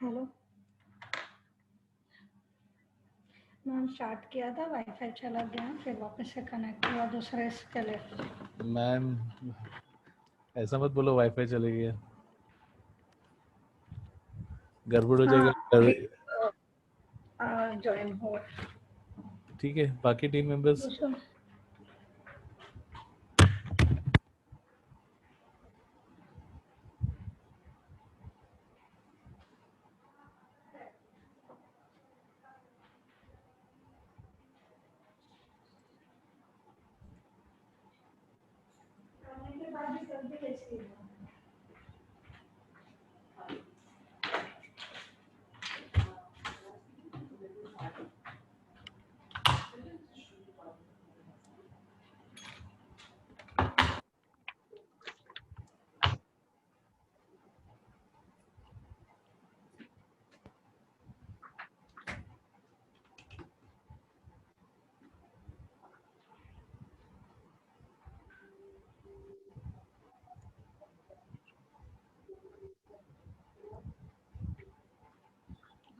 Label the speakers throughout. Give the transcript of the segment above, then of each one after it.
Speaker 1: Hello. Ma'am start किया था, wifi चला गया, फिर वापस से कनेक्ट हुआ दूसरे इसके लिए।
Speaker 2: मैम ऐसा मत बोलो, वाईफाई चले गया, गड़बड़ हो जाएगा।
Speaker 1: ज्वाइन हो।
Speaker 2: ठीक है, बाकी टीम मेंबर्स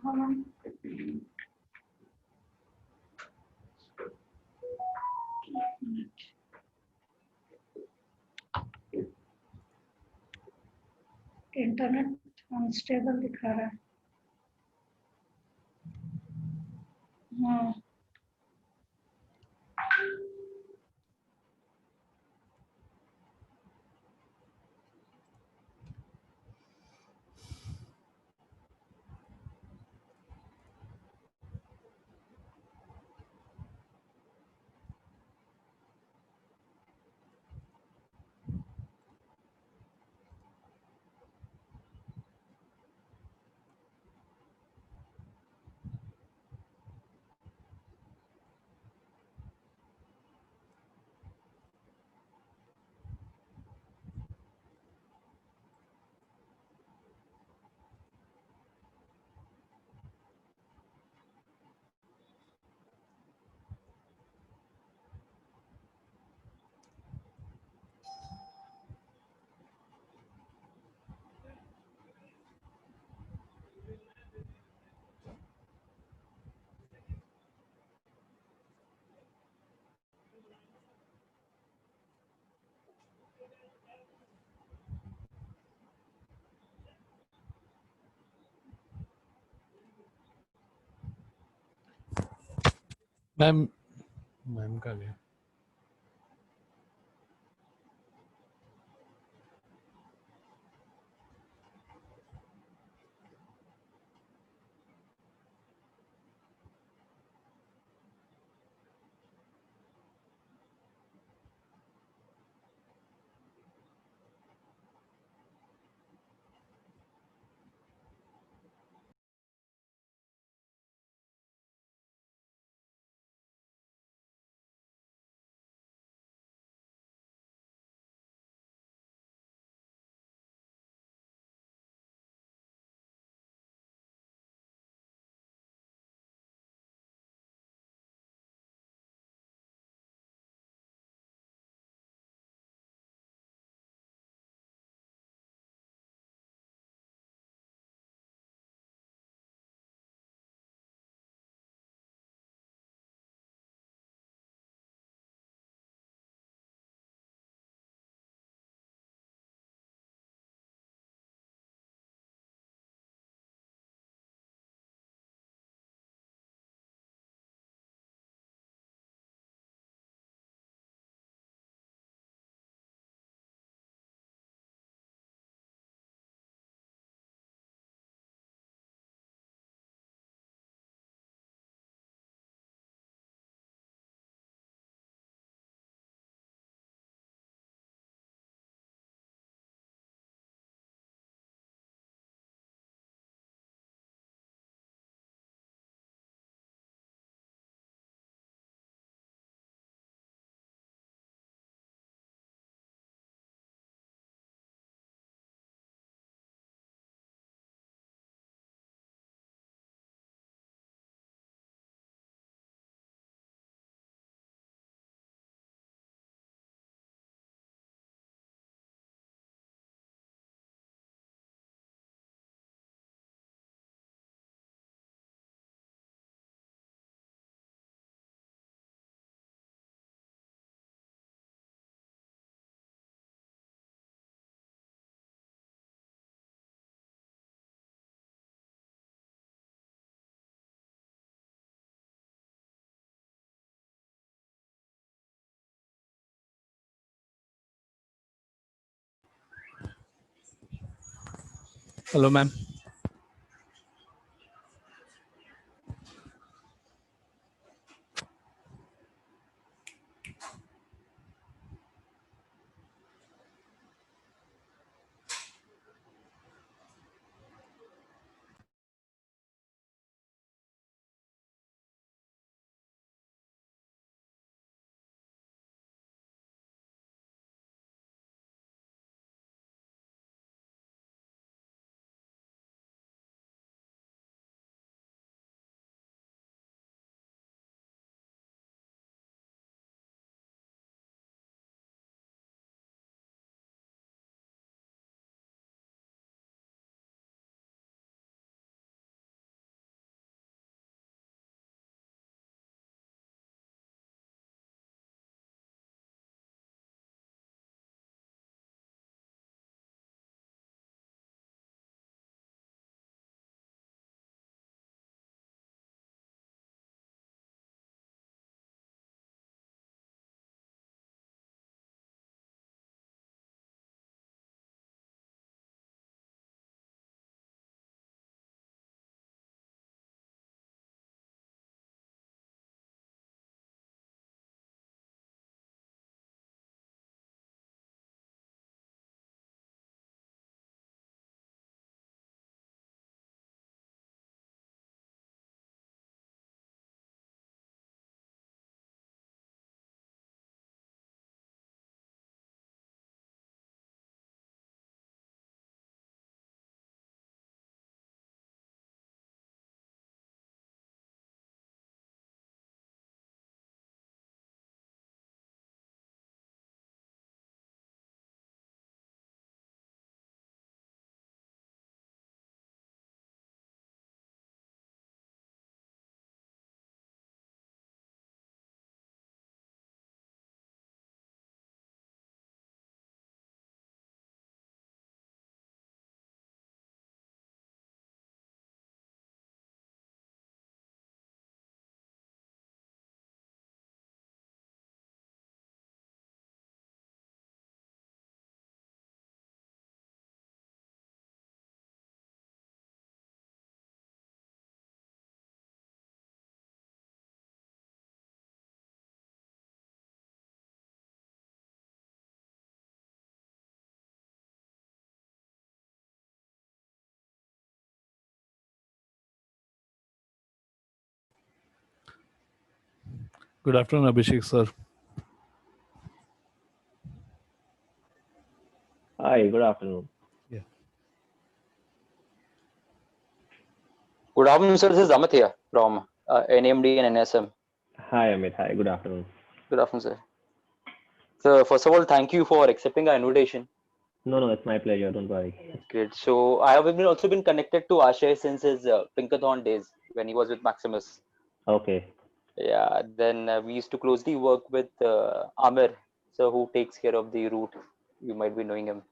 Speaker 1: हाँ मैम। इंटरनेट अनस्टेबल दिखा रहा है। हाँ।
Speaker 2: मैम, मैम का गया। Hello, ma'am. Good afternoon, Abhishek, sir.
Speaker 3: Hi, good afternoon.
Speaker 2: Yeah.
Speaker 4: Good afternoon, sir. This is Amit here from NAMD and NSM.
Speaker 3: Hi, Amit. Hi, good afternoon.
Speaker 4: Good afternoon, sir. So, first of all, thank you for accepting our invitation.
Speaker 3: No, it's my pleasure. Don't worry.
Speaker 4: Great. So, I have also been connected to Ashay since his Pinkathon days when he was with Maximus.
Speaker 3: Okay.
Speaker 4: Yeah. Then we used to closely work with Amir, so who takes care of the route. You might be knowing him.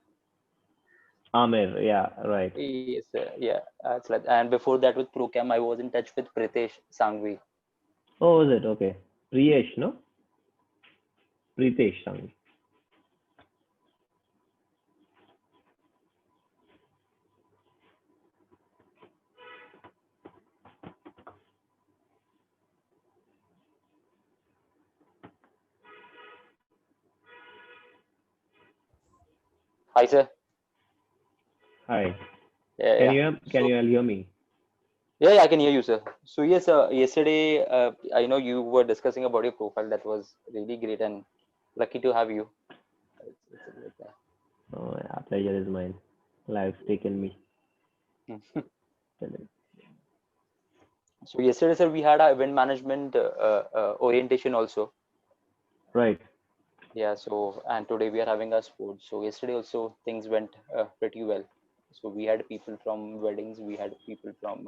Speaker 3: Amir, yeah, right.
Speaker 4: Yes, yeah. It's like, and before that with Procam, I was in touch with Pritesh Sangvi.
Speaker 3: Oh, is it? Okay. Priyesh, no? Pritesh Sanghi.
Speaker 4: Hi, sir.
Speaker 3: Hi.
Speaker 4: Yeah,
Speaker 3: Can
Speaker 4: yeah.
Speaker 3: you all hear me?
Speaker 4: Yeah, I can hear you, sir. So yes, yesterday I know you were discussing about your profile. That was really great and lucky to have you. It's like that.
Speaker 3: Oh, yeah, pleasure is mine. Life's taken me.
Speaker 4: So yesterday, sir, we had our event management orientation also.
Speaker 3: Right.
Speaker 4: Yeah. So and today we are having our sports. So yesterday also things went pretty well. So we had people from weddings, we had people from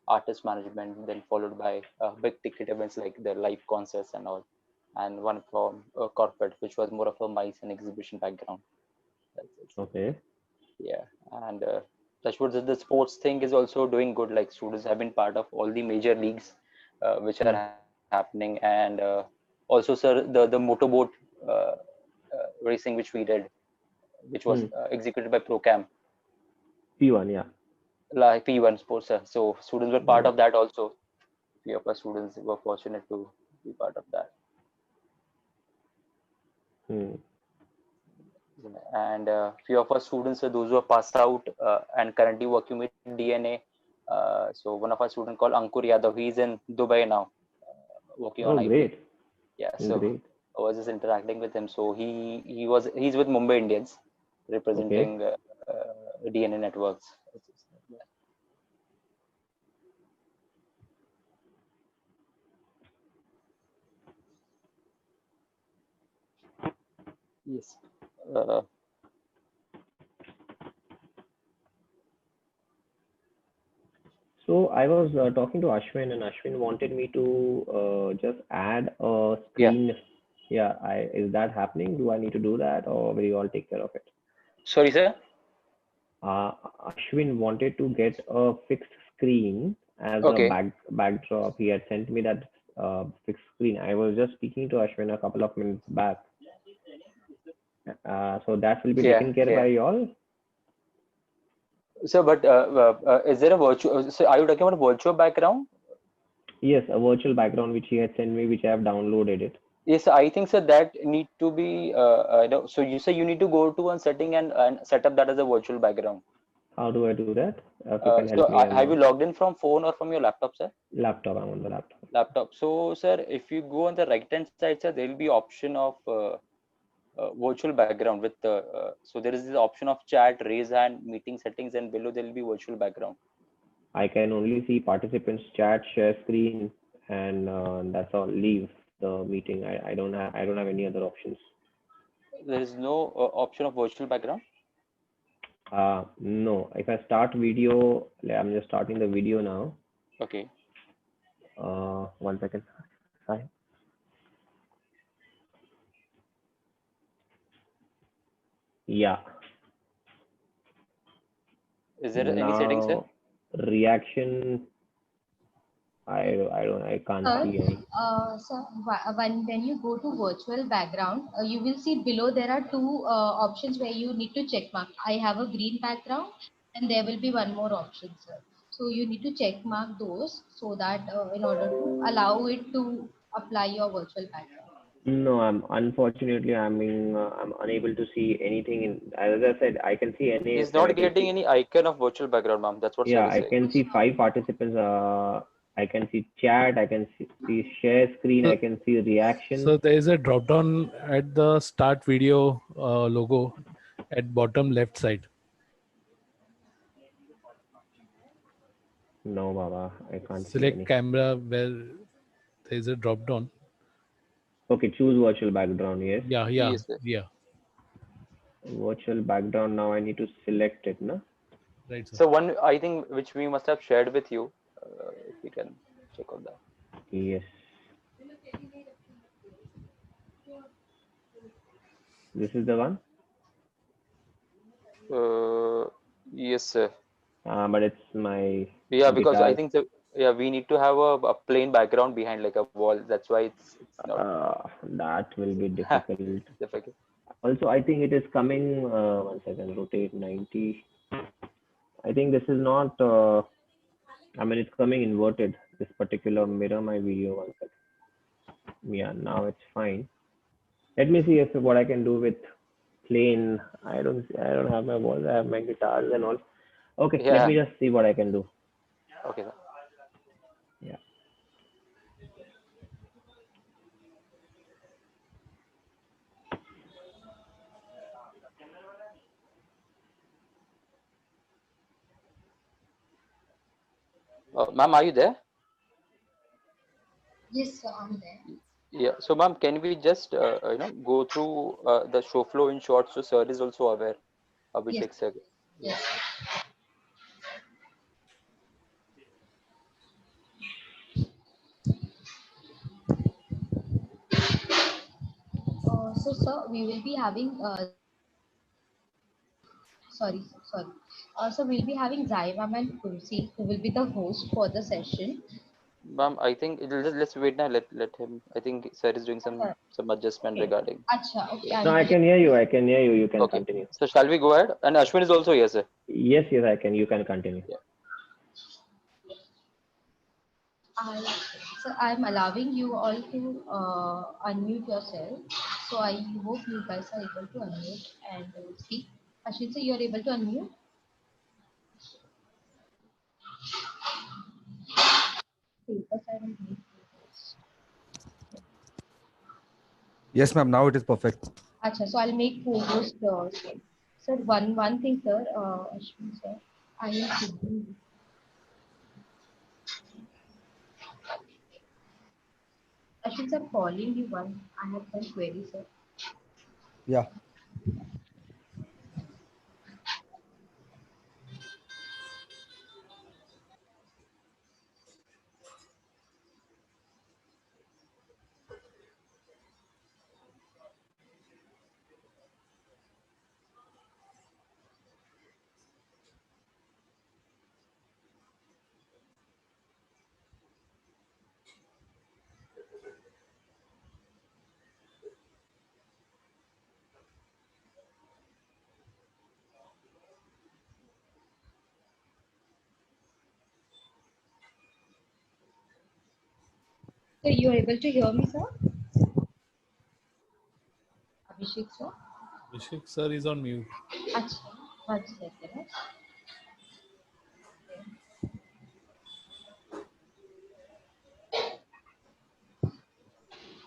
Speaker 4: artist management, then followed by big ticket events like the live concerts and all, and one from corporate, which was more of a mice and exhibition background. That's
Speaker 3: Okay.
Speaker 4: yeah, and touchwood, the sports thing is also doing good. Like students have been part of all the major leagues which are
Speaker 3: Hmm.
Speaker 4: happening, and also, sir, the motorboat uh, racing which we did, which was
Speaker 3: Hmm.
Speaker 4: executed by Procam.
Speaker 3: P1, yeah.
Speaker 4: like P1 sports, sir. So students were part of that also. Few of our students were fortunate to be part of that.
Speaker 3: Hmm.
Speaker 4: And few of our students are those who are passed out and currently working with DNA. So one of our students called Ankur Yadav, he's in Dubai now, working on
Speaker 3: Oh,
Speaker 4: IPL.
Speaker 3: great.
Speaker 4: Yeah, so
Speaker 3: Great.
Speaker 4: I was just interacting with him. So he's with Mumbai Indians,
Speaker 3: Okay.
Speaker 4: representing DNA networks. Yes. Uh,
Speaker 3: So I was talking to Ashwin, and Ashwin wanted me to just add a
Speaker 4: yeah.
Speaker 3: screen. Yeah, is that happening? Do I need to do that, or will you all take care of it?
Speaker 4: Sorry, sir.
Speaker 3: Uh, Ashwin wanted to get a fixed screen as a
Speaker 4: Okay.
Speaker 3: backdrop. He had sent me that fixed screen. I was just speaking to Ashwin a couple of minutes back. So that will be
Speaker 4: Yeah.
Speaker 3: taken care
Speaker 4: Yeah.
Speaker 3: by y'all.
Speaker 4: So, but is there a virtual? So, are you talking about a virtual background?
Speaker 3: Yes, a virtual background which he had sent me, which I have downloaded it.
Speaker 4: Yes, I think so. That need to be. So you say you need to go to one setting and set up that as a virtual background.
Speaker 3: How do I do that? If you can help
Speaker 4: So
Speaker 3: me, I'm
Speaker 4: have you
Speaker 3: not.
Speaker 4: logged in from phone or from your laptop, sir?
Speaker 3: Laptop, I'm on the laptop.
Speaker 4: Laptop. So, sir, if you go on the right hand side, sir, there will be option of virtual background with so there is this option of chat, raise hand, meeting settings, and below there will be virtual background.
Speaker 3: I can only see participants chat, share screen, and that's all. Leave the meeting. I don't have any other options.
Speaker 4: There is no option of virtual background.
Speaker 3: No. If I start video, I'm just starting the video now.
Speaker 4: Okay.
Speaker 3: 1 second. Fine. Yeah.
Speaker 4: Is there any settings, sir?
Speaker 3: Now reaction. I can't
Speaker 5: Sir,
Speaker 3: see any.
Speaker 5: when you go to virtual background, you will see below there are two options where you need to check mark. I have a green background, and there will be one more option, sir. So you need to check mark those so that in order to allow it to apply your virtual background.
Speaker 3: No, I'm unable to see anything as I said, I can see
Speaker 4: He's
Speaker 3: NASM, I
Speaker 4: not
Speaker 3: can
Speaker 4: getting
Speaker 3: see,
Speaker 4: any icon of virtual background, ma'am. That's what sir
Speaker 3: yeah,
Speaker 4: is
Speaker 3: I
Speaker 4: saying.
Speaker 3: can see 5 participants, I can see chat, I can see share screen, I
Speaker 2: So,
Speaker 3: can see reaction.
Speaker 2: so there is a drop down at the start video logo at bottom left side.
Speaker 3: No, Baba, I can't see
Speaker 2: Select
Speaker 3: any.
Speaker 2: camera where there is a drop down.
Speaker 3: Okay, choose virtual background, yes.
Speaker 2: Yeah,
Speaker 4: Yes, sir.
Speaker 2: yeah.
Speaker 3: Virtual background, now I need to select it, no?
Speaker 2: Right, sir.
Speaker 4: So one, I think, which we must have shared with you, if you can check on that.
Speaker 3: Yes. This is the one?
Speaker 4: Yes, sir.
Speaker 3: But it's my
Speaker 4: Yeah, because I
Speaker 3: guitar.
Speaker 4: think yeah, we need to have a plain background behind like a wall. That's why it's not
Speaker 3: That will be difficult.
Speaker 4: difficult.
Speaker 3: Also, I think it is coming, 1 second, rotate 90. I think this is not, I mean, it's coming inverted. This particular mirror my video 1 second. Yeah, now it's fine. Let me see if what I can do with plain. I don't have my walls. I have my guitars and all. Okay, let
Speaker 4: Yeah.
Speaker 3: me just see what I can do.
Speaker 4: Okay, sir.
Speaker 3: Yeah.
Speaker 4: Ma'am, are you there?
Speaker 5: Yes, sir, I'm there.
Speaker 4: Yeah. So, ma'am, can we just go through the show flow in short so sir is also aware of which
Speaker 5: Yes,
Speaker 4: exact. Yeah.
Speaker 5: yes. So, sir, we will be having sorry. So we'll be having Zaimam and Kursi, who will be the host for the session.
Speaker 4: Ma'am, I think let's wait now. Let him. I think sir is doing
Speaker 5: Uh,
Speaker 4: some adjustment
Speaker 3: Okay.
Speaker 4: regarding.
Speaker 5: Acha, okay,
Speaker 4: Yeah.
Speaker 3: No, I
Speaker 5: I'm
Speaker 3: can hear you. I can hear you. You can
Speaker 4: Okay.
Speaker 3: continue.
Speaker 4: So shall we go ahead? And Ashwin is also here, sir.
Speaker 3: Yes, yes, I can. You can continue.
Speaker 4: Yeah.
Speaker 5: So I'm allowing you all to unmute yourself. So I hope you guys are able to unmute and speak. Ashwin, sir, you are able to unmute? Papers I will make.
Speaker 6: Yes, ma'am. Now it is perfect.
Speaker 5: Acha, so I'll make co-host. Sir, one thing, sir, Ashwin, sir, I am Ashwin, sir, calling you one. I have some query, sir.
Speaker 6: Yeah.
Speaker 5: So you are able to hear me, sir? Abhishek, sir?
Speaker 2: Abhishek sir is on mute.
Speaker 5: Acha, one second.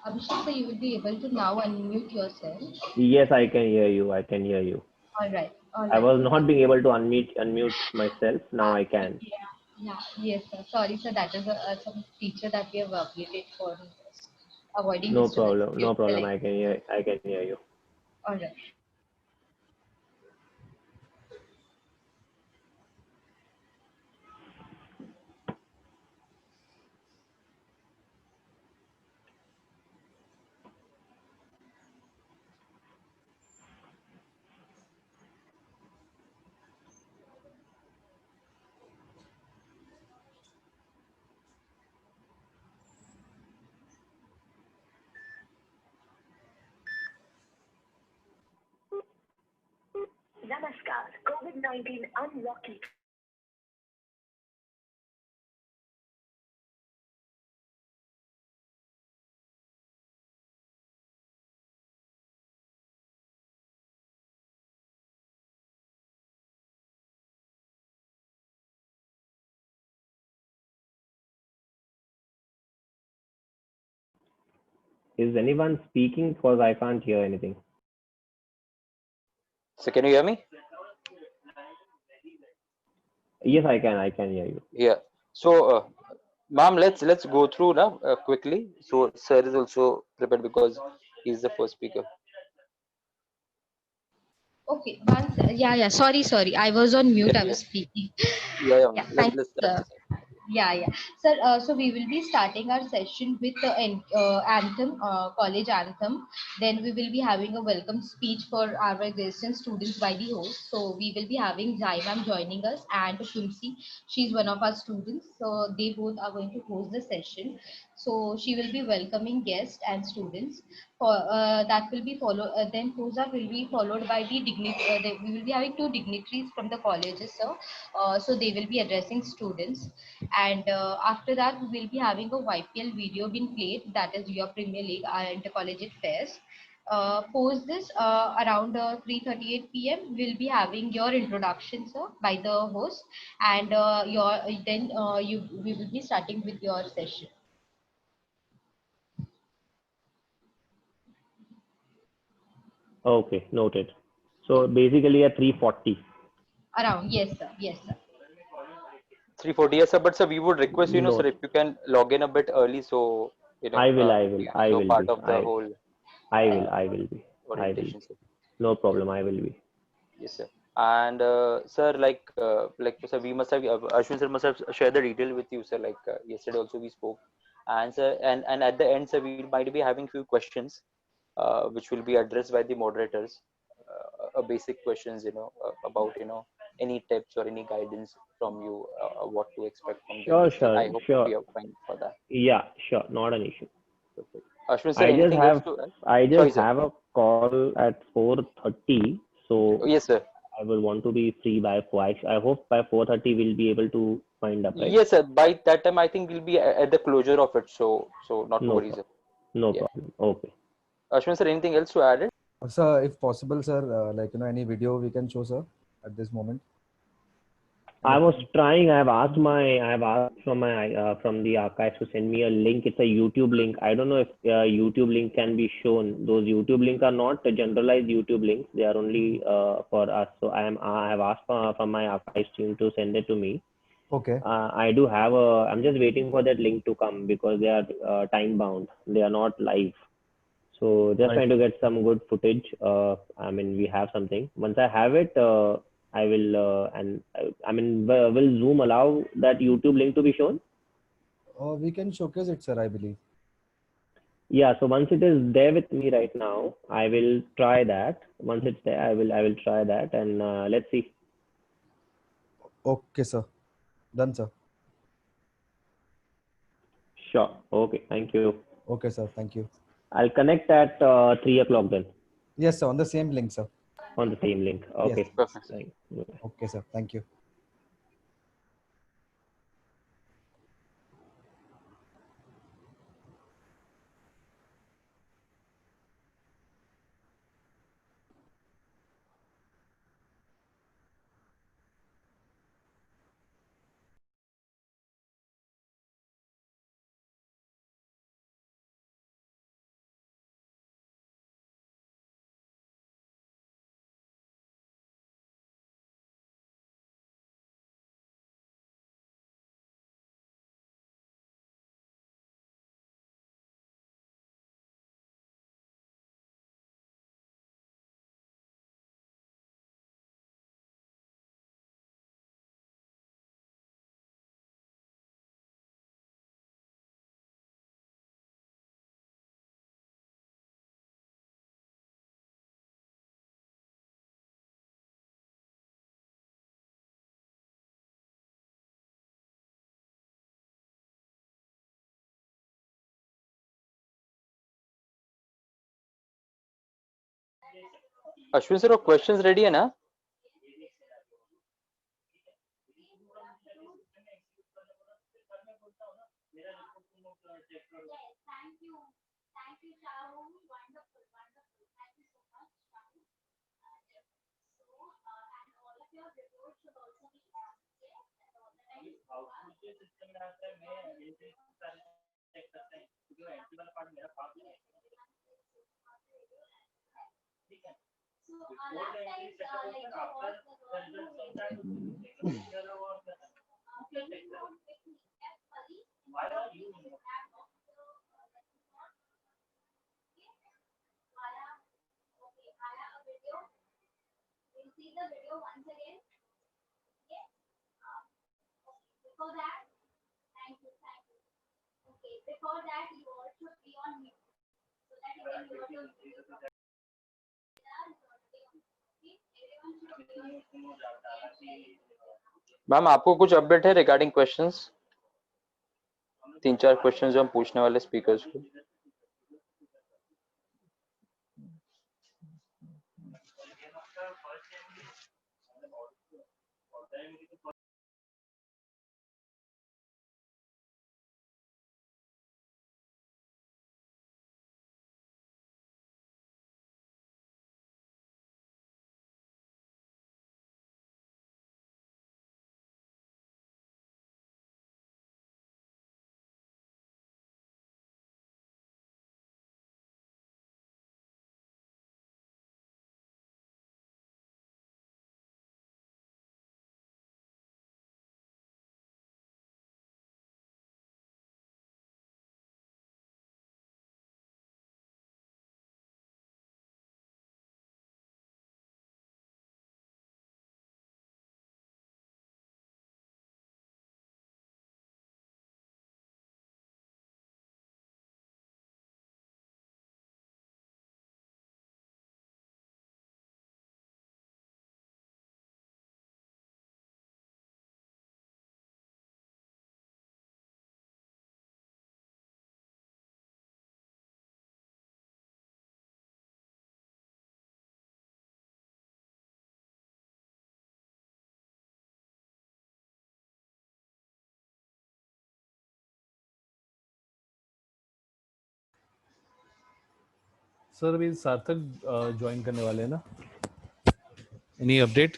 Speaker 5: Abhishek, sir, you will be able to now unmute yourself.
Speaker 3: Yes, I can hear you. I can hear you.
Speaker 5: All right, all
Speaker 3: I
Speaker 5: right.
Speaker 3: was not being able to unmute myself. Now I can.
Speaker 5: Yes, sir. Sorry, sir. That is some feature that we have updated for avoiding
Speaker 3: No
Speaker 5: disturbance.
Speaker 3: problem. No problem. I can hear. I can hear you.
Speaker 5: All right.
Speaker 7: Namaskar. COVID-19 unlucky.
Speaker 3: Is anyone speaking? Because I can't hear anything.
Speaker 4: So can you hear me?
Speaker 3: Yes, I can. I can hear you.
Speaker 4: Yeah. So, ma'am, let's go through now quickly. So, sir is also prepared because he's the first speaker.
Speaker 5: Okay. Yeah. Sorry. I was on mute.
Speaker 4: Yeah,
Speaker 5: I
Speaker 4: yeah,
Speaker 5: was speaking.
Speaker 4: yeah, yeah.
Speaker 5: Yeah.
Speaker 4: Let's
Speaker 5: Thank
Speaker 4: let's
Speaker 5: you,
Speaker 4: start
Speaker 5: sir.
Speaker 4: this.
Speaker 5: Yeah. Sir, so we will be starting our session with the anthem, college anthem. Then we will be having a welcome speech for our guests and students by the host. So we will be having Jai ma'am joining us and Kumsi. She's one of our students. So they both are going to host the session. So she will be welcoming guests and students. For that will be followed. Then Pooja will be followed by the we will be having two dignitaries from the colleges, sir. So they will be addressing students, and after that we will be having a YPL video being played, that is your Premier League Intercollegiate Fairs. Post this around 3:38 p.m. We'll be having your introduction, sir, by the host, and your then you we will be starting with your session.
Speaker 3: Okay, noted. So basically at 3:40.
Speaker 5: Around, yes, sir. Yes, sir.
Speaker 4: 3:40, yes, sir. But sir, we would request sir, if
Speaker 3: Noted.
Speaker 4: you can log in a bit early, so
Speaker 3: I will. I will.
Speaker 4: we
Speaker 3: I
Speaker 4: also
Speaker 3: will
Speaker 4: part
Speaker 3: be.
Speaker 4: of the whole
Speaker 3: I will.
Speaker 4: uh,
Speaker 3: I will be. I will
Speaker 4: orientation.
Speaker 3: be. No problem. I will be.
Speaker 4: Yes, sir. And sir, sir, we must have Ashwin sir must have shared the detail with you, sir. Like yesterday also we spoke, and sir, and at the end, sir, we might be having few questions, which will be addressed by the moderators. Basic questions, about any tips or any guidance from you, what to expect from them.
Speaker 3: Sure.
Speaker 4: So
Speaker 3: Sure.
Speaker 4: I hope
Speaker 3: Sure.
Speaker 4: we are fine for that.
Speaker 3: Yeah. Sure. Not an issue.
Speaker 4: Perfect. Ashwin sir,
Speaker 3: I just
Speaker 4: anything else
Speaker 3: have.
Speaker 4: to add?
Speaker 3: I
Speaker 4: Sorry,
Speaker 3: just
Speaker 4: sir.
Speaker 3: have a call at 4:30.
Speaker 4: Oh,
Speaker 3: So
Speaker 4: yes, sir.
Speaker 3: I will want to be free by 4. I hope by 4:30 we'll be able to find up, right?
Speaker 4: Yes, sir. By that time, I think we'll be at the closure of it. So not to
Speaker 3: No
Speaker 4: worry, sir.
Speaker 3: problem. No
Speaker 4: Yeah.
Speaker 3: problem. Okay.
Speaker 4: Ashwin, sir, anything else to add?
Speaker 6: Sir, if possible, sir, like, any video we can show, sir, at this moment.
Speaker 3: I was trying. I have asked from the archives to send me a link. It's a YouTube link. I don't know if YouTube link can be shown. Those YouTube links are not generalized YouTube links. They are only for us. So I have asked from my archives team to send it to me.
Speaker 6: Okay.
Speaker 3: I do have a. I'm just waiting for that link to come because they are time bound. They are not live. So just
Speaker 6: Right.
Speaker 3: trying to get some good footage. I mean, we have something. Once I have it, I will. I mean, will Zoom allow that YouTube link to be shown?
Speaker 6: We can showcase it, sir, I believe.
Speaker 3: Yeah. So once it is there with me right now, I will try that. Once it's there, I will try that, and let's see.
Speaker 6: Okay, sir. Done, sir.
Speaker 3: Sure. Okay. Thank you.
Speaker 6: Okay, sir. Thank you.
Speaker 3: I'll connect at 3 o'clock then
Speaker 6: Yes, sir. On the same link, sir.
Speaker 3: on the same link.
Speaker 6: Yes.
Speaker 3: Okay.
Speaker 4: Perfect.
Speaker 3: Thanks.
Speaker 6: Okay, sir. Thank you.
Speaker 4: Ashwin, sir, your questions ready, है ना? Ma'am आपको कुछ update है regarding questions? 3-4 questions जो हम पूछने वाले speakers को.
Speaker 2: सर अभी सार्थक ज्वाइन करने वाले हैं ना? Any update?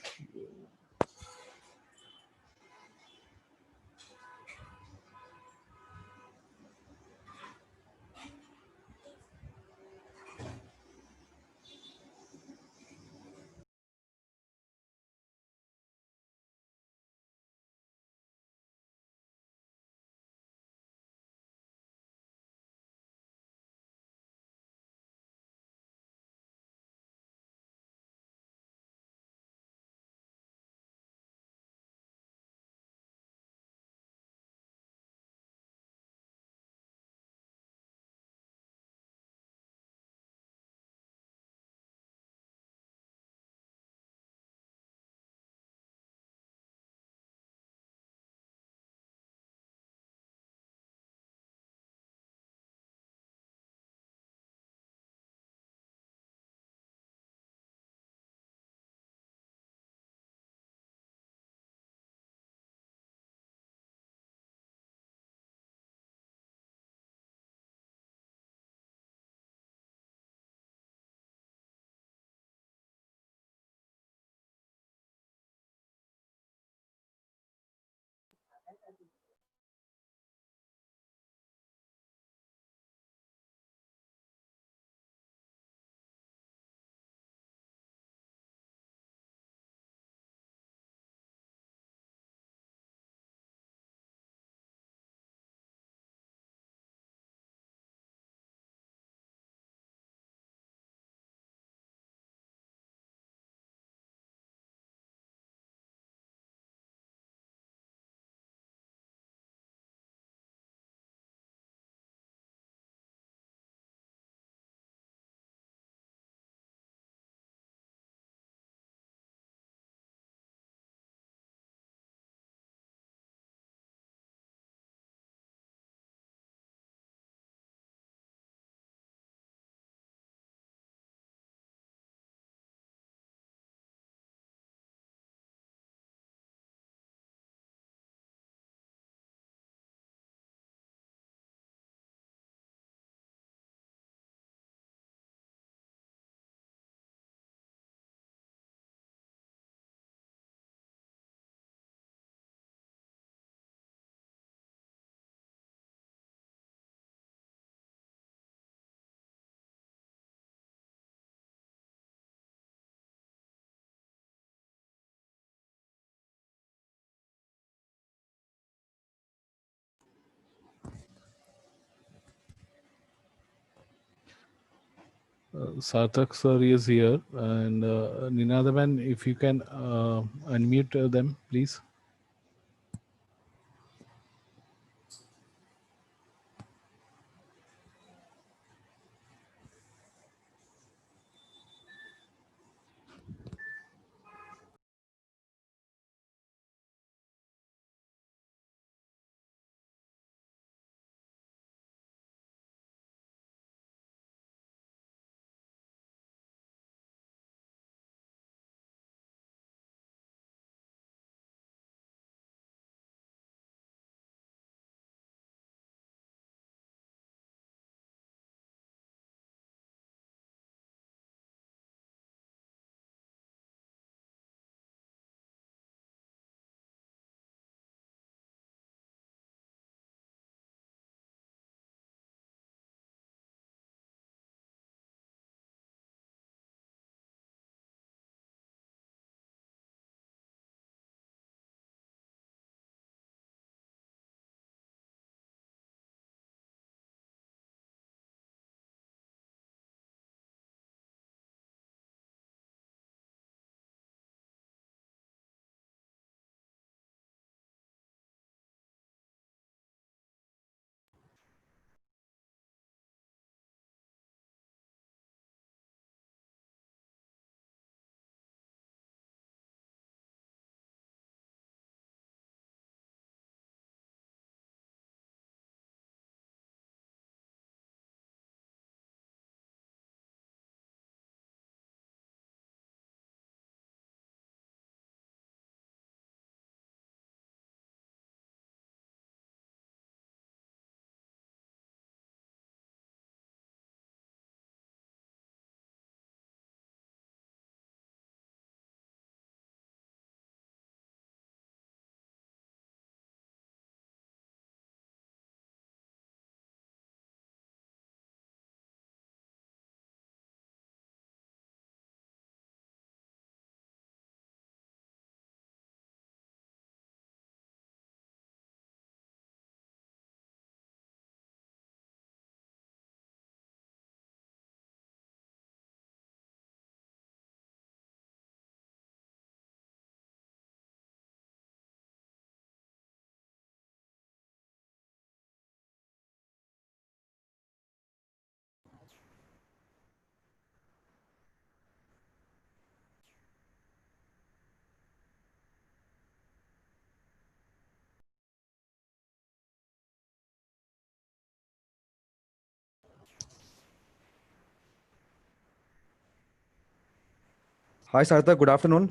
Speaker 2: Sarthak sir is here, and Ninadaman, if you can unmute them, please.
Speaker 6: Hi, Sarthak. Good afternoon.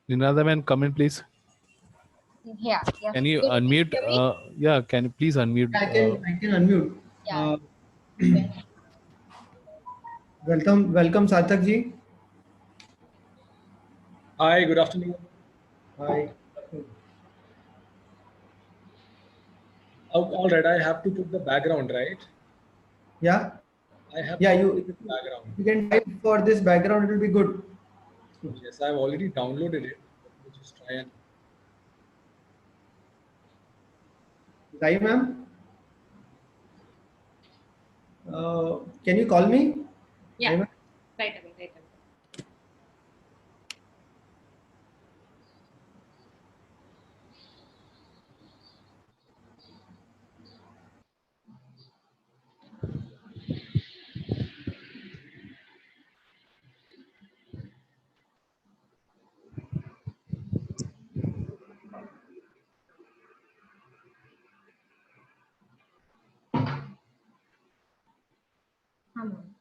Speaker 2: Ninada man, come in, please.
Speaker 5: Yeah.
Speaker 2: Can you
Speaker 5: Can
Speaker 2: unmute?
Speaker 5: hear me?
Speaker 2: Yeah, can you please unmute?
Speaker 8: I can unmute.
Speaker 5: Yeah.
Speaker 8: Welcome Sarthak ji.
Speaker 9: Hi, good afternoon.
Speaker 8: Hi.
Speaker 9: All right, I have to put the background, right?
Speaker 8: Yeah.
Speaker 9: I have
Speaker 8: Yeah.
Speaker 9: to
Speaker 8: You
Speaker 9: put the background.
Speaker 8: you can type for this background. It will be good.
Speaker 9: Yes, I've already downloaded it. Let me just try and.
Speaker 8: Right, ma'am. Can you call me?
Speaker 10: Yeah.
Speaker 8: Right, ma'am?
Speaker 10: Right away. हाँ ma'am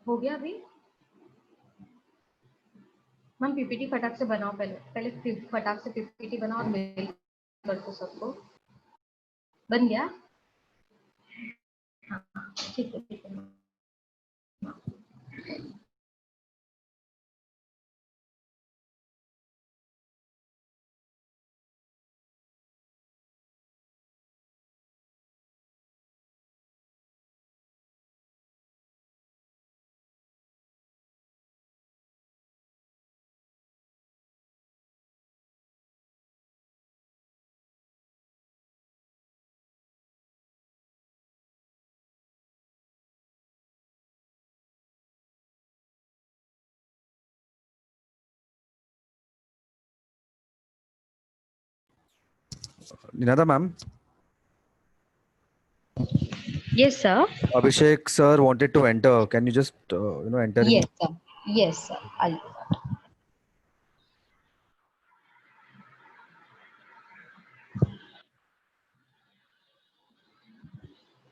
Speaker 10: हो गया अभी ma'am PPT फटाक से बनाओ पहले फटाक से पीपीटी बनाओ और मेल कर दो सबको बन गया हाँ ठीक है
Speaker 6: Ninada ma'am,
Speaker 5: Yes, sir.
Speaker 6: Abhishek sir wanted to enter. Can you just enter him?
Speaker 5: Yes, sir. Yes, sir. I'll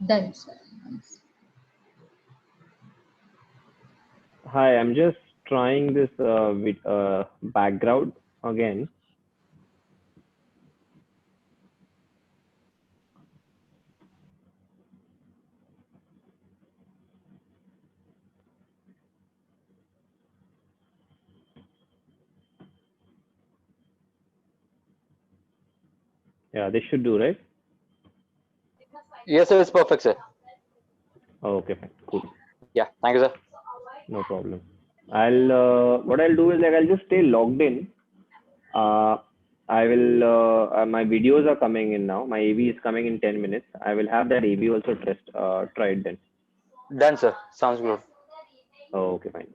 Speaker 5: done, sir.
Speaker 3: Hi, I'm just trying this background again. Yeah, this should do, right?
Speaker 4: Yes, sir, it's perfect, sir.
Speaker 3: Oh, okay, fine. Cool.
Speaker 4: Yeah, thank you, sir.
Speaker 3: No problem. What I'll do is like I'll just stay logged in. I will my videos are coming in now. My AV is coming in 10 minutes. I will have that AV also tried then.
Speaker 4: Done, sir. Sounds good.
Speaker 3: Oh, okay, fine.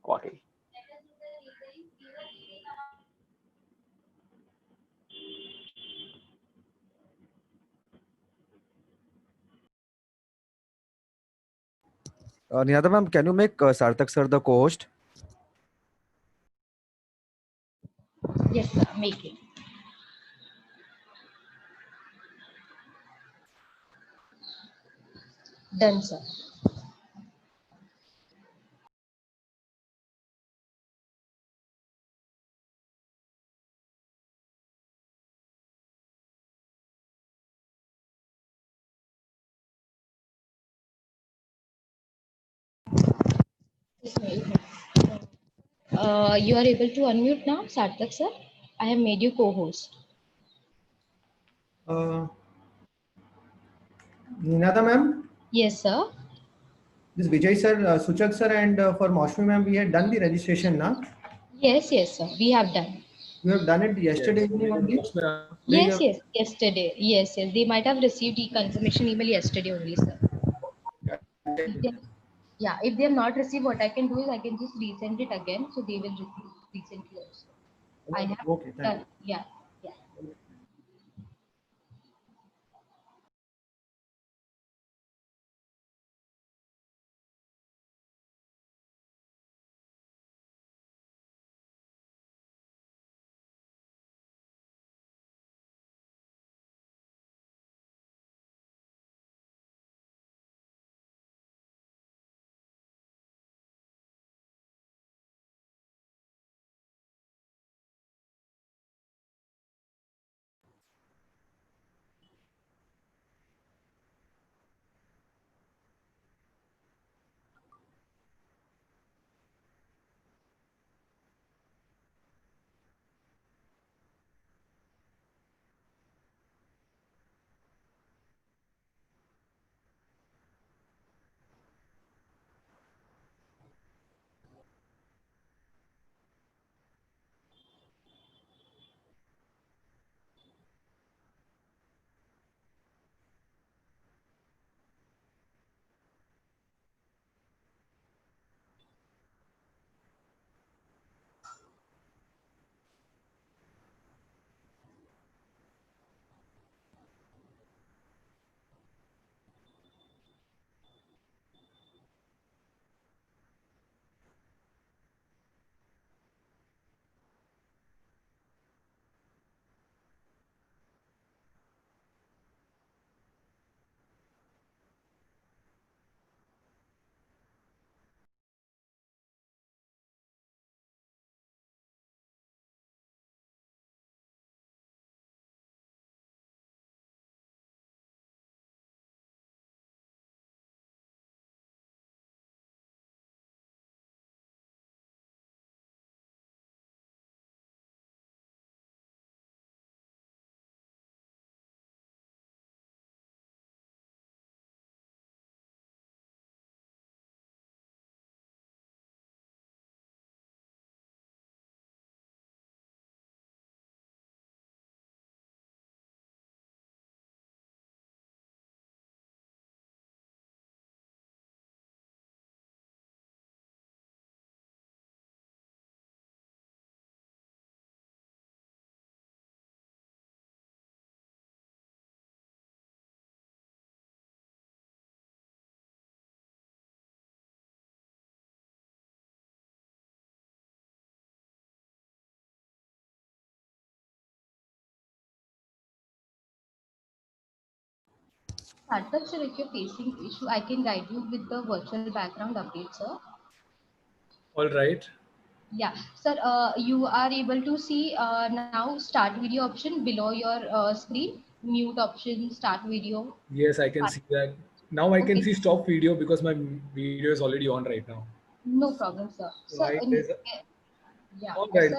Speaker 4: Okay.
Speaker 6: Ninada ma'am, can you make Sarthak sir the co-host?
Speaker 5: Yes, sir. Make it. Done, sir. You are able to unmute now, Sarthak, sir. I have made you co-host.
Speaker 8: Ninada ma'am.
Speaker 5: Yes, sir.
Speaker 8: This Vijay sir, Suchak sir, and for Maushmi ma'am, we had done the registration now.
Speaker 5: Yes, sir. We have done.
Speaker 8: You have done it yesterday
Speaker 9: Yes.
Speaker 8: evening only?
Speaker 9: Watch my
Speaker 8: Today you
Speaker 5: Yes,
Speaker 8: have,
Speaker 5: yes, yesterday. Yes, yes. They might have received e-confirmation email yesterday only, sir.
Speaker 8: yeah, I'll check
Speaker 5: If
Speaker 8: with
Speaker 5: they,
Speaker 8: them.
Speaker 5: yeah, if they have not received, what I can do is I can just resend it again, so they will receive recently also. I have
Speaker 8: Okay, thank
Speaker 5: done. Yeah, yeah.
Speaker 8: you.
Speaker 5: Startup, sir, if you're facing issue, I can guide you with the virtual background update, sir.
Speaker 9: All right.
Speaker 5: Yeah, sir, you are able to see now start video option below your screen, mute option, start video.
Speaker 9: Yes, I can see that. Now I can
Speaker 5: Okay,
Speaker 9: see stop video because my video is already on right now.
Speaker 5: no problem, sir. Sir,
Speaker 9: Right. There's a,
Speaker 5: yeah,
Speaker 9: all right.
Speaker 5: sir,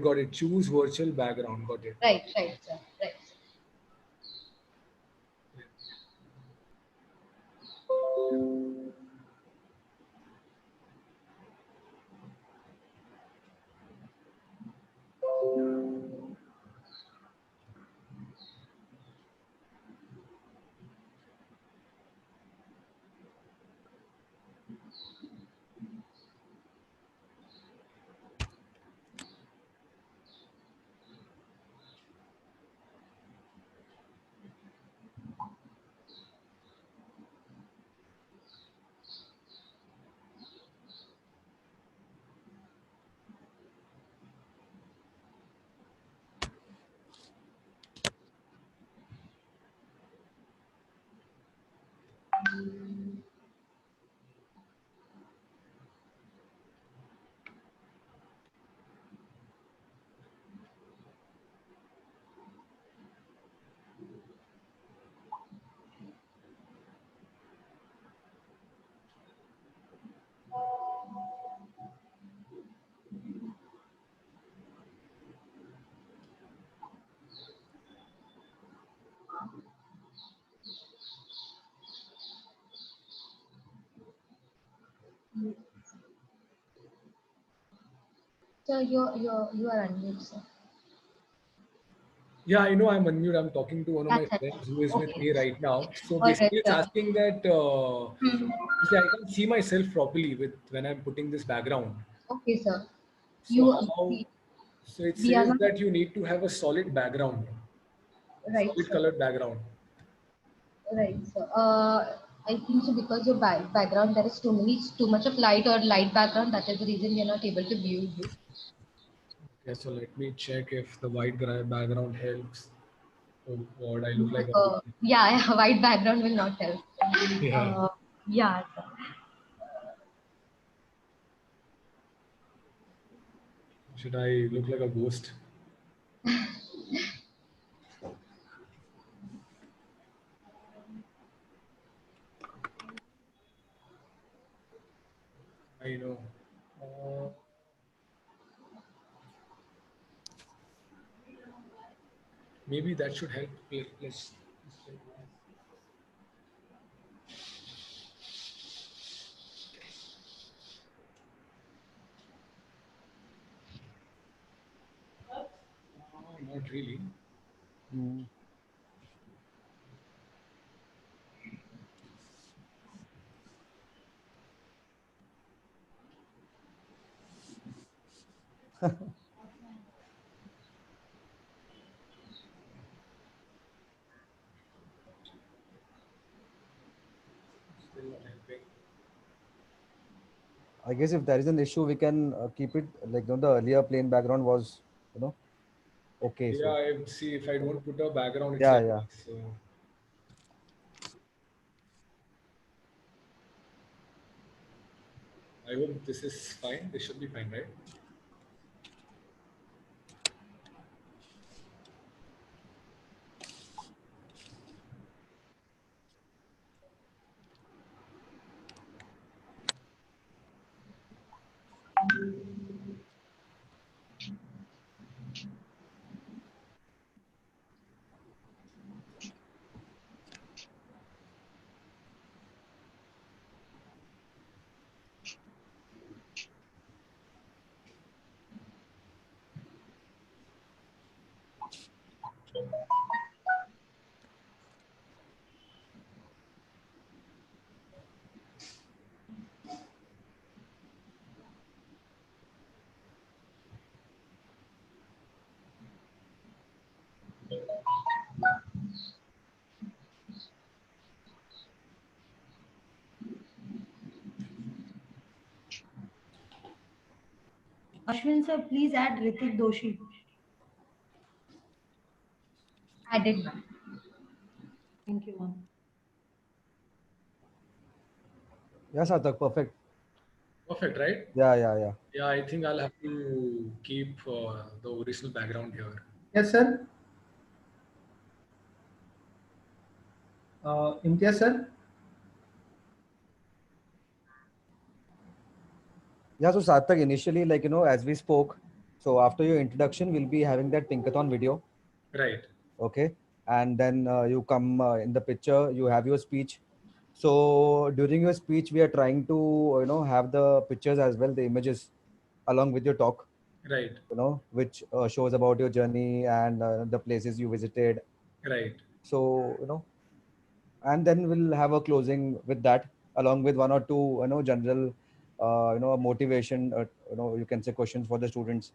Speaker 9: Got it. Choose virtual background. Got it.
Speaker 5: right, right, sir, right. Sir, you are unmute, sir.
Speaker 9: Yeah, I know I'm unmute. I'm talking to one of my
Speaker 10: That's it.
Speaker 9: friends who is with
Speaker 10: Okay.
Speaker 9: me right now. So
Speaker 10: All right,
Speaker 9: basically, it's
Speaker 10: sir.
Speaker 9: asking that
Speaker 10: Hmm.
Speaker 9: see, I can't see myself properly with when I'm putting this background.
Speaker 10: Okay, sir.
Speaker 9: So
Speaker 10: You
Speaker 9: how?
Speaker 10: we,
Speaker 9: So it
Speaker 10: we are
Speaker 9: says
Speaker 10: not
Speaker 9: that you need to have a solid background,
Speaker 10: right,
Speaker 9: solid
Speaker 10: sir.
Speaker 9: colored background.
Speaker 10: Right, sir. I think so because your background there is too much of light or light background. That is the reason we are not able to view you.
Speaker 9: Okay, so let me check if the white background helps. Oh God, I look like a
Speaker 10: Yeah, yeah, white background will not help.
Speaker 9: yeah.
Speaker 10: Yeah, sir.
Speaker 9: Should I look like a ghost? I know. Uh, maybe that should help. Let's check. Not really.
Speaker 6: Mm.
Speaker 9: Still not helping.
Speaker 6: I guess if there is an issue, we can keep it like, you know, the earlier plain background was, you know, okay.
Speaker 9: Yeah,
Speaker 6: So
Speaker 9: I would see if I don't put a background, it's
Speaker 6: yeah,
Speaker 9: like
Speaker 6: yeah.
Speaker 9: this. So I hope this is fine. This should be fine, right?
Speaker 1: Ashwin sir, please add Ritik Doshi.
Speaker 10: I did not.
Speaker 1: Thank you, ma'am.
Speaker 6: Yeah, Satak, perfect.
Speaker 9: Perfect, right?
Speaker 6: Yeah, yeah, yeah.
Speaker 9: Yeah, I think I'll have to keep the original background here.
Speaker 8: Yes, sir. Imtiaz, sir.
Speaker 6: Yeah, so Satak, initially, like, you know, as we spoke, so after your introduction, we'll be having that Pinkathon video.
Speaker 9: Right,
Speaker 6: Okay. And then you come in the picture, you have your speech. So during your speech, we are trying to, you know, have the pictures as well, the images along with your talk,
Speaker 9: right,
Speaker 6: you know, which shows about your journey and the places you visited.
Speaker 9: right,
Speaker 6: So, you know, and then we'll have a closing with that along with one or two, you know, general, you know, motivation, you know, you can say questions for the students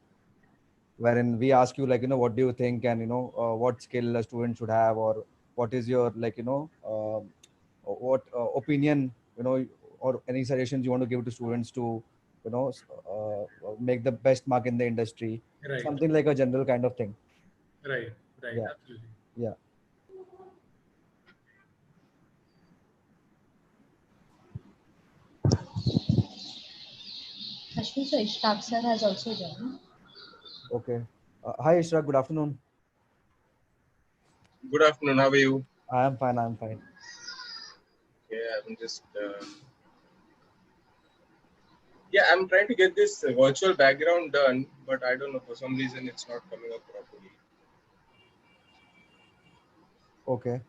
Speaker 6: wherein we ask you like, you know, what do you think, and you know, what skill a student should have, or what is your like, you know, what opinion, you know, or any suggestions you want to give to students to, you know, make the best mark in the industry,
Speaker 9: right,
Speaker 6: something like a general kind of thing.
Speaker 9: right, right.
Speaker 6: Yeah,
Speaker 9: Absolutely.
Speaker 6: yeah.
Speaker 10: Ashwin sir, Ishtaq sir has also joined.
Speaker 6: Okay. Hi Ishraq, good afternoon.
Speaker 11: Good afternoon. How are you?
Speaker 6: I am fine, I am fine.
Speaker 11: Yeah, I'm just I'm trying to get this virtual background done, but I don't know, for some reason it's not coming up properly.
Speaker 6: Okay.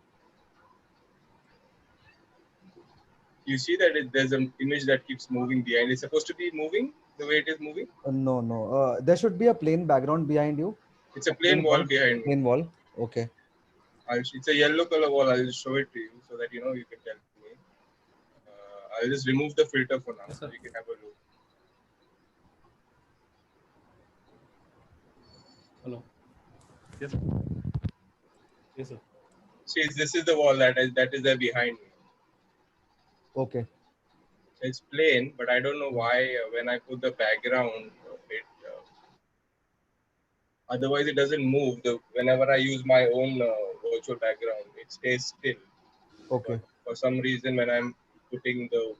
Speaker 11: You see that there's an image that keeps moving behind. It's supposed to be moving the way it is moving.
Speaker 6: No, no. There should be a plain background behind you.
Speaker 11: It's a
Speaker 6: A
Speaker 11: plain
Speaker 6: plain
Speaker 11: wall
Speaker 6: wall.
Speaker 11: behind me.
Speaker 6: Plain wall. Okay.
Speaker 11: It's a yellow color wall. I'll just show it to you so that you know you can tell me. I'll just remove the filter for now,
Speaker 2: Yes,
Speaker 11: so
Speaker 2: sir.
Speaker 11: you can have a look.
Speaker 2: Hello. Yes. Yes, sir.
Speaker 11: See, this is the wall that is there behind me.
Speaker 6: Okay.
Speaker 11: It's plain, but I don't know why when I put the background, it otherwise it doesn't move. Whenever I use my own virtual background, it stays still. But
Speaker 6: Okay.
Speaker 11: for some reason, when I'm putting the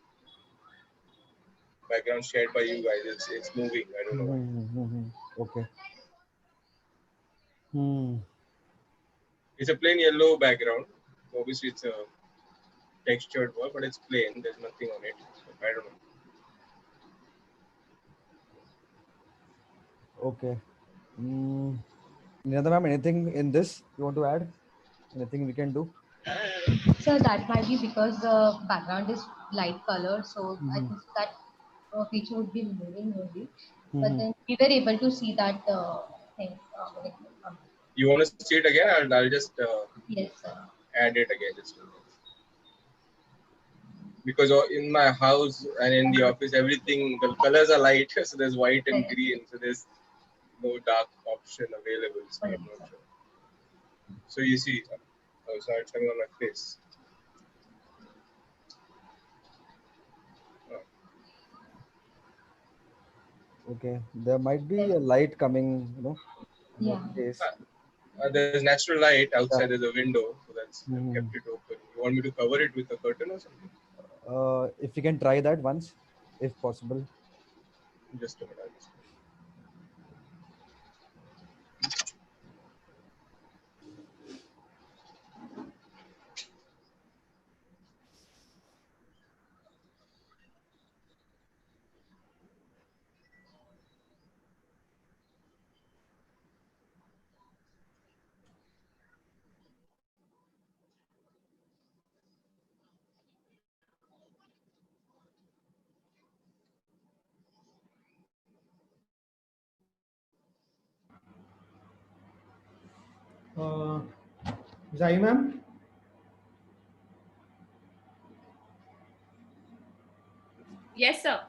Speaker 11: background shared by you guys, it's moving. I don't know why.
Speaker 6: Okay. Hmm.
Speaker 11: It's a plain yellow background. Obviously, it's a textured wall, but it's plain. There's nothing on it. So I don't know.
Speaker 6: Okay. Nirada ma'am, anything in this you want to add? Anything we can do?
Speaker 10: So that might be because the background is light color, so I
Speaker 6: Mm-hmm.
Speaker 10: think that feature would be moving only. But
Speaker 6: Mm-hmm.
Speaker 10: then we were able to see that thing.
Speaker 11: You want to see it again? I'll just
Speaker 10: Yes, sir.
Speaker 11: add it again. Just because in my house and in the office, everything the colors are light, so there's white and
Speaker 10: Right.
Speaker 11: green, so there's no dark option available. So I'm
Speaker 10: Right,
Speaker 11: not
Speaker 10: sir.
Speaker 11: sure. So you see, so it's coming on my face.
Speaker 6: Okay. There might be a light coming, in your
Speaker 10: Yeah.
Speaker 6: face.
Speaker 11: There's natural light outside.
Speaker 6: Yeah.
Speaker 11: There's a window, so that's I've
Speaker 6: Mm-hmm.
Speaker 11: kept it open. You want me to cover it with a curtain or something?
Speaker 6: If you can try that once, if possible.
Speaker 11: Just a minute. I'll just...
Speaker 8: Zai ma'am?
Speaker 12: Yes, sir.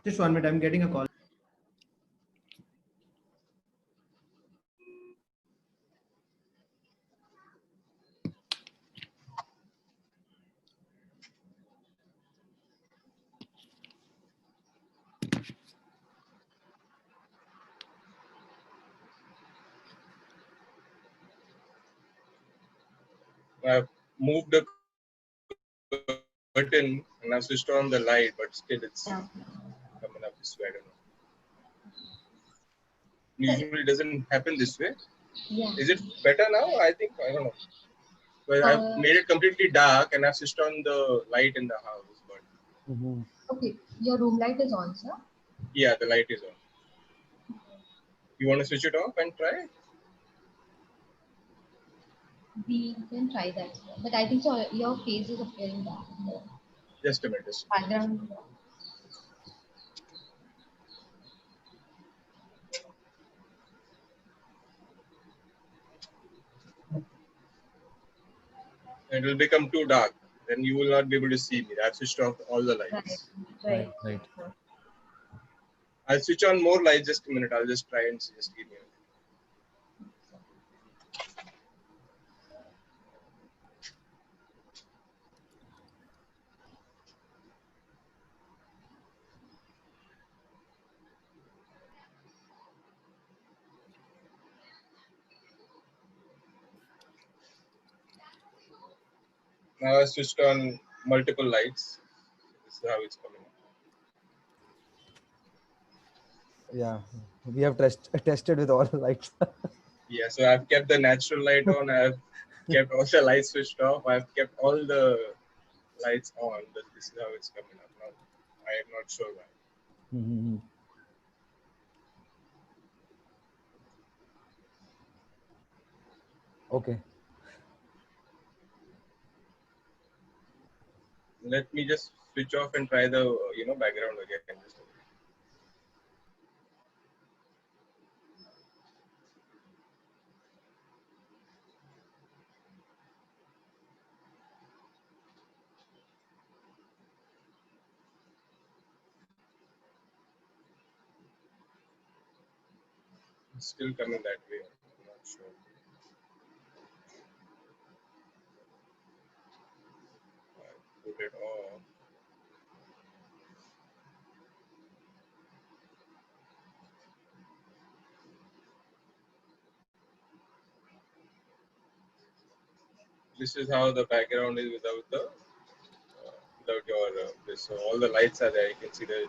Speaker 8: Just 1 minute, I'm getting a call.
Speaker 11: I've moved the curtain and I've switched on the light, but still it's coming up this way. I don't know. Usually it doesn't happen this way.
Speaker 10: Yeah.
Speaker 11: Is it better now? I think I don't know. Well, I've made it completely dark and I've switched on the light in the house. But
Speaker 6: Mm-hmm.
Speaker 10: Okay, your room light is on, sir.
Speaker 11: yeah, the light is on. You want to switch it off and try?
Speaker 10: We can try that, sir. But I think so. Your face is appearing dark.
Speaker 11: Just a minute. Just
Speaker 10: Background.
Speaker 11: it will become too dark. Then you will not be able to see me. I've switched off all the
Speaker 10: Right.
Speaker 11: lights.
Speaker 10: Right.
Speaker 6: Right.
Speaker 11: I'll switch on more lights. Just a minute. I'll just try and see. Just give me a minute. Now I switched on multiple lights. This is how it's coming up.
Speaker 6: Yeah. We have tested with all the lights.
Speaker 11: Yeah, so I've kept the natural light on. I've kept all the lights switched off. I've kept all the lights on. But this is how it's coming up now. I am not sure why.
Speaker 6: Mm-hmm. Okay.
Speaker 11: Let me just switch off and try the background again. Just a minute. still coming that way. I'm not sure. I put it off. This is how the background is without your this. So all the lights are there. You can see the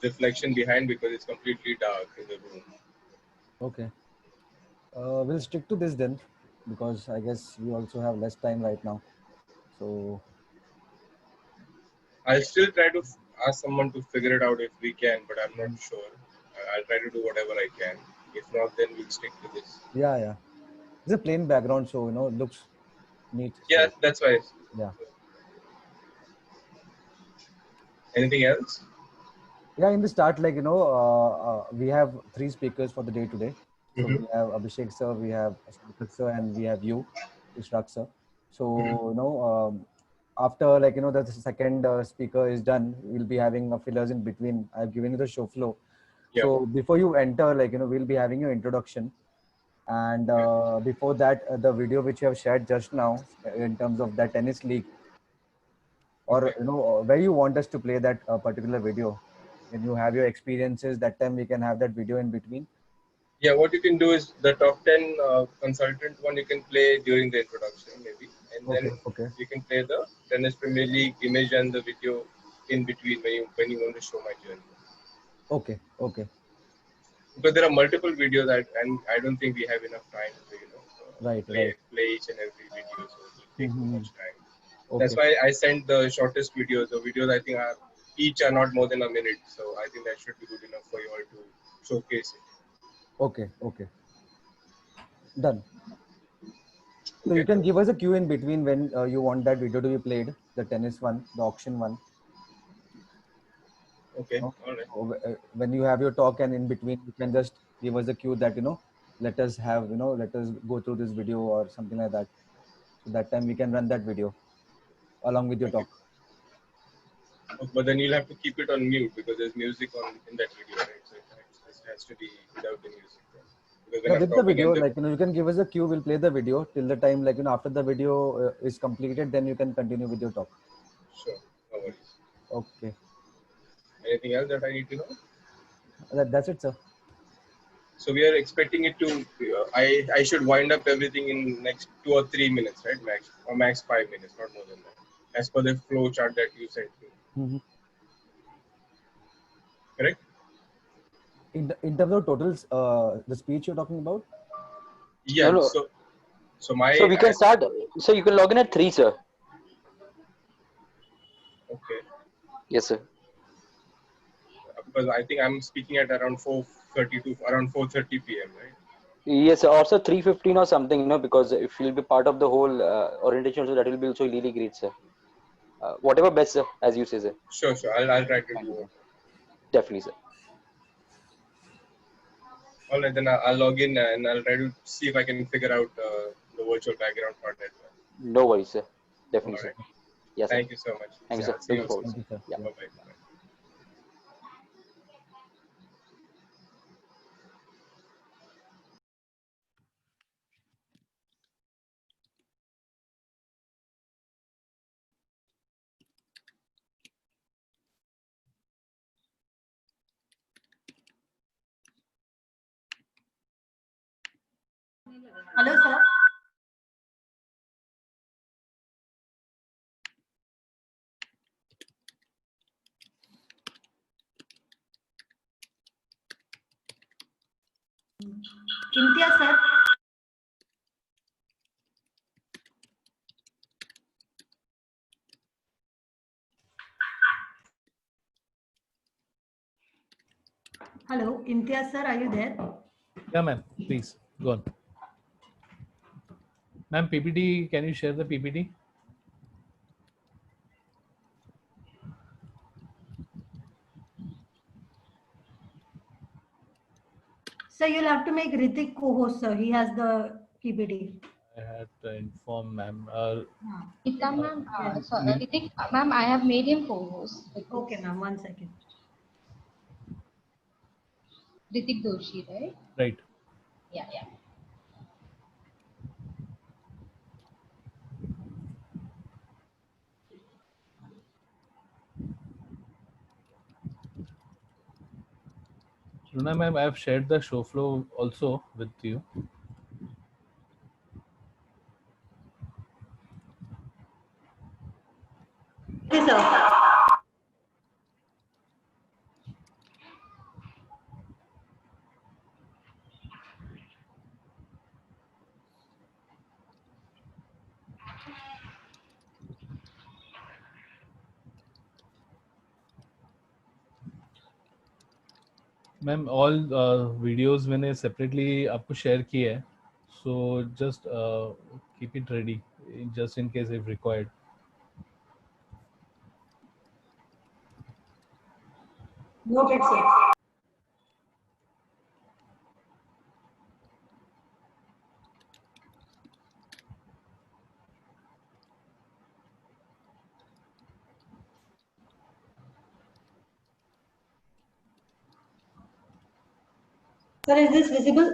Speaker 11: reflection behind because it's completely dark in the room.
Speaker 6: Okay. We'll stick to this then, because I guess we also have less time right now. So
Speaker 11: I'll still try to ask someone to figure it out if we can, but I'm not sure. I'll try to do whatever I can. If not, then we'll stick to this.
Speaker 6: yeah, it's a plain background, so it looks neat.
Speaker 11: Yeah,
Speaker 6: So,
Speaker 11: that's why.
Speaker 6: yeah.
Speaker 11: Anything else?
Speaker 6: Yeah, in the start, we have 3 speakers for the day today. So we have Abhishek sir, we have Sarthak sir, and we have you, Ishraq sir. So after the second speaker is done, we'll be having fillers in between. I've given you the show flow.
Speaker 11: Yeah.
Speaker 6: So before you enter, we'll be having your introduction, and before that, the video which you have shared just now in terms of that tennis league, or where you want us to play that particular video. When you have your experiences, that time we can have that video in between.
Speaker 11: Yeah, what you can do is the top 10 consultant one you can play during the introduction maybe, and then you can play the Tennis Premier League image and the video in between when you want to show my journey.
Speaker 6: Okay.
Speaker 11: Because there are multiple videos and I don't think we have enough time to play each and every video, so it will take too much time. That's why I sent the shortest videos. The videos I think each are not more than a minute, so I think that should be good enough for you all to showcase it.
Speaker 6: Okay. Done. So you can give us a cue in between when you want that video to be played, the tennis one, the auction one.
Speaker 11: Okay. All right.
Speaker 6: When you have your talk and in between, you can just give us a cue that let us go through this video or something like that. So that time we can run that video along with your talk.
Speaker 11: But then you'll have to keep it on mute because there's music in that video, right? So it has to be without the music.
Speaker 6: Yeah, with the video, you can give us a cue. We'll play the video till the time, after the video is completed, then you can continue with your talk.
Speaker 11: Sure, no worries.
Speaker 6: Okay.
Speaker 11: Anything else that I need to know?
Speaker 6: That's it, sir.
Speaker 11: So we are expecting it to. I should wind up everything in next 2 or 3 minutes, right? Max 5 minutes, not more than that, as per the flow chart that you sent me. Correct?
Speaker 6: In terms of totals, the speech you're talking about?
Speaker 11: Yeah.
Speaker 4: No.
Speaker 11: So
Speaker 4: we can start. So you can log in at 3, sir.
Speaker 11: Okay.
Speaker 4: Yes, sir.
Speaker 11: Because I think I'm speaking at around 4:30 to around 4:30 p.m. right?
Speaker 4: Yes, sir. Also 3:15 or something, because if you'll be part of the whole orientation, so that will be also really great, sir. Whatever best, sir, as you say, sir.
Speaker 11: Sure. I'll try to do it.
Speaker 4: Definitely, sir.
Speaker 11: All right, then I'll log in and I'll try to see if I can figure out the virtual background part as well.
Speaker 4: No worries, sir. Definitely, sir. Yes,
Speaker 11: Thank you so much.
Speaker 4: Thank you, sir. Looking forward.
Speaker 6: Thank you, sir.
Speaker 4: Yeah.
Speaker 11: Bye-bye.
Speaker 1: Hello, sir. Imtiaz, sir. Hello, Imtiaz, sir, are you there?
Speaker 2: Yeah, ma'am. Please go on. Ma'am, PPT. Can you share the PPT?
Speaker 1: Sir, you'll have to make Ritik co-host, sir. He has the PPT.
Speaker 2: I had to inform ma'am.
Speaker 5: Ma'am, Ritik, ma'am, I have made him co-host.
Speaker 1: Okay, ma'am. 1 second.
Speaker 5: Ritik Doshi, right?
Speaker 2: Right.
Speaker 5: Yeah.
Speaker 2: Luna ma'am, I have shared the show flow also with you.
Speaker 1: Okay, sir.
Speaker 2: Ma'am all videos मैंने separately आपको share किए हैं, so just keep it ready just in case if required.
Speaker 1: Noted, sir. Sir, is this visible?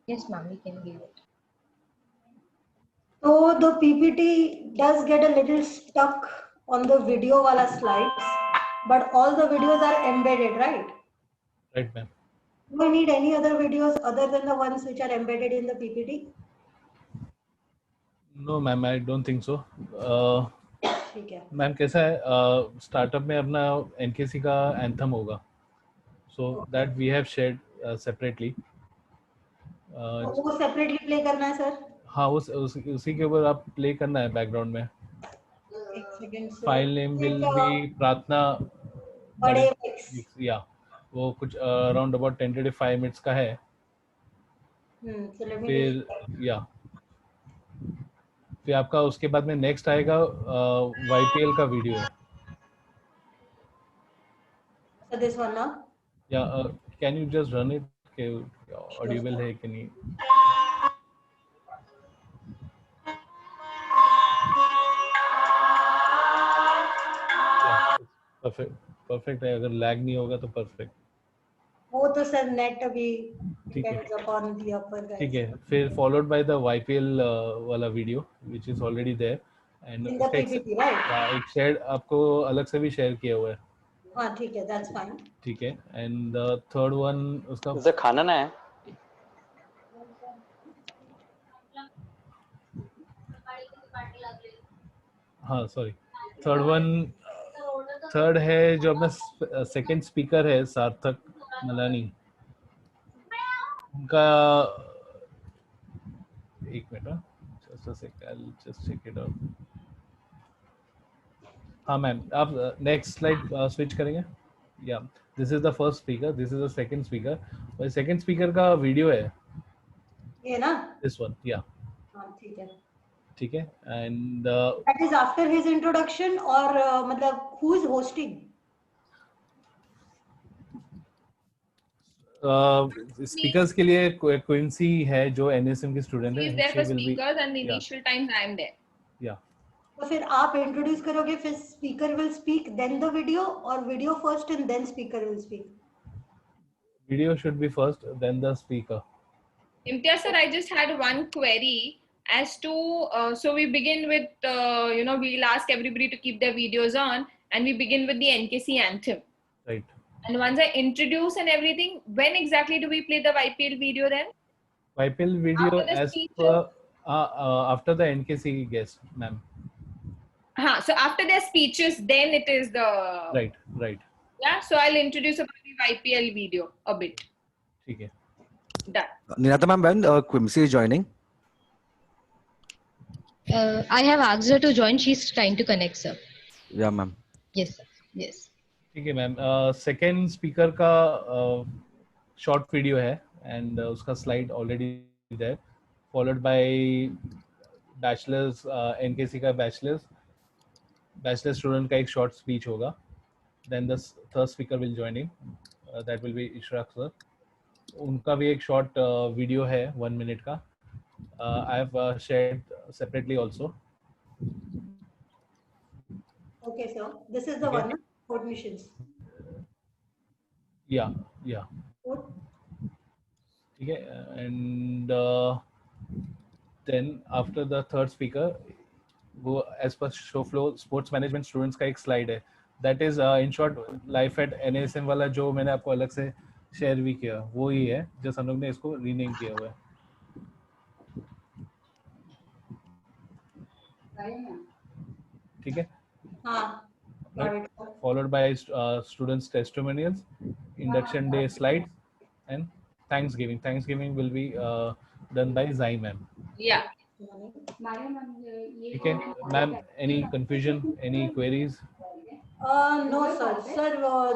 Speaker 5: Yes, ma'am, we can give it.
Speaker 1: So the PPT does get a little stuck on the video wala slides, but all the videos are embedded, right?
Speaker 2: Right, ma'am.
Speaker 1: Do I need any other videos other than the ones which are embedded in the PPT?
Speaker 2: No, ma'am, I don't think so.
Speaker 1: ठीक है.
Speaker 2: Ma'am कैसा है, startup में अपना NKC का anthem होगा, so that we have shared separately.
Speaker 1: वो separately play करना है सर?
Speaker 2: हाँ, उसी के ऊपर आप प्ले करना है बैकग्राउंड में.
Speaker 1: एक second sir.
Speaker 2: File name will be प्रार्थना
Speaker 1: बड़े
Speaker 2: या वो कुछ अराउंड अबाउट 10 to 5 minutes का है. फिर या फिर आपका उसके बाद में नेक्स्ट आएगा YPL का वीडियो है.
Speaker 1: So this one now?
Speaker 2: या can you just run it के ऑडिबल है कि नहीं? परफेक्ट है, अगर लैग नहीं होगा तो परफेक्ट.
Speaker 1: वो तो सर नेट अभी
Speaker 2: ठीक है.
Speaker 1: depends upon the upper guys.
Speaker 2: ठीक है, फिर फॉलोड बाय द YPL वाला video which is already there and
Speaker 1: In the PPT, right?
Speaker 2: एक शेयर आपको अलग से भी शेयर किया हुआ है.
Speaker 1: हाँ ठीक है, that's fine.
Speaker 2: ठीक है. एंड द थर्ड वन उसका
Speaker 4: जर खाना ना है.
Speaker 2: हाँ सॉरी, थर्ड है जो अपना सेकंड स्पीकर है सार्थक मलानी, उनका एक minute, just a second, I will just check it out. हाँ मैम, आप नेक्स्ट स्लाइड स्विच करेंगे. या this is the first speaker, this is the second speaker, और सेकंड स्पीकर का वीडियो है
Speaker 1: ये ना?
Speaker 2: This one. या
Speaker 1: हाँ ठीक है.
Speaker 2: ठीक है. And
Speaker 1: that is after his introduction और मतलब who is hosting?
Speaker 2: स्पीकर्स के लिए क्विंसी है जो NSM की स्टूडेंट है.
Speaker 12: She is there for speakers and the initial times I am there.
Speaker 2: या
Speaker 1: तो फिर आप इंट्रोड्यूस करोगे, फिर speaker will speak then the video, और video first and then speaker will speak?
Speaker 2: Video should be first then the speaker.
Speaker 12: Imtiaz sir, I just had one query as to so we begin with we'll ask everybody to keep their videos on and we begin with the NKC anthem.
Speaker 2: Right.
Speaker 12: And once I introduce and everything, when exactly do we play the YPL video then?
Speaker 2: YPL video
Speaker 12: After the
Speaker 2: as
Speaker 12: speech,
Speaker 2: per after the NKC guest, ma'am.
Speaker 12: So after their speeches, then it is the
Speaker 2: right.
Speaker 12: Yeah, so I'll introduce about the YPL video a bit.
Speaker 2: ठीक है.
Speaker 12: Done.
Speaker 6: Ninata ma'am, when Quimsy is joining?
Speaker 5: I have asked her to join. She's trying to connect, sir.
Speaker 6: Yeah, ma'am.
Speaker 5: Yes, sir. Yes.
Speaker 2: ठीक है ma'am. Second speaker का short video है and उसका slide already there, followed by bachelors NKC का bachelors student का एक short speech होगा. Then the third speaker will join in, that will be Ishraq sir. उनका भी एक शॉर्ट वीडियो है 1 minute का. I have shared separately also.
Speaker 1: Okay, sir. This is the one, code missions.
Speaker 2: Yeah.
Speaker 1: Good.
Speaker 2: Okay, and then after the third speaker, वो as per show flow sports management students का एक slide है, that is in short life at NSM वाला जो मैंने आपको अलग से शेयर भी किया, वो ही है, just हम लोग ने इसको रीनेम किया हुआ है. ठीक है.
Speaker 1: हाँ.
Speaker 2: Right. Followed by students testimonials, induction day slides, and Thanksgiving. Thanksgiving will be done by Zai ma'am.
Speaker 12: Yeah.
Speaker 2: Okay, ma'am. Any confusion? Any queries?
Speaker 1: No sir. Sir,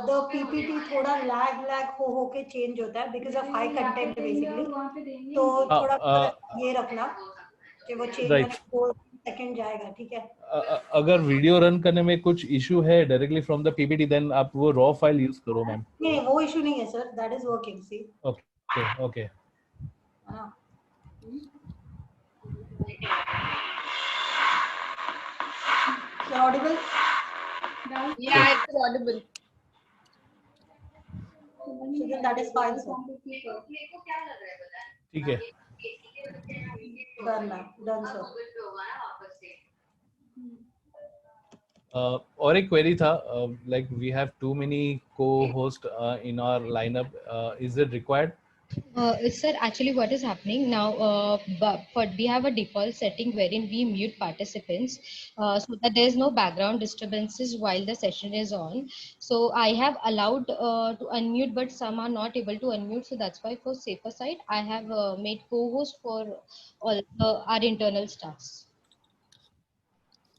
Speaker 1: the PPT थोड़ा lag हो के change होता है because of high content basically. तो थोड़ा ये रखना कि वो change होने में 2 सेकंड जाएगा, ठीक है?
Speaker 2: अगर वीडियो रन करने में कुछ इशू है directly from the PPT, then आप वो रॉ फाइल यूज करो मैम.
Speaker 1: नहीं, वो इशू नहीं है sir, that is working. See.
Speaker 2: Okay.
Speaker 1: हां. Sir, audible?
Speaker 12: Yeah, it's audible.
Speaker 1: So then that is fine, sir.
Speaker 2: ठीक है.
Speaker 1: Done sir.
Speaker 2: और एक query था, like we have too many co-host in our lineup. Is it required?
Speaker 10: Sir, actually what is happening now, but we have a default setting wherein we mute participants so that there is no background disturbances while the session is on. So I have allowed to unmute, but some are not able to unmute. So that's why for safer side, I have made co-host for all our internal staffs.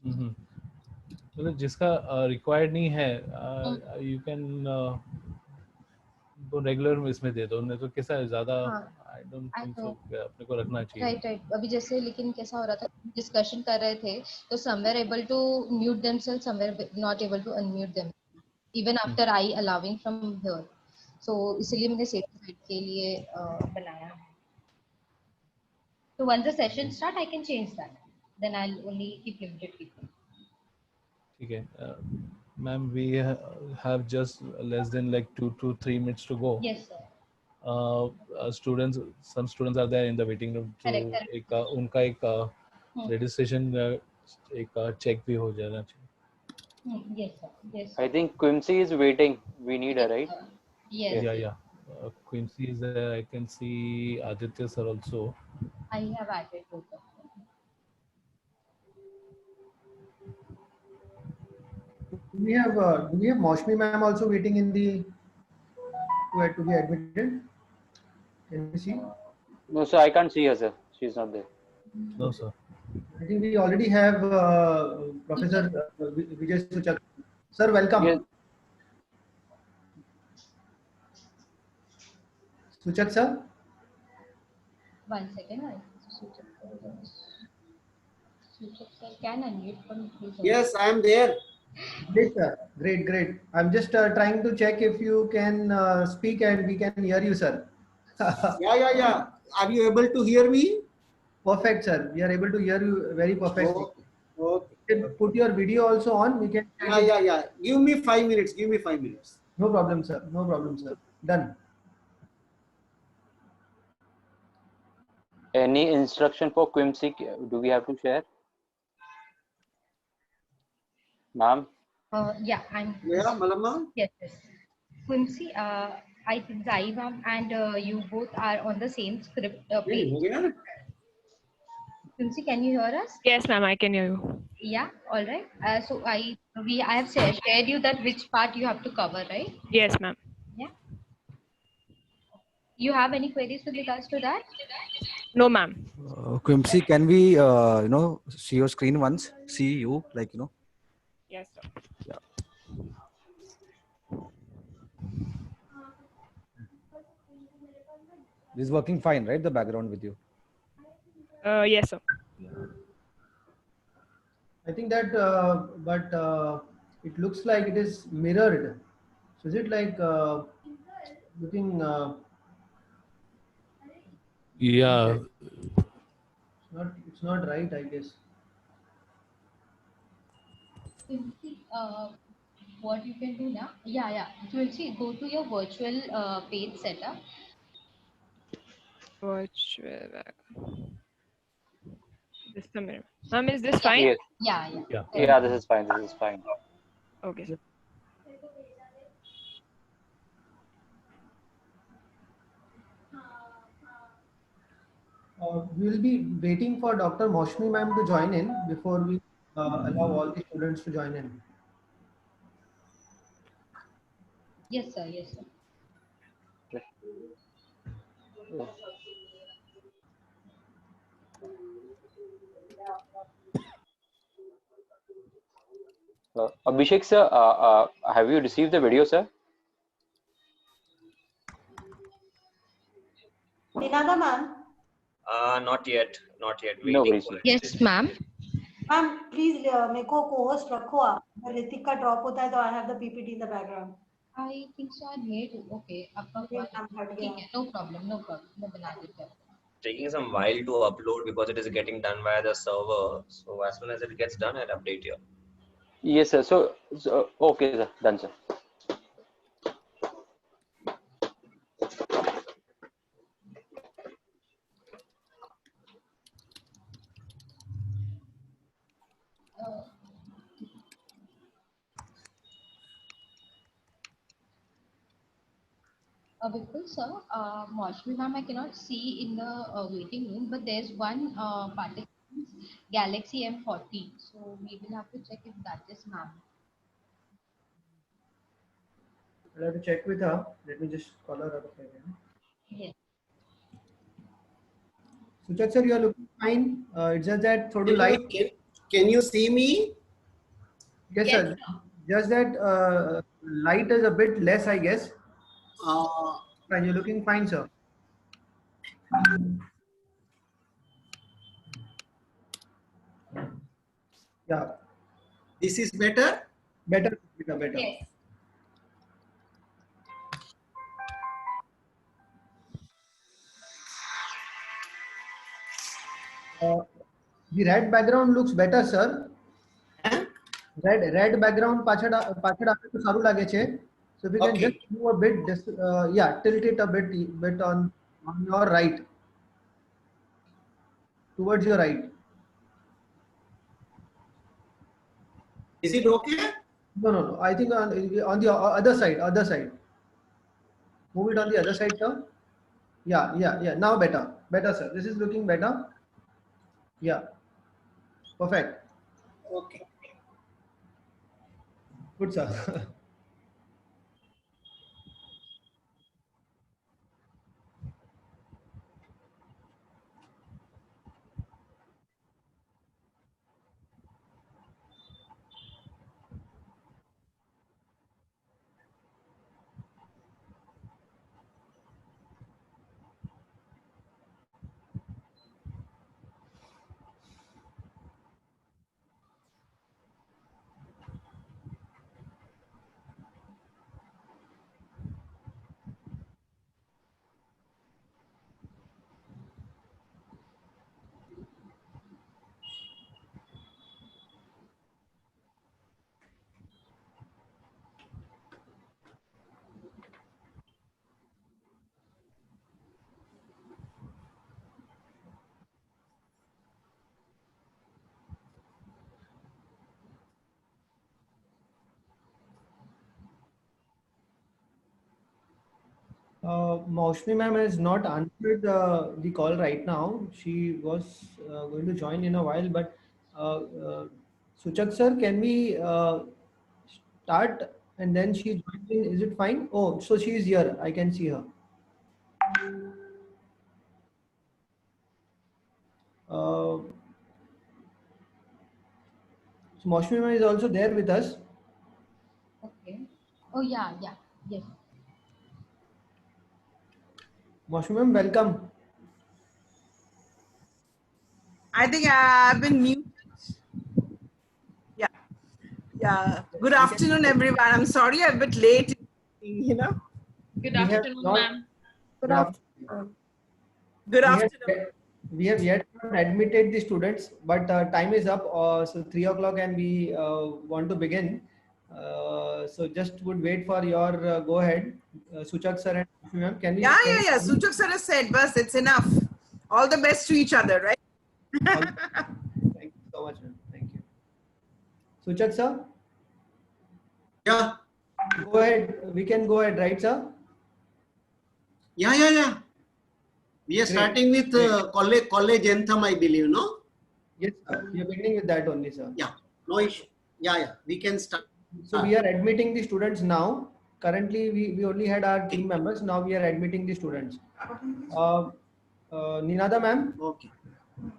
Speaker 2: मतलब जिसका required नहीं है, you can तो regular इसमें दे दो, नहीं तो कैसा है ज्यादा. आई डोंट थिंक सो अपने को रखना चाहिए.
Speaker 10: राइट. अभी जैसे लेकिन कैसा हो रहा था, डिस्कशन कर रहे थे तो somewhere able to mute themselves, somewhere not able to unmute them even after I allowing from here. So इसलिए मैंने सेफ साइड के लिए बनाया. तो once the session start I can change that, then I will only keep limited people.
Speaker 2: ठीक है ma'am, we have just less than like 2 to 3 minutes to go.
Speaker 10: Yes sir.
Speaker 2: Students, some students are there in the waiting room, तो एक उनका एक registration एक check भी हो जाना चाहिए.
Speaker 10: Yes sir. Yes.
Speaker 4: I think Quimsy is waiting. We need her, right?
Speaker 10: Yes.
Speaker 2: Yeah. Quincy is there. I can see Aditya sir also.
Speaker 10: I have added both of them.
Speaker 8: Do we have Maushmi ma'am also waiting in the to be admitted? Can you see?
Speaker 4: No, sir, I can't see her, sir. She's not there.
Speaker 2: No, sir.
Speaker 8: I think we already have Professor Vijay Suchak. Sir, welcome.
Speaker 4: Yes.
Speaker 8: Suchak sir.
Speaker 10: 1 second. Suchak sir can unmute from please.
Speaker 13: Yes, I am there.
Speaker 8: Great sir. Great. I'm just trying to check if you can speak and we can hear you, sir.
Speaker 13: Yeah. Are you able to hear me?
Speaker 8: Perfect, sir. We are able to hear you very perfectly.
Speaker 13: Okay.
Speaker 8: You can put your video also on. We can.
Speaker 13: Yeah. Give me 5 minutes.
Speaker 8: No problem, sir. Done.
Speaker 4: Any instruction for Quimsy do we have to share? Ma'am?
Speaker 10: Yeah, I'm.
Speaker 13: Yeah, Malama?
Speaker 10: Yes. Quincy, I think Zaivam and you both are on the same script page. Quincy, can you hear us?
Speaker 14: Yes, ma'am, I can hear you.
Speaker 10: Yeah, all right. So I have shared you that which part you have to cover, right?
Speaker 14: Yes, ma'am.
Speaker 10: Yeah. You have any queries with regards to that?
Speaker 14: No, ma'am.
Speaker 6: Quimsy, can we see your screen once? See you, like
Speaker 14: Yes, sir.
Speaker 6: Yeah. This is working fine, right? The background with you.
Speaker 14: Yes, sir.
Speaker 8: I think that, but it looks like it is mirrored. So is it like looking?
Speaker 2: Yeah.
Speaker 8: It's not right, I guess.
Speaker 10: what you can do now? Yeah. Tulsi, go to your virtual page setup.
Speaker 14: Virtual. Just a minute. Ma'am, is this fine?
Speaker 4: Yes.
Speaker 10: Yeah.
Speaker 4: Yeah, this is fine. This is fine.
Speaker 14: Okay.
Speaker 8: We will be waiting for Dr. Moshmi ma'am to join in before we allow all the students to join in.
Speaker 10: Yes, sir. Yes, sir.
Speaker 4: Abhishek sir, have you received the video, sir?
Speaker 1: Ninada ma'am.
Speaker 15: Not yet. Not yet.
Speaker 4: No
Speaker 15: Waiting
Speaker 4: worries.
Speaker 15: for it.
Speaker 10: Yes, ma'am.
Speaker 1: Ma'am, please मेरे को co-host रखो आप. अगर ऋतिक का drop होता है तो I have the PPT in the background.
Speaker 10: I think so. I made it. Okay. No problem. मैं बना देती हूँ.
Speaker 15: Taking some while to upload because it is getting done via the server. So as soon as it gets done, I'll update you.
Speaker 4: Yes, sir. So okay, sir. Done, sir.
Speaker 10: Vikul sir, Moshmi ma'am, I cannot see in the waiting room, but there's one participant, Galaxy M40. So we will have to check if that is ma'am.
Speaker 8: I'll have to check with her. Let me just call her up again.
Speaker 10: Yes.
Speaker 8: Suchat sir, you are looking fine. It's just that thoda light.
Speaker 13: Can you see me?
Speaker 8: Yes, sir. Just that light is a bit less, I guess. And you're looking fine, sir. Yeah.
Speaker 13: This is better?
Speaker 8: Better.
Speaker 10: Yes.
Speaker 8: The red background looks better, sir. Red background પાછળ આવે તો સારું લાગે છે. So if you can just move a bit, tilt it a bit on your right, towards your right.
Speaker 13: Is it okay?
Speaker 8: No. I think on the other side. Move it on the other side, sir. Yeah. Now better, sir. This is looking better. Yeah. Perfect.
Speaker 13: Okay.
Speaker 8: Good, sir. Maushmi ma'am has not answered the call right now. She was going to join in a while, but Suchat sir, can we start and then she joins in? Is it fine? Oh, so she is here. I can see her. So Maushmi ma'am is also there with us.
Speaker 10: Okay. Oh yeah. Yes.
Speaker 8: Maushmi ma'am, welcome.
Speaker 16: I think I've been muted. Yeah. Good afternoon, everyone. I'm sorry I'm a bit late,
Speaker 12: Good afternoon, ma'am.
Speaker 16: Good afternoon. Good afternoon.
Speaker 8: We have yet not admitted the students, but time is up. So 3 o'clock and we want to begin. So just would wait for your go ahead. Suchak sir and Lakshmi ma'am, can you?
Speaker 16: Yeah. Suchak sir has said, bus, it's enough. All the best to each other, right?
Speaker 8: Thank you so much, ma'am. Thank you. Suchak sir?
Speaker 13: Yeah.
Speaker 8: Go ahead. We can go ahead, right, sir?
Speaker 13: Yeah. We are starting with college anthem, I believe, no?
Speaker 8: Yes, sir. We are beginning with that only, sir.
Speaker 13: Yeah. No issue. Yeah. We can start.
Speaker 8: So we are admitting the students now. Currently, we only had our team members. Now we are admitting the students. Ninada ma'am?
Speaker 13: Okay.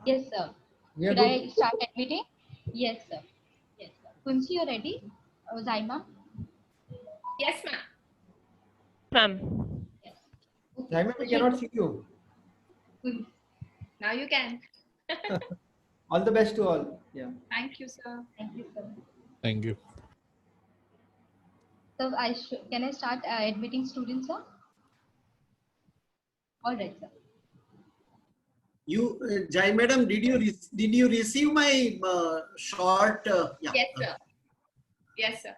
Speaker 5: Yes, sir.
Speaker 8: We are
Speaker 5: Should
Speaker 8: good.
Speaker 5: I start admitting? Yes, sir. Yes, sir. Kunsi, you ready? Zaima?
Speaker 12: Yes, ma'am.
Speaker 14: Ma'am.
Speaker 5: Yes.
Speaker 8: Zaima, we cannot see you.
Speaker 12: Now you can.
Speaker 8: All the best to all. Yeah.
Speaker 12: Thank you, sir.
Speaker 5: Thank you, sir.
Speaker 2: Thank you.
Speaker 5: So can I start admitting students, sir? All right, sir.
Speaker 13: You, Jai madam, did you receive my short? Yeah.
Speaker 12: Yes, sir. Yes, sir.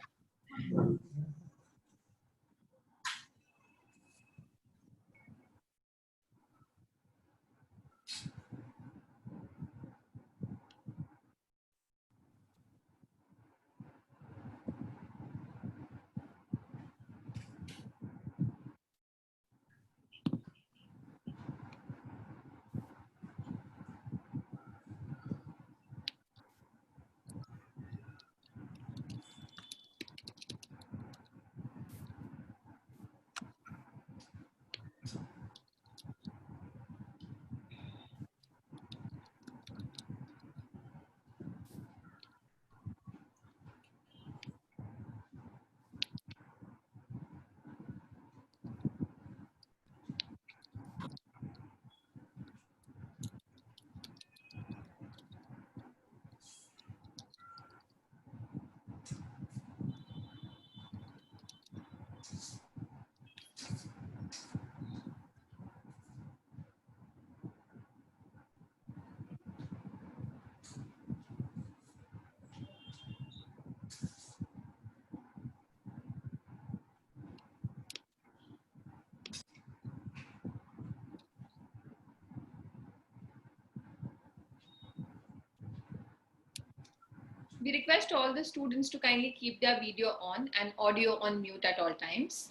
Speaker 12: We request all the students to kindly keep their video on and audio on mute at all times.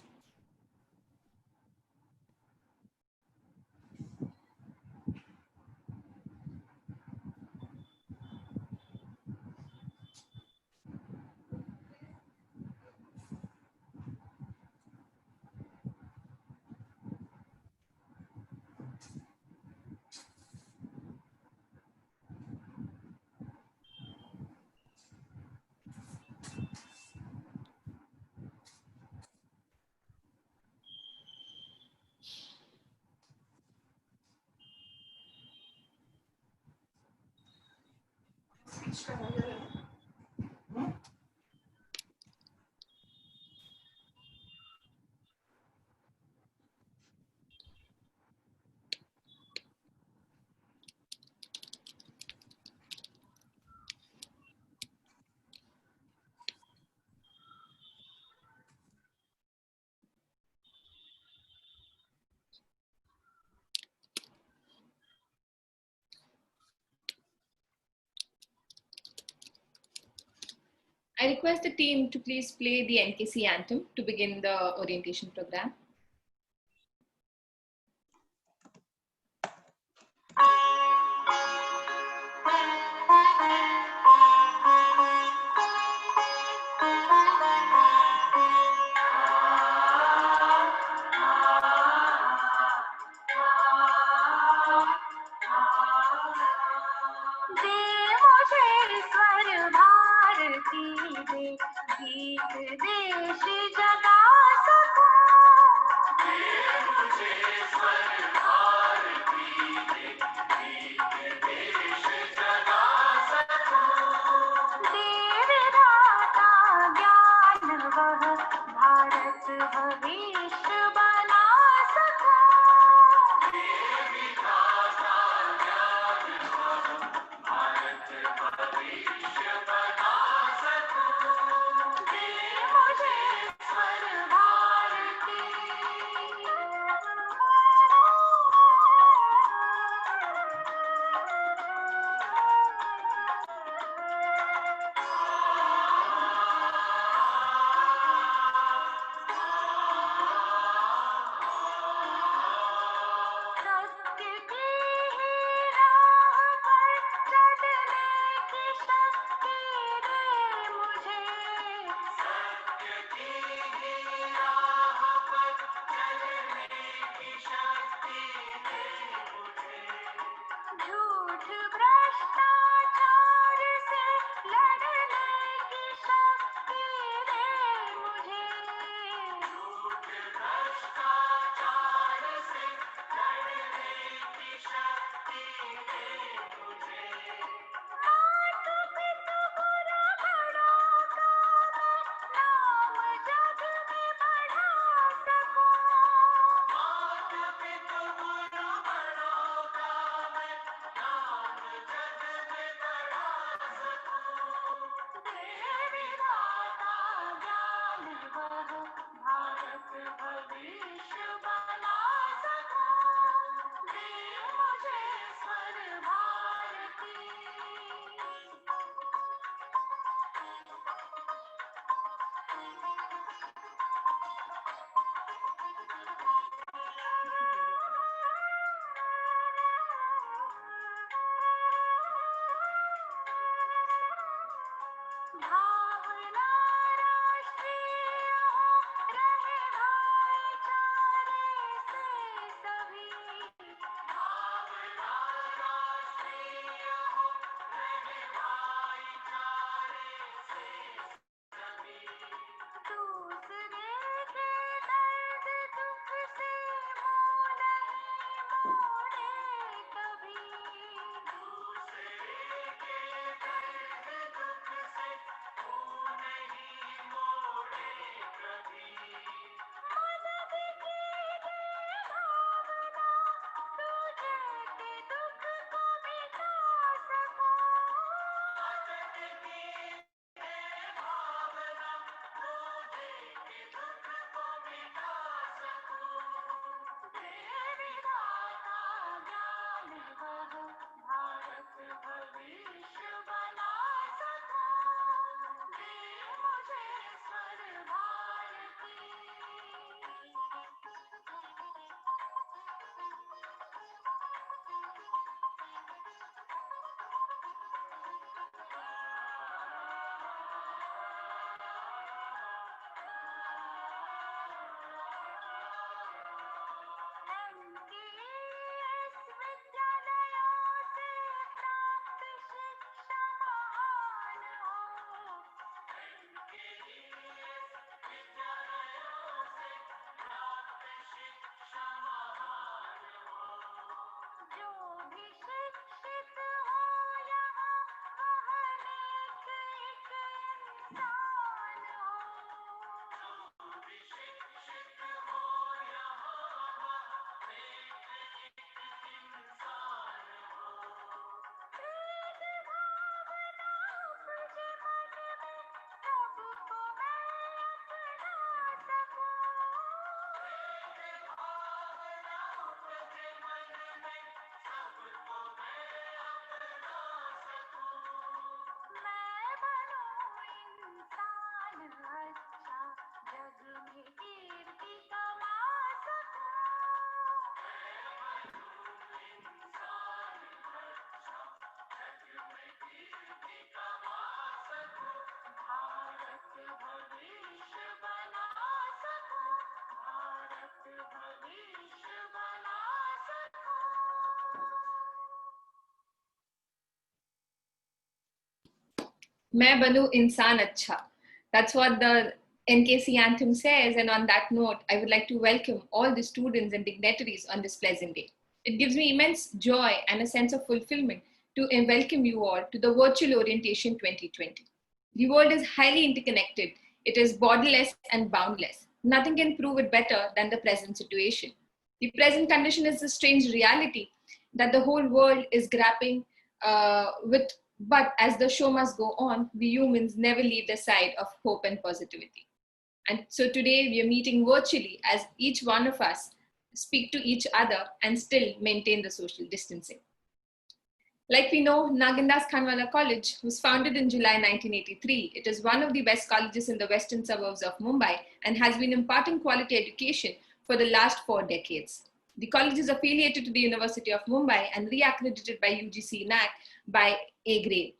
Speaker 12: I request the team to please play the NKC anthem to begin the orientation program.
Speaker 17: झूठ भ्रष्टाचार से लड़ने की शक्ति दे मुझे झूठ भ्रष्टाचार से लड़ने की शक्ति दे मुझे मात पिता बुरा बड़ों का मैं नाम जग में बढ़ा सकूं मात पिता बुरा बड़ों का मैं नाम जग में बढ़ा सकूं देवी दाता ज्ञान वह भारत भविष्य बना सकूं दे मुझे स्वर भारती भावना राष्ट्रीय हो रहे भाईचारे से सभी भावना राष्ट्रीय हो रहे भाईचारे से सभी दूसरे के दर्द दुख से मुंह नहीं मोड़े कभी दूसरे के दर्द दुख से मुंह नहीं मोड़े कभी मदद की दे भावना तुझे के दुख को मिटा सकूं मदद की दे भावना तुझे के दुख को मिटा सकूं देवी दाता ज्ञान वह भारत भविष्य बना सकूं दे मुझे स्वर भारती एमकेएस विद्यालयों से प्राप्त शिक्षा महान हो एमकेएस विद्यालयों से प्राप्त शिक्षा महान हो जो भी शिक्षित हो यहाँ वह नेक एक इंसान हो जो भी शिक्षित हो यहाँ वह नेक एक इंसान हो प्रेम भावना उपजे मन में सबको मैं अपना सकूं प्रेम भावना उपजे मन में सबको मैं अपना सकूं मैं बनूं इंसान अच्छा जग में कीर्ति कमा सकूं मैं बनूं इंसान अच्छा जग में कीर्ति कमा सकूं भारत भविष्य बना सकूं भारत भविष्य बना सकूं
Speaker 12: मैं बनूं इंसान अच्छा. That's what the NKC anthem says. And on that note, I would like to welcome all the students and dignitaries on this pleasant day. It gives me immense joy and a sense of fulfillment to welcome you all to the Virtual Orientation 2020. The world is highly interconnected. It is borderless and boundless. Nothing can prove it better than the present situation. The present condition is a strange reality that the whole world is grappling with. But as the show must go on, we humans never leave the side of hope and positivity. And so today we are meeting virtually as each one of us speak to each other and still maintain the social distancing. Like we know, Nagandas Khanwala College was founded in July 1983. It is one of the best colleges in the western suburbs of Mumbai and has been imparting quality education for the last 4 decades. The college is affiliated to the University of Mumbai and re-accredited by UGC NAC by A grade.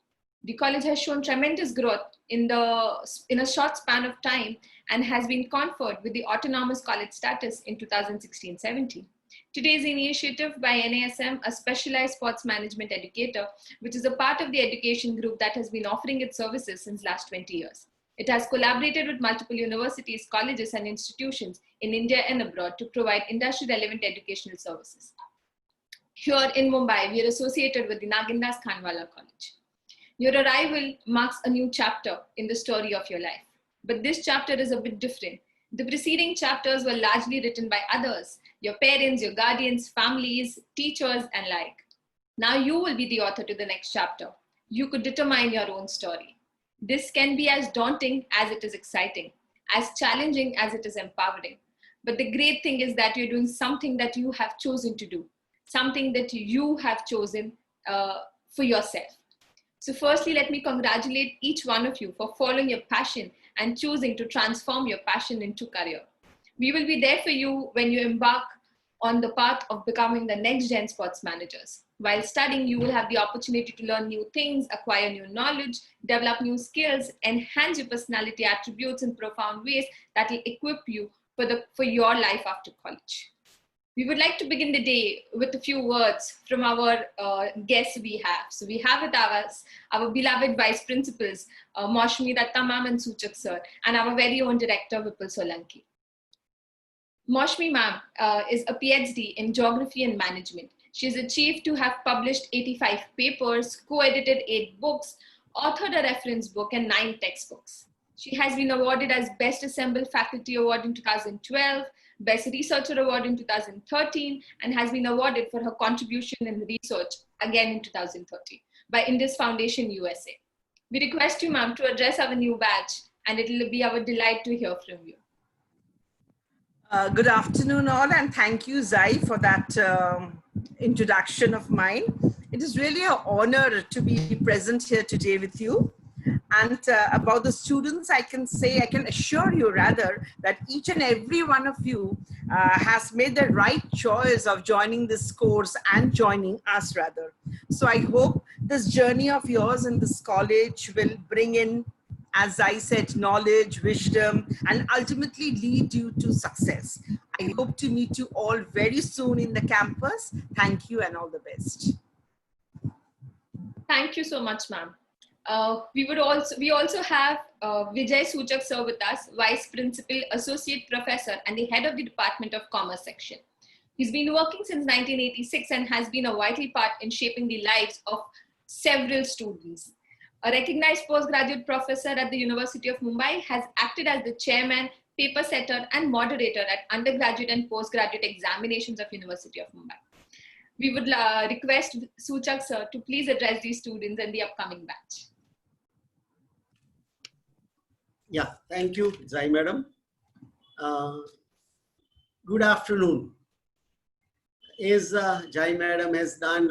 Speaker 12: The college has shown tremendous growth in a short span of time and has been conferred with the autonomous college status in 2016-17. Today's initiative by NASM, a specialized sports management educator, which is a part of the education group that has been offering its services since last 20 years. It has collaborated with multiple universities, colleges, and institutions in India and abroad to provide industry-relevant educational services. Here in Mumbai, we are associated with the Nagindas Khanwala College. Your arrival marks a new chapter in the story of your life. But this chapter is a bit different. The preceding chapters were largely written by others, your parents, your guardians, families, teachers, and like. Now you will be the author to the next chapter. You could determine your own story. This can be as daunting as it is exciting, as challenging as it is empowering. But the great thing is that you're doing something that you have chosen to do, something that you have chosen for yourself. So firstly, let me congratulate each one of you for following your passion and choosing to transform your passion into career. We will be there for you when you embark on the path of becoming the next gen sports managers. While studying, you will have the opportunity to learn new things, acquire new knowledge, develop new skills, enhance your personality attributes in profound ways that will equip you for your life after college. We would like to begin the day with a few words from our guests we have. So we have with us our beloved vice principals, Maushmi Datta ma'am and Suchak sir, and our very own director, Vipul Solanki. Maushmi ma'am is a PhD in geography and management. She is achieved to have published 85 papers, co-edited 8 books, authored a reference book and 9 textbooks. She has been awarded as Best Assembled Faculty Award in 2012, Best Researcher Award in 2013, and has been awarded for her contribution in research again in 2013 by Indus Foundation USA. We request you, ma'am, to address our new batch, and it will be our delight to hear from you.
Speaker 16: Good afternoon all, and thank you, Zai, for that introduction of mine. It is really an honor to be present here today with you. And about the students, I can assure you rather that each and every one of you has made the right choice of joining this course and joining us rather. So I hope this journey of yours in this college will bring in, as I said, knowledge, wisdom, and ultimately lead you to success. I hope to meet you all very soon in the campus. Thank you and all the best.
Speaker 12: Thank you so much, ma'am. We also have Vijay Suchak sir with us, Vice Principal, Associate Professor, and the Head of the Department of Commerce Section. He's been working since 1986 and has been a vital part in shaping the lives of several students. A recognized postgraduate professor at the University of Mumbai, has acted as the chairman, paper setter, and moderator at undergraduate and postgraduate examinations of University of Mumbai. We would request Suchak sir to please address these students and the upcoming batch.
Speaker 13: Yeah, thank you, Zai madam. Good afternoon. As Jai madam has done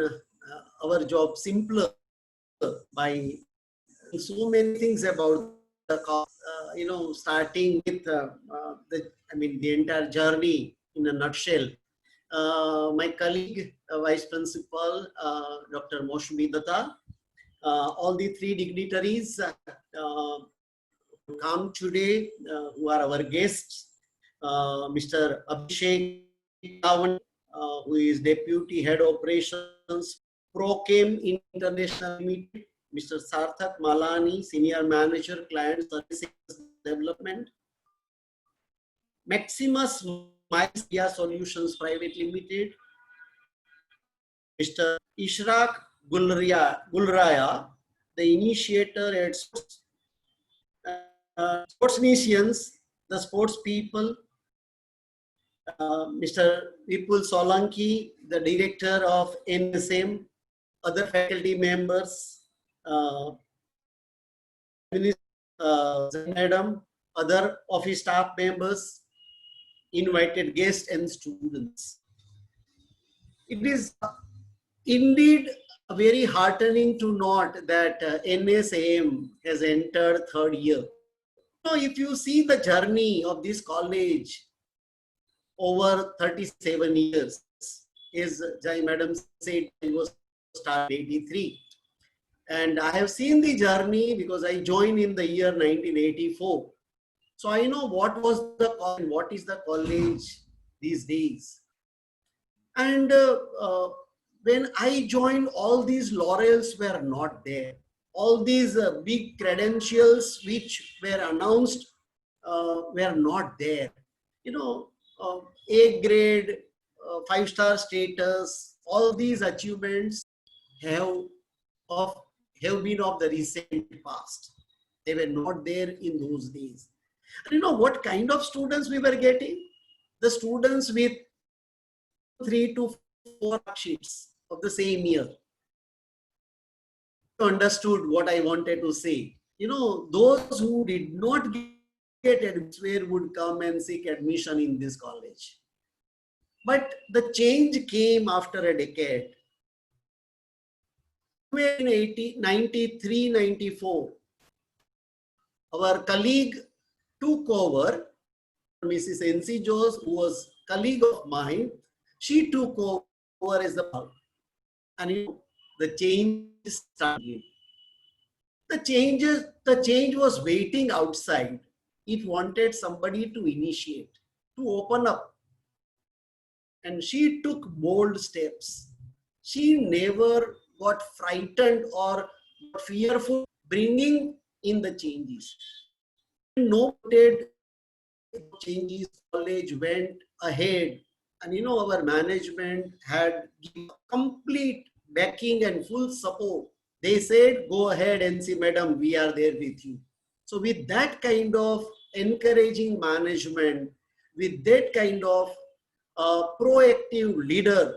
Speaker 13: our job simpler by so many things about the starting with the entire journey in a nutshell. My colleague, Vice Principal, Dr. Maushmi Datta, all the 3 dignitaries who come today, who are our guests, Mr. Abhishek Dhawan, who is Deputy Head Operations, Prochem International Limited, Mr. Sarthak Malani, Senior Manager, Client Services Development, Maximus Media Solutions Private Limited, Mr. Ishraq Gulraya, the initiator at Sportsnicians, the sports people, Mr. Vipul Solanki, the director of NSM, other faculty members, madam, other office staff members, invited guests and students. It is indeed very heartening to note that NSAM has entered 3rd year. So if you see the journey of this college over 37 years, as Jai madam said, it was started in 83. And I have seen the journey because I joined in the year 1984. So I know what was the college, what is the college these days. And when I joined, all these laurels were not there. All these big credentials which were announced were not there. You know, A grade, 5-star status, all these achievements have of have been of the recent past. They were not there in those days. And you know what kind of students we were getting? The students with 3 to 4 sheets of the same year. Understood what I wanted to say. You know, those who did not get admission would come and seek admission in this college. But the change came after a decade. In 93, 94, our colleague took over, Mrs. N.C. Jose, who was colleague of mine, she took over as the, and you know, the change started. The change was waiting outside. It wanted somebody to initiate, to open up. And she took bold steps. She never got frightened or fearful bringing in the changes. Noted changes, college went ahead, and you know, our management had given complete backing and full support. They said, go ahead and see, madam, we are there with you. So with that kind of encouraging management, with that kind of proactive leader,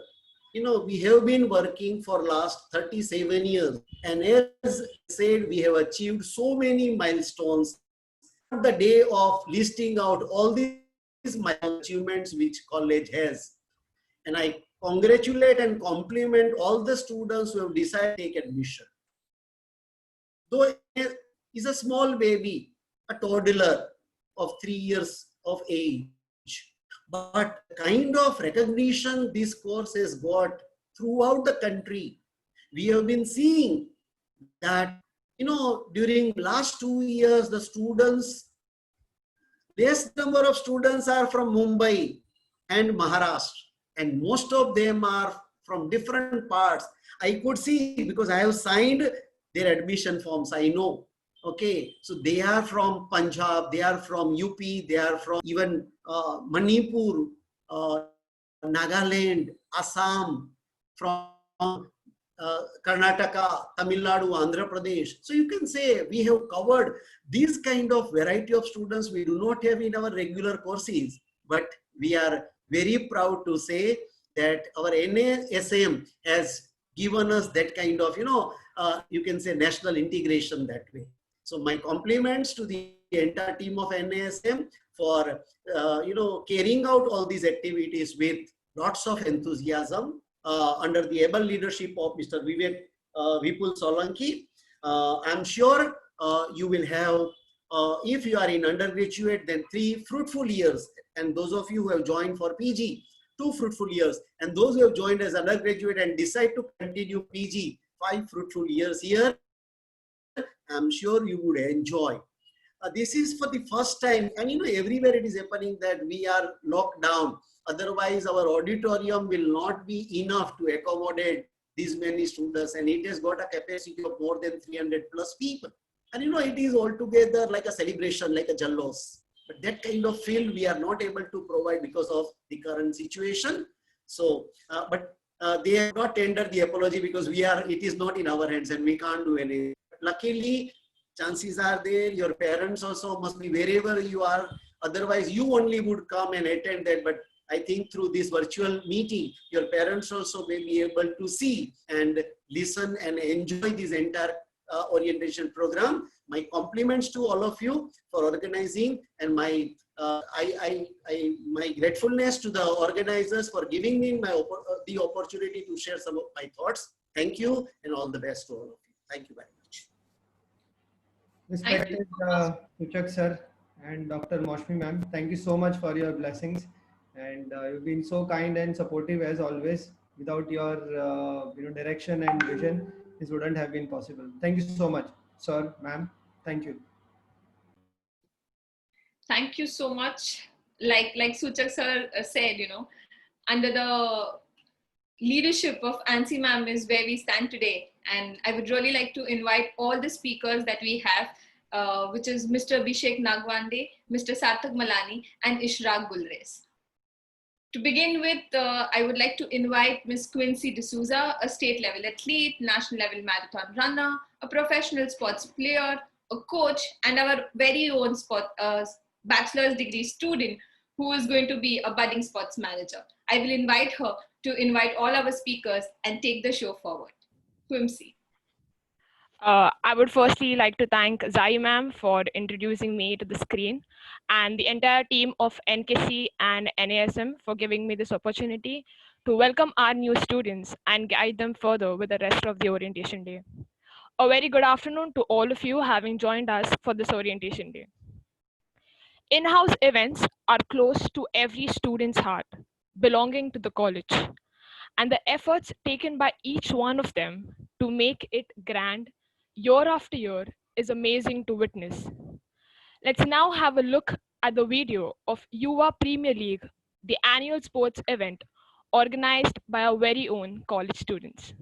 Speaker 13: you know, we have been working for last 37 years. And as I said, we have achieved so many milestones. The day of listing out all these achievements which college has. And I congratulate and compliment all the students who have decided to take admission. Though it is a small baby, a toddler of 3 years of age, but the kind of recognition this course has got throughout the country, we have been seeing that, you know, during last 2 years, the students, less number of students are from Mumbai and Maharashtra, and most of them are from different parts. I could see because I have signed their admission forms, I know. Okay, so they are from Punjab, they are from UP, they are from even Manipur, Nagaland, Assam, from Karnataka, Tamil Nadu, Andhra Pradesh. So you can say we have covered these kind of variety of students we do not have in our regular courses, but we are very proud to say that our NASM has given us that kind of, you know, you can say national integration that way. So my compliments to the entire team of NASM for, you know, carrying out all these activities with lots of enthusiasm under the able leadership of Mr. Vipul Solanki. I'm sure you will have, if you are in undergraduate, then 3 fruitful years. And those of you who have joined for PG, 2 fruitful years. And those who have joined as undergraduate and decide to continue PG, 5 fruitful years here, I'm sure you would enjoy. This is for the first time, and you know, everywhere it is happening that we are locked down. Otherwise, our auditorium will not be enough to accommodate these many students, and it has got a capacity of more than 300 plus people. And you know, it is altogether like a celebration, like a jallos. But that kind of feel we are not able to provide because of the current situation. So, they have not tendered the apology because it is not in our hands and we can't do anything. Luckily, chances are there, your parents also must be wherever you are. Otherwise, you only would come and attend that. But I think through this virtual meeting, your parents also may be able to see and listen and enjoy this entire orientation program. My compliments to all of you for organizing, and my gratefulness to the organizers for giving me the opportunity to share some of my thoughts. Thank you, and all the best to all of you. Thank you very much.
Speaker 8: Respected Suchak sir and Dr. Moshmi ma'am, thank you so much for your blessings, and you've been so kind and supportive as always. Without your direction and vision, this wouldn't have been possible. Thank you so much, sir, ma'am. Thank you.
Speaker 12: Thank you so much. Like Suchak sir said, under the leadership of Ansi ma'am is where we stand today. And I would really like to invite all the speakers that we have, which is Mr. Abhishek Nagwande, Mr. Sarthak Malani, and Ishraq Gulres. To begin with, I would like to invite Ms. Quincy D'Souza, a state level athlete, national level marathon runner, a professional sports player, a coach, and our very own bachelor's degree student who is going to be a budding sports manager. I will invite her to invite all our speakers and take the show forward. Quincy.
Speaker 14: I would firstly like to thank Zai ma'am for introducing me to the screen and the entire team of NKC and NASM for giving me this opportunity to welcome our new students and guide them further with the rest of the orientation day. A very good afternoon to all of you having joined us for this orientation day. In-house events are close to every student's heart belonging to the college, and the efforts taken by each one of them to make it grand year after year is amazing to witness. Let's now have a look at the video of Yuva Premier League, the annual sports event organized by our very own college students.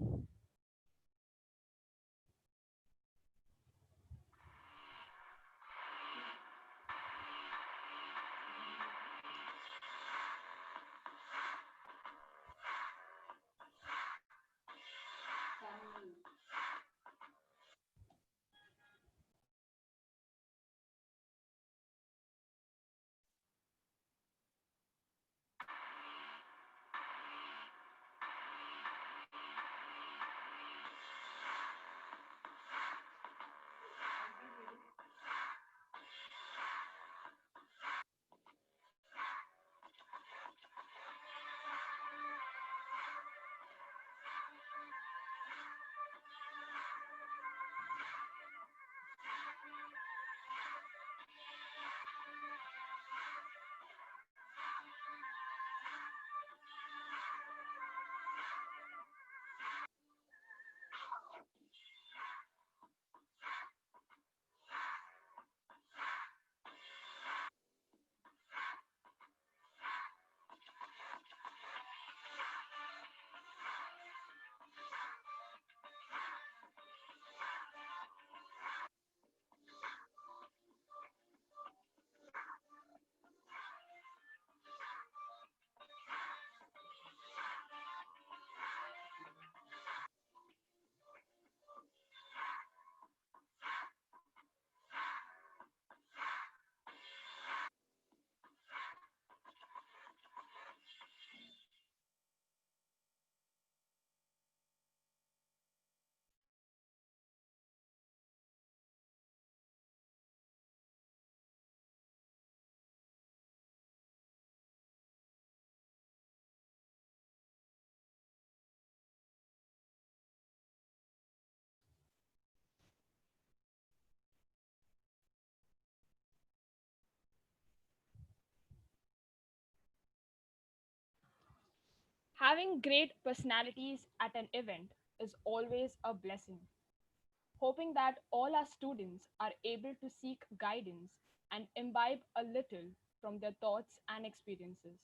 Speaker 14: Having great personalities at an event is always a blessing. Hoping that all our students are able to seek guidance and imbibe a little from their thoughts and experiences.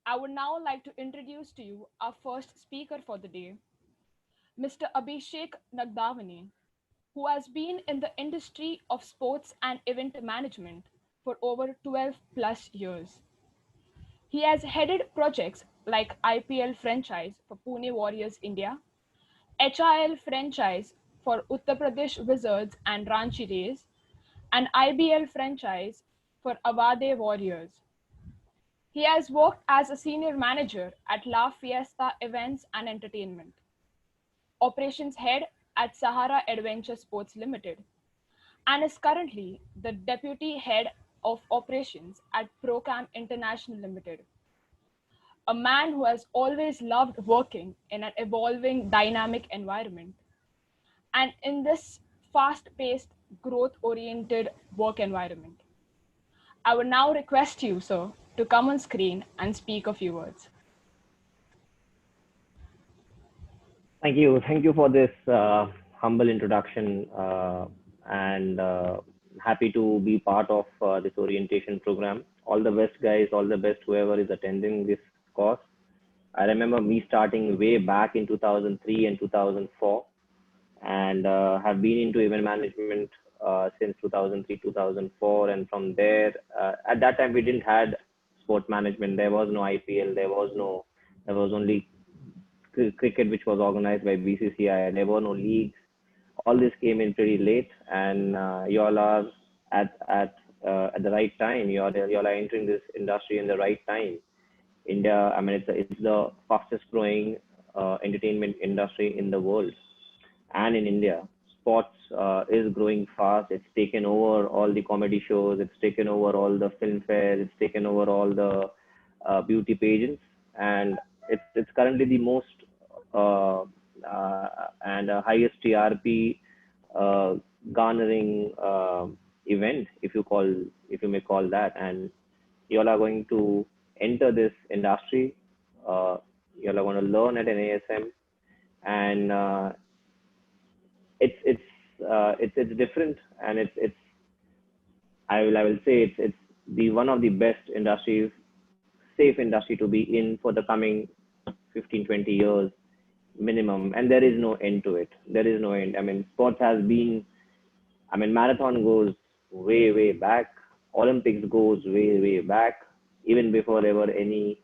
Speaker 14: I would now like to introduce to you our first speaker for the day, Mr. Abhishek Nagdavane, who has been in the industry of sports and event management for over 12 plus years. He has headed projects like IPL franchise for Pune Warriors India, HIL franchise for Uttar Pradesh Wizards and Ranchi Rays, and IBL franchise for Avade Warriors. He has worked as a senior manager at La Fiesta Events and Entertainment, operations head at Sahara Adventure Sports Limited, and is currently the deputy head of operations at Procam International Limited. A man who has always loved working in an evolving, dynamic environment. And in this fast paced, growth oriented work environment, I would now request you, sir, to come on screen and speak a few words.
Speaker 3: Thank you for this humble introduction, and happy to be part of this orientation program. All the best, guys. All the best, whoever is attending this course. I remember me starting way back in 2003 and 2004, and have been into event management since 2003, 2004. And from there, at that time, we didn't had sport management. There was no IPL. There was only cricket, which was organized by BCCI. There were no leagues. All this came in pretty late, and you all are at the right time. You all are entering this industry in the right time. India, I mean, it's the fastest growing entertainment industry in the world and in India. Sports is growing fast. It's taken over all the comedy shows. It's taken over all the film fairs. It's taken over all the beauty pageants, and it's currently the most uh, and highest TRP uh, garnering event, if you may call that. And you all are going to enter this industry. Uh, you all are going to learn at an ASM, and it's different, and it's I will say it's the one of the best industries, safe industry to be in for the coming 15-20 years minimum, and there is no end to it. There is no end. I mean, sports has been, I mean, marathon goes way back, Olympics goes way back, even before there were any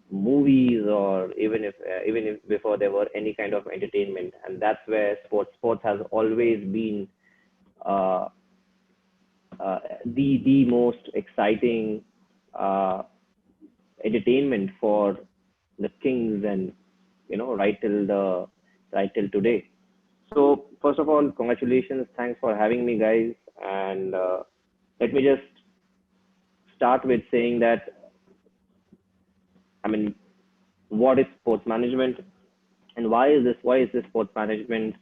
Speaker 3: movies, or even if before there were any kind of entertainment. And that's where sports has always been uh, the most exciting uh, entertainment for the kings, and right till today. So first of all, congratulations, thanks for having me, guys. And let me just start with saying that, I mean, what is sports management, and why is this sports management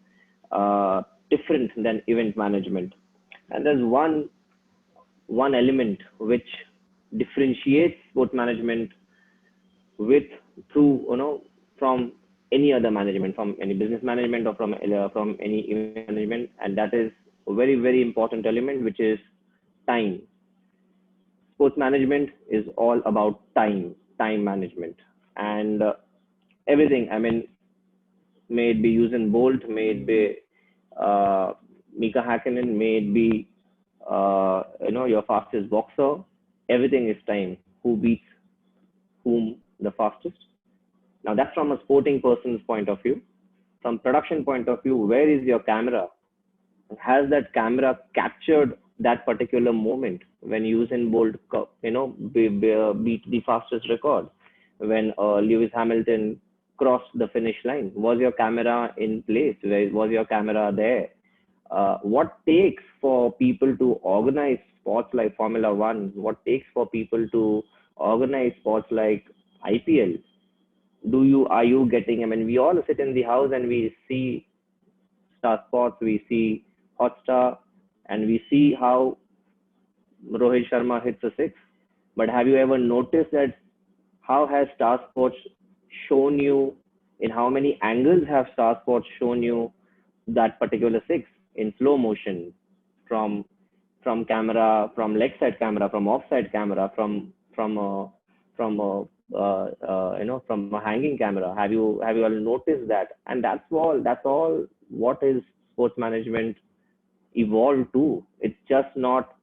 Speaker 3: different than event management? And there's one element which differentiates sport management with through from any other management, from any business management, or from any event management, and that is a very important element, which is time. Sports management is all about time management, and everything. I mean, may it be Usain Bolt, may it be Mika Hakkinen, may it be your fastest boxer. Everything is time. Who beats whom the fastest? Now that's from a sporting person's point of view. From production point of view, where is your camera? Has that camera captured that particular moment when Usain Bolt, beat the fastest record, when Lewis Hamilton crossed the finish line? Was your camera in place? Was your camera there? What takes for people to organize sports like Formula One? What takes for people to organize sports like IPL? Are you getting? I mean, we all sit in the house and we see Star Sports, we see Hotstar, and we see how Rohit Sharma hits a six. But have you ever noticed that how has Star Sports shown you, in how many angles have Star Sports shown you that particular six in slow motion, from camera, from leg side camera, from offside camera, from from a hanging camera? Have you all noticed that? And that's all what is sports management evolved to. It's just not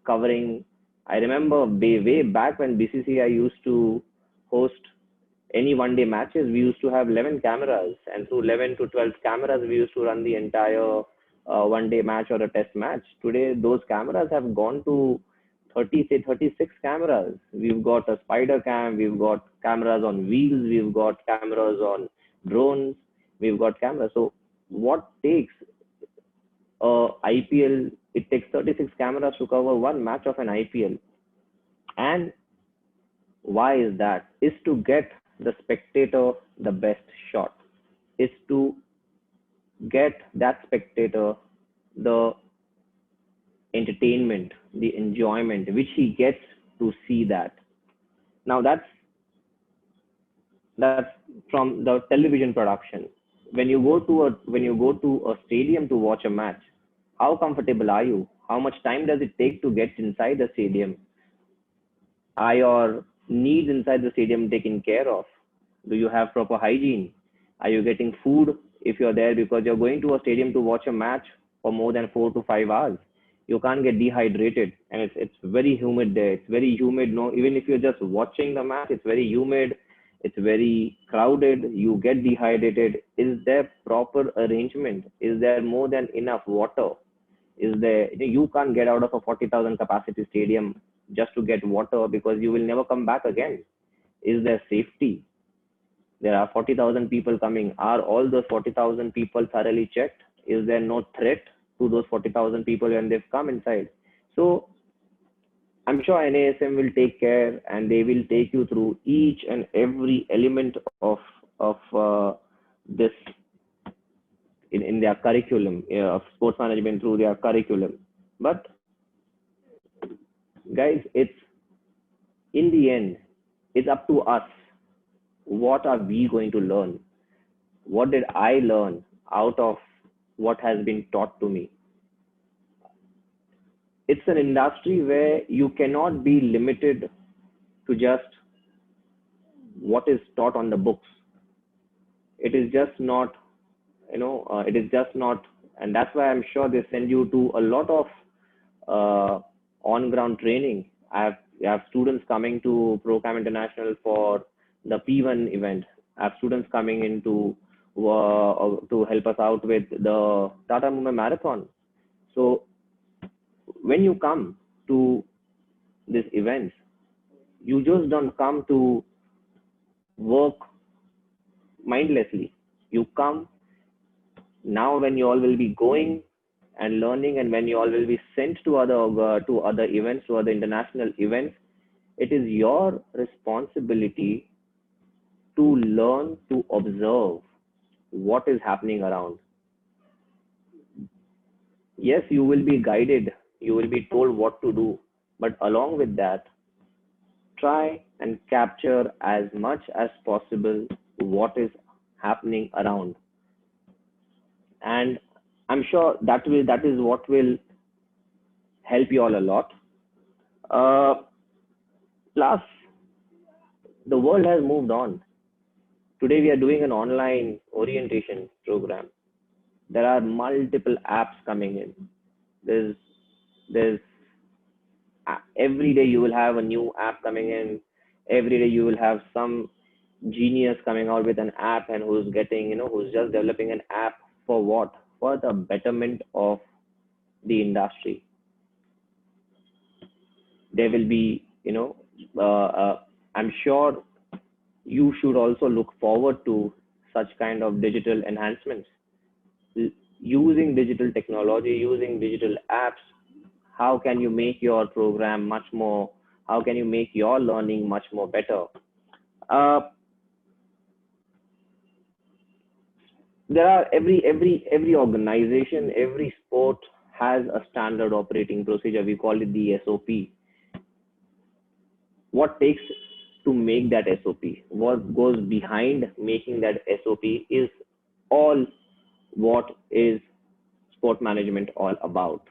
Speaker 3: covering. I remember way back when BCCI used to host any one-day matches, we used to have 11 cameras, and through 11 to 12 cameras, we used to run the entire one-day match or a test match. Today, those cameras have gone to 36 cameras. We've got a spider cam, we've got cameras on wheels, we've got cameras on drones, we've got cameras. So what takes IPL? It takes 36 cameras to cover one match of an IPL. And why is that? Is to get the spectator the best shot, is to get that spectator the entertainment, the enjoyment which he gets to see that. Now that's from the television production. when you go to a stadium to watch a match, how comfortable are you? How much time does it take to get inside the stadium? Are your needs inside the stadium taken care of? Do you have proper hygiene? Are you getting food if you're there? Because you're going to a stadium to watch a match for more than 4 to 5 hours. You can't get dehydrated, and it's very humid there. It's very humid. No, even if you're just watching the match, it's very humid. It's very crowded. You get dehydrated. Is there proper arrangement? Is there more than enough water? Is there, you can't get out of a 40,000 capacity stadium just to get water because you will never come back again. Is there safety? There are 40,000 people coming. Are all those 40,000 people thoroughly checked? Is there no threat to those 40,000 people when they've come inside? So I'm sure NASM will take care, and they will take you through each and every element of this in their curriculum, of sports management through their curriculum. But guys, it's in the end, it's up to us. What are we going to learn? What did I learn out of what has been taught to me? It's an industry where you cannot be limited to just what is taught on the books. It is just not, it is just not, and that's why I'm sure they send you to a lot of on-ground training. I have students coming to Procam International for the P1 event. I have students coming in to help us out with the Tata Mumbai Marathon. So when you come to these events, you just don't come to work mindlessly. You come now when you all will be going and learning, and when you all will be sent to other events, to other international events. It is your responsibility to learn, to observe what is happening around. Yes, you will be guided, you will be told what to do, but along with that, try and capture as much as possible what is happening around. And I'm sure that is what will help you all a lot. Plus, the world has moved on. Today we are doing an online orientation program. There are multiple apps coming in. There's every day you will have a new app coming in. Every day you will have some genius coming out with an app, and who's just developing an app for what? For the betterment of the industry. There will be, I'm sure you should also look forward to such kind of digital enhancements. Using digital technology, using digital apps, how can you make your program much more, how can you make your learning much more better? There are every organization, every sport has a standard operating procedure. We call it the SOP. What takes to make that SOP, what goes behind making that SOP, is all what is sport management all about.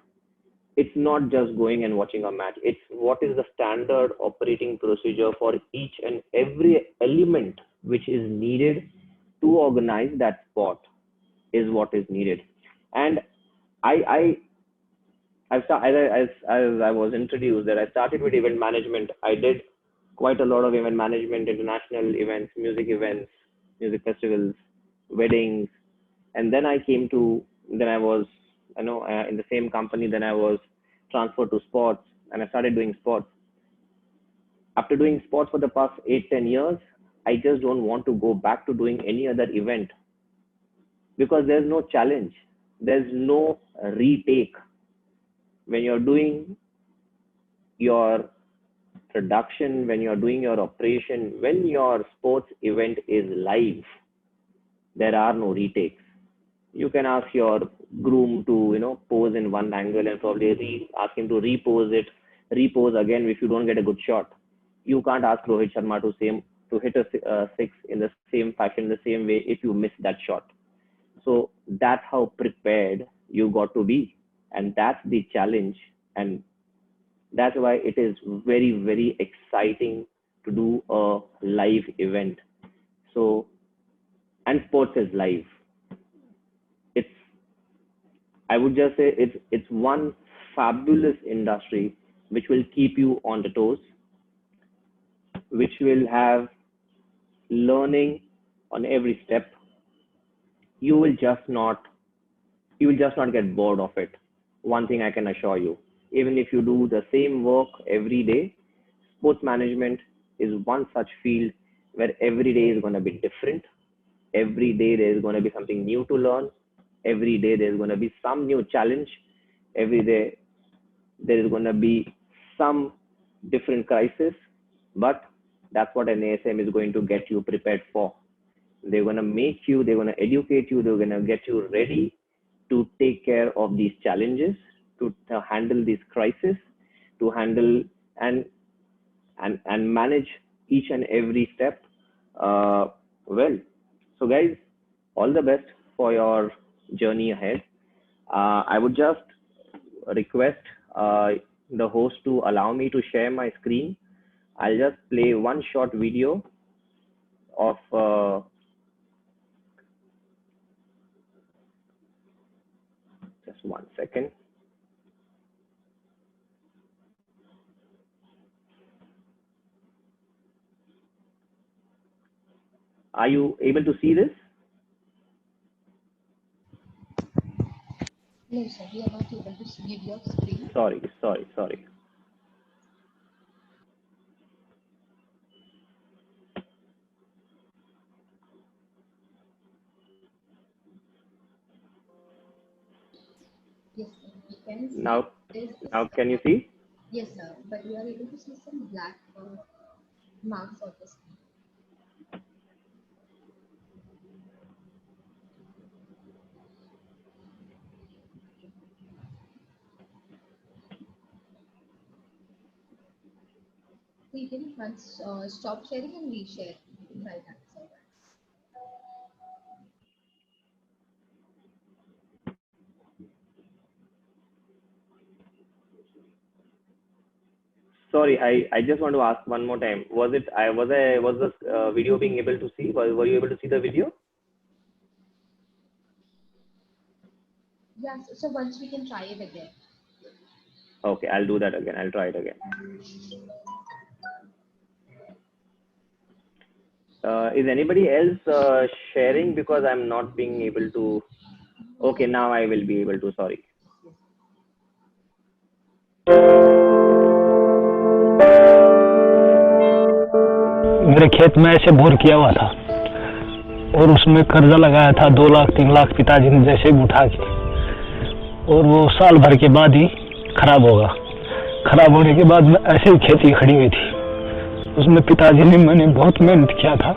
Speaker 3: It's not just going and watching a match. It's what is the standard operating procedure for each and every element which is needed to organize that sport is what is needed. And as I was introduced, that I started with event management. I did quite a lot of event management, international events, music festivals, weddings, and then I was, in the same company. Then I was transferred to sports, and I started doing sports. After doing sports for the past 8-10 years, I just don't want to go back to doing any other event, because there's no challenge, there's no retake. When you're doing your production, when you're doing your operation, when your sports event is live, there are no retakes. You can ask your groom to, pose in one angle and probably ask him to repose again if you don't get a good shot. You can't ask Rohit Sharma to hit a six in the same fashion, the same way if you miss that shot. So that's how prepared you got to be. And that's the challenge. And that's why it is very, very exciting to do a live event. So, and sports is live. It's, I would just say it's one fabulous industry which will keep you on the toes, which will have learning on every step. You will just not get bored of it. One thing I can assure you, even if you do the same work every day, sports management is one such field where every day is going to be different. Every day there is going to be something new to learn. Every day there is going to be some new challenge. Every day there is going to be some different crisis. But that's what an ASM is going to get you prepared for. They're going to make you, they're going to educate you, they're going to get you ready to take care of these challenges, to handle these crises, to handle and manage each and every step well. So guys, all the best for your journey ahead. I would just request the host to allow me to share my screen. I'll just play one short video of just 1 second. Are you able to see this?
Speaker 10: No, sir, we are not able to see your screen.
Speaker 3: Sorry.
Speaker 10: Yes, sir, we can see.
Speaker 3: Now can you see?
Speaker 10: Yes, sir, but we are able to see some black marks on the screen. So you can once stop sharing and reshare right answer.
Speaker 3: Sorry, I just want to ask one more time. Was the video being able to see? Were you able to see the video?
Speaker 10: Yes, so once we can try it again.
Speaker 3: Okay, I'll do that again. I'll try it again. Is anybody else sharing? Because I'm not being able to. Okay, now I will be able to. Sorry.
Speaker 18: मेरे खेत में ऐसे bore किया हुआ था और उसमें कर्जा लगाया था 2 लाख 3 लाख पिताजी ने जैसे ही उठा के, और वो साल भर के बाद ही खराब होगा। खराब होने के बाद में ऐसे ही खेती खड़ी हुई थी, उसमें पिताजी ने मैंने बहुत मेहनत किया था।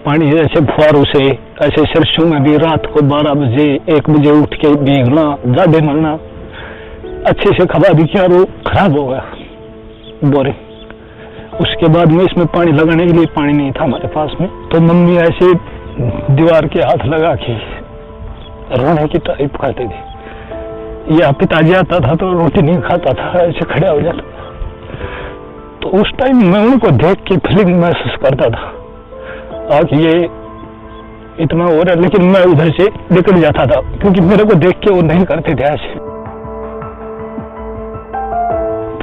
Speaker 18: पानी ऐसे फुहारों से ऐसे सरसों में भी रात को 12 बजे 1 बजे उठ के भीगना, जाडे मरना, अच्छे से खबादी किया और वो खराब हो गया बोरिंग। उसके बाद में इसमें पानी लगाने के लिए पानी नहीं था हमारे पास में, तो मम्मी ऐसे दीवार के हाथ लगा के रोने की टाइप करते थे, या पिताजी आता था तो रोटी नहीं खाता था, ऐसे खड़ा हो जाता था। तो उस टाइम मैं उनको देख के फीलिंग महसूस करता था आज ये इतना हो रहा है, लेकिन मैं उधर से निकल जाता था क्योंकि मेरे को देख के वो नहीं करते थे ऐसे।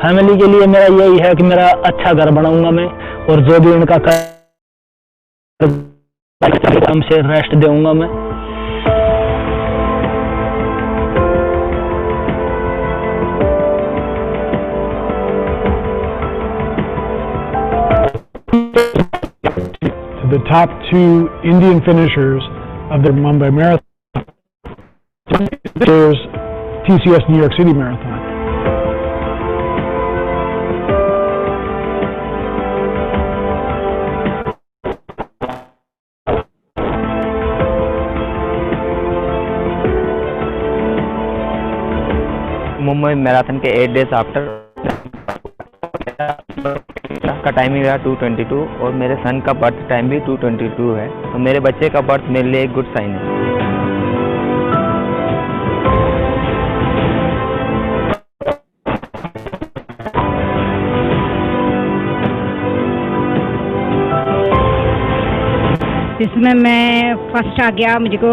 Speaker 18: फैमिली के लिए मेरा यही है कि मेरा अच्छा घर बनाऊंगा मैं, और जो भी उनका काम से रेस्ट दूंगा मैं।
Speaker 19: The top 2 Indian finishers of the Mumbai Marathon, there's TCS New York City Marathon.
Speaker 20: Mumbai marathon के 8 days आफ्टर का टाइमिंग रहा 2:22 और मेरे सन का बर्थ टाइम भी 2:22 है, तो मेरे बच्चे का बर्थ मेरे लिए एक गुड साइन है।
Speaker 21: जिसमें मैं फर्स्ट आ गया। मुझको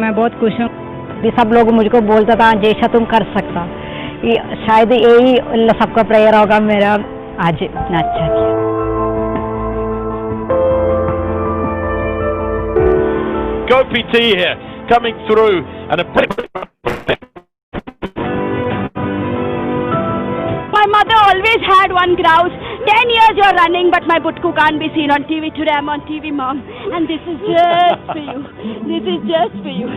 Speaker 21: मैं बहुत खुश हूँ। सब लोग मुझको बोलता था जैसा तुम कर सकता। शायद यही सबका प्रेयर होगा मेरा आज इतना अच्छा किया।
Speaker 22: Go PT here, coming through, and a
Speaker 23: My mother always had one grouse. 10 years you're running, but my Butku can't be seen on TV. Today I'm on TV, Mom. And this is just for you. This is just for you.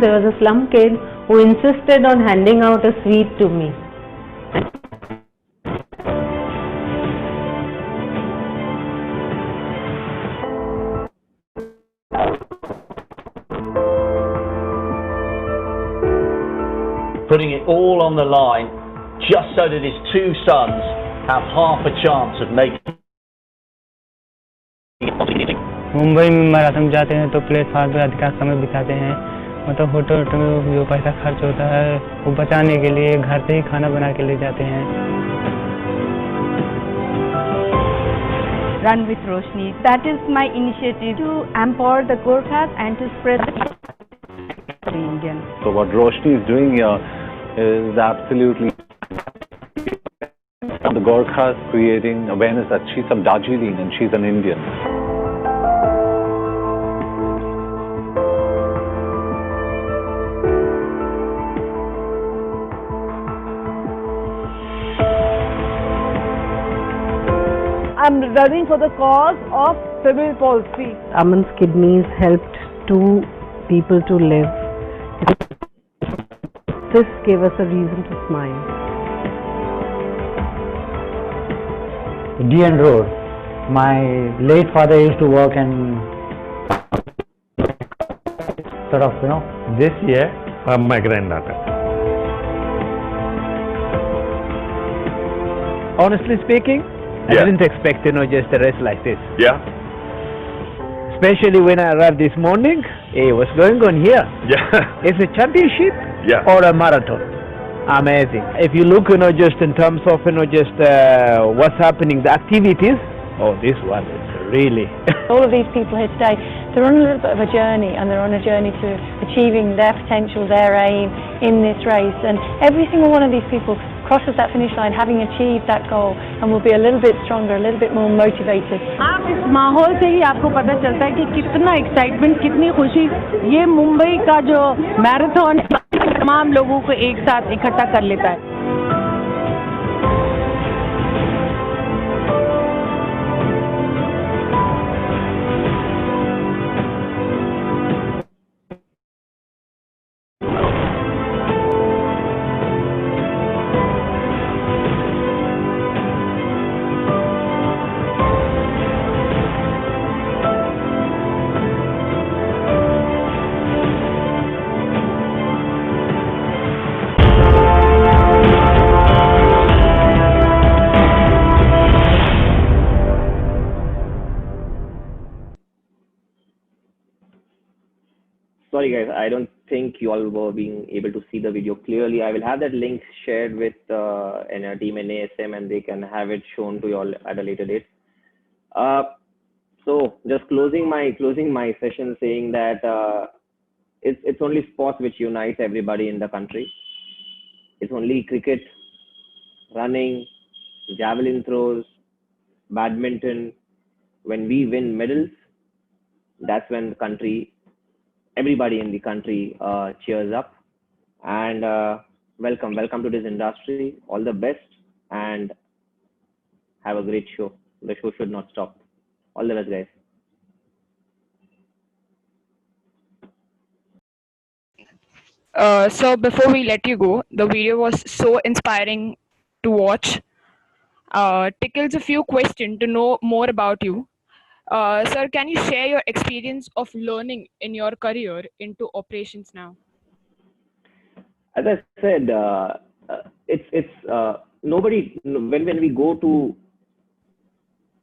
Speaker 24: There was a slum kid who insisted on handing out a sweet to me.
Speaker 25: Putting it all on the line just so that his two sons have half a chance of making it.
Speaker 20: Mumbai में marathon जाते हैं तो platform पर अधिकांश समय बिताते हैं। मतलब होटल में जो पैसा खर्च होता है वो बचाने के लिए घर से ही खाना बना के ले जाते हैं।
Speaker 23: Run with Roshni. That is my initiative to empower the Gorkhas and to spread the Indian.
Speaker 26: So what Roshni is doing here is absolutely the Gorkhas creating awareness that she's from Darjeeling and she's an Indian.
Speaker 23: I'm running for the cause of cerebral palsy.
Speaker 24: Aman's kidneys helped 2 people to live. This gave us a reason to smile.
Speaker 18: DN Road. My late father used to work and sort of, this year, my granddaughter.
Speaker 27: Honestly speaking, I didn't expect, just a race like this.
Speaker 22: Yeah.
Speaker 27: Especially when I arrived this morning, hey, what's going on here?
Speaker 22: Yeah.
Speaker 27: It's a championship or a marathon. Amazing. If you look, just in terms of, just what's happening, the activities, oh, this one is really.
Speaker 28: All of these people here today, they're on a little bit of a journey, and they're on a journey to achieving their potential, their aim in this race. And every single one of these people crosses that finish line having achieved that goal, and will be a little bit stronger, a little bit more motivated.
Speaker 23: आप इस माहौल से ही आपको पता चलता है कि कितना एक्साइटमेंट, कितनी खुशी ये मुंबई का जो मैराथन तमाम लोगों को एक साथ इकट्ठा कर लेता है।
Speaker 3: Sorry guys, I don't think you all were being able to see the video clearly. I will have that link shared with team NASM, and they can have it shown to you all at a later date. So just closing my session saying that it's only sports which unites everybody in the country. It's only cricket, running, javelin throws, badminton. When we win medals, that's when everybody in the country cheers up. And welcome to this industry. All the best, and have a great show. The show should not stop. All the best, guys.
Speaker 14: So before we let you go, the video was so inspiring to watch. Tickles a few questions to know more about you. Sir, can you share your experience of learning in your career into operations now?
Speaker 3: As I said, it's nobody when we go to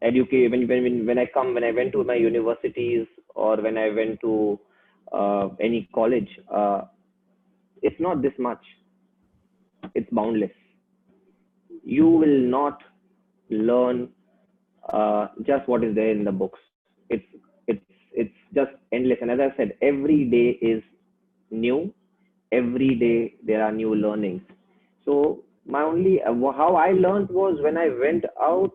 Speaker 3: educate, when I went to my universities or when I went to any college, it's not this much. It's boundless. you will not learn just what is there in the books. It's just endless. And as I said, every day is new. Every day there are new learnings. So my only how I learned was when I went out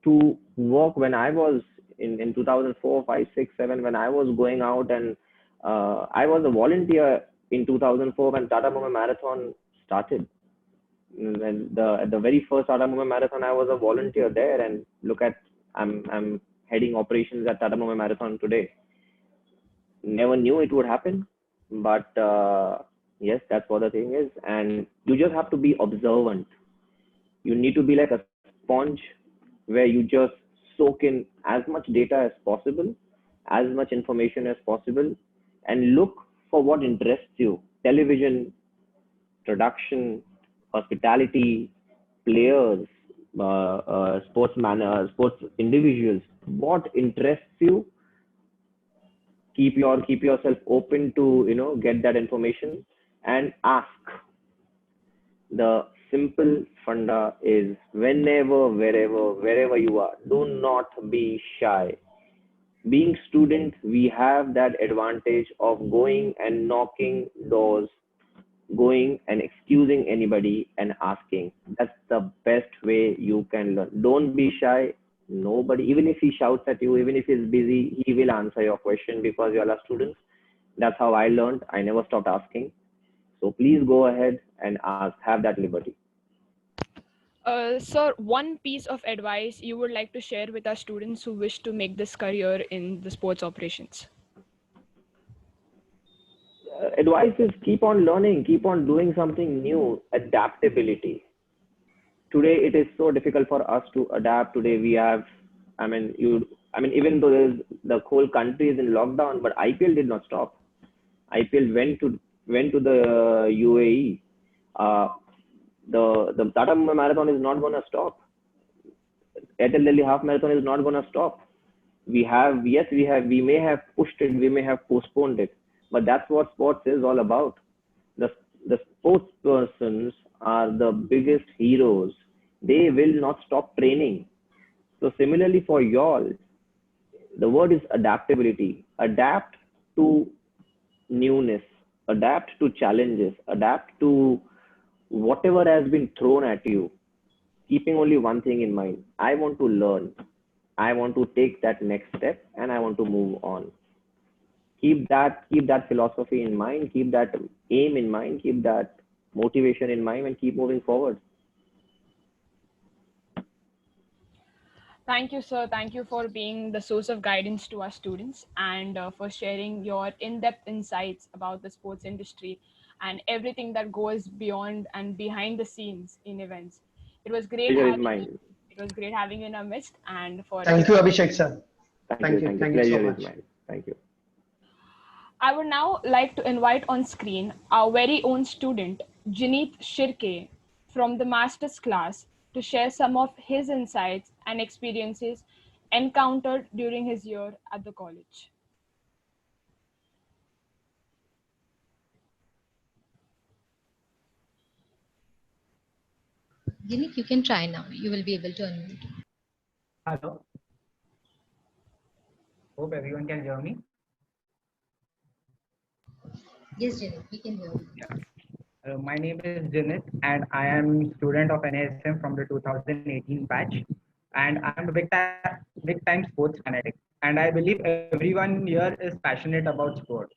Speaker 3: to work when I was in 2004, 5, 6, 7, when I was going out, and I was a volunteer in 2004 when Tata Mumbai Marathon started. When at the very first Tata Mumbai Marathon, I was a volunteer there, and look at I'm heading operations at Tata Mumbai Marathon today. Never knew it would happen, but yes, that's what the thing is, and you just have to be observant. You need to be like a sponge where you just soak in as much data as possible, as much information as possible, and look for what interests you. Television, production, hospitality, players, sports individuals. What interests you? Keep yourself open to get that information and ask. The simple funda is whenever, wherever you are, do not be shy. Being student, we have that advantage of going and knocking doors, going and excusing anybody and asking. That's the best way you can learn. Don't be shy. Nobody, even if he shouts at you, even if he's busy, he will answer your question because you are a student. That's how I learned. I never stopped asking. So please go ahead and ask. Have that liberty.
Speaker 14: Sir, one piece of advice you would like to share with our students who wish to make this career in the sports operations?
Speaker 3: Advice is keep on learning, keep on doing something new. Adaptability. Today it is so difficult for us to adapt. Today we have, even though the whole country is in lockdown, but IPL did not stop. IPL went to the UAE. Uh, the Tata Marathon is not gonna stop. Airtel Delhi Half Marathon is not gonna stop. We may have pushed it, we may have postponed it, but that's what sports is all about. The sports persons are the biggest heroes. They will not stop training. So similarly for y'all, the word is adaptability. Adapt to newness, adapt to challenges, adapt to whatever has been thrown at you, keeping only one thing in mind. I want to learn. I want to take that next step and I want to move on. Keep that philosophy in mind, keep that aim in mind, keep that motivation in mind, and keep moving forward.
Speaker 14: Thank you, sir. Thank you for being the source of guidance to our students and for sharing your in-depth insights about the sports industry and everything that goes beyond and behind the scenes in events. It was great
Speaker 3: Pleasure is
Speaker 14: having you.
Speaker 3: mine.
Speaker 14: It was great having you in our midst and for
Speaker 8: Thank you, Abhishek sir.
Speaker 3: Thank you.
Speaker 8: Thank you so
Speaker 3: Pleasure is
Speaker 8: much.
Speaker 3: mine. Thank you.
Speaker 14: I would now like to invite on screen our very own student, Jineet Shirke, from the master's class to share some of his insights and experiences encountered during his year at the college.
Speaker 10: Jineet, you can try now. You will be able to unmute.
Speaker 1: Hello. Hope everyone can hear me.
Speaker 10: Yes, Jineet, we can hear you.
Speaker 1: Yeah. My name is Jinit, and I am student of NASM from the 2018 batch. And I am a big time sports fanatic. And I believe everyone here is passionate about sport.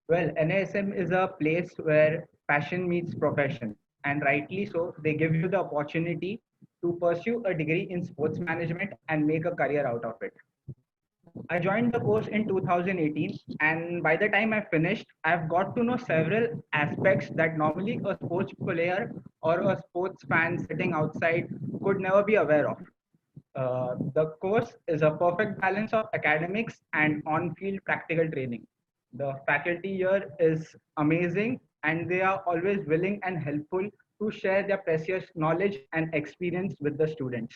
Speaker 1: Well, NASM is a place where passion meets profession, and rightly so. They give you the opportunity to pursue a degree in sports management and make a career out of it. I joined the course in 2018, and by the time I finished, I've got to know several aspects that normally a sports player or a sports fan sitting outside could never be aware of. The course is a perfect balance of academics and on field practical training. The faculty here is amazing, and they are always willing and helpful to share their precious knowledge and experience with the students.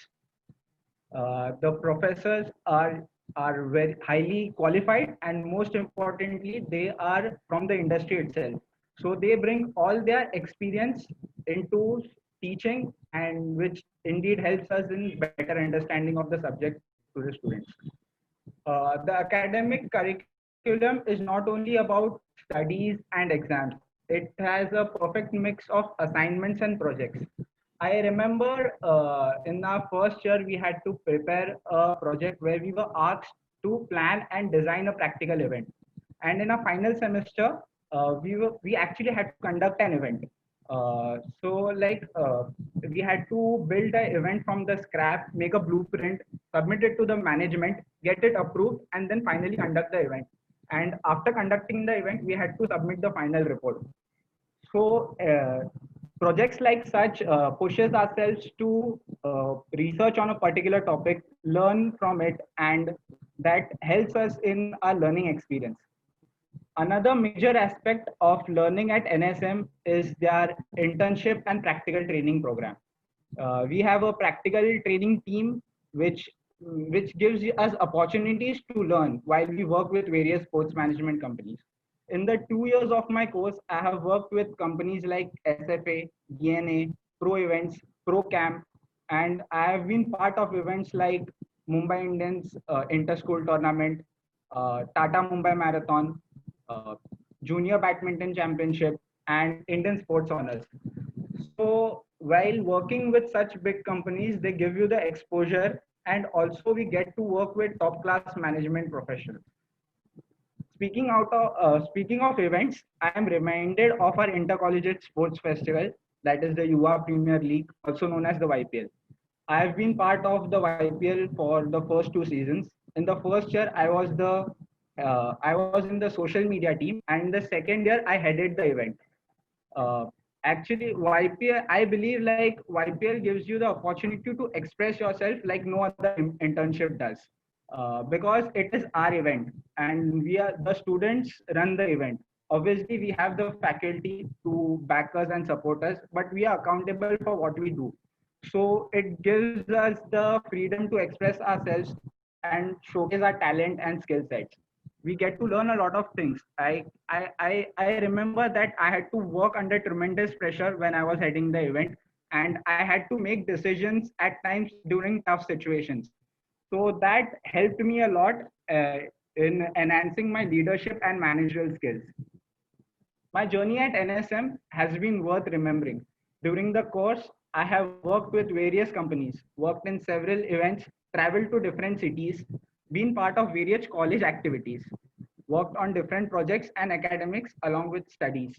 Speaker 1: The professors are very highly qualified, and most importantly they are from the industry itself, so they bring all their experience into teaching, and which indeed helps us in better understanding of the subject to the students. The academic curriculum is not only about studies and exams. It has a perfect mix of assignments and projects. I remember in our first year, we had to prepare a project where we were asked to plan and design a practical event. And in our final semester, we actually had to conduct an event. So we had to build an event from the scrap, make a blueprint, submit it to the management, get it approved, and then finally conduct the event. And after conducting the event, we had to submit the final report. So projects like such pushes ourselves to research on a particular topic, learn from it, and that helps us in our learning experience. Another major aspect of learning at NSM is their internship and practical training program. We have a practical training team which gives us opportunities to learn while we work with various sports management companies. In the 2 years of my course, I have worked with companies like SFA, DNA, Pro Events, Pro Camp, and I have been part of events like Mumbai Indians Inter-School Tournament, Tata Mumbai Marathon, uh, Junior Badminton Championship, and Indian Sports Honors. So while working with such big companies, they give you the exposure, and also we get to work with top class management professionals. Speaking of events, I am reminded of our intercollegiate sports festival, that is the UA Premier League, also known as the YPL. I have been part of the YPL for the first 2 seasons. In the first year, I was in the social media team, and the second year I headed the event. Uh, Actually, YPL, I believe like YPL gives you the opportunity to express yourself like no other internship does. Because it is our event and we are the students run the event. Obviously, we have the faculty to back us and support us, but we are accountable for what we do. So it gives us the freedom to express ourselves and showcase our talent and skill sets. We get to learn a lot of things. I remember that I had to work under tremendous pressure when I was heading the event, and I had to make decisions at times during tough situations. So that helped me a lot in enhancing my leadership and managerial skills. My journey at NSM has been worth remembering. During the course, I have worked with various companies, worked in several events, traveled to different cities, been part of various college activities, worked on different projects and academics along with studies.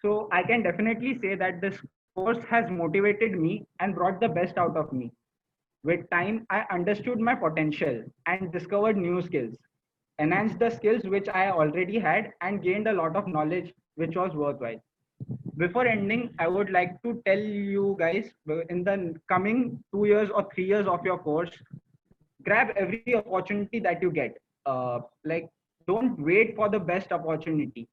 Speaker 1: So I can definitely say that this course has motivated me and brought the best out of me. With time, I understood my potential and discovered new skills, enhanced the skills which I already had, and gained a lot of knowledge which was worthwhile. Before ending, I would like to tell you guys in the coming 2 years or 3 years of your course, grab every opportunity that you get. Like, don't wait for the best opportunity.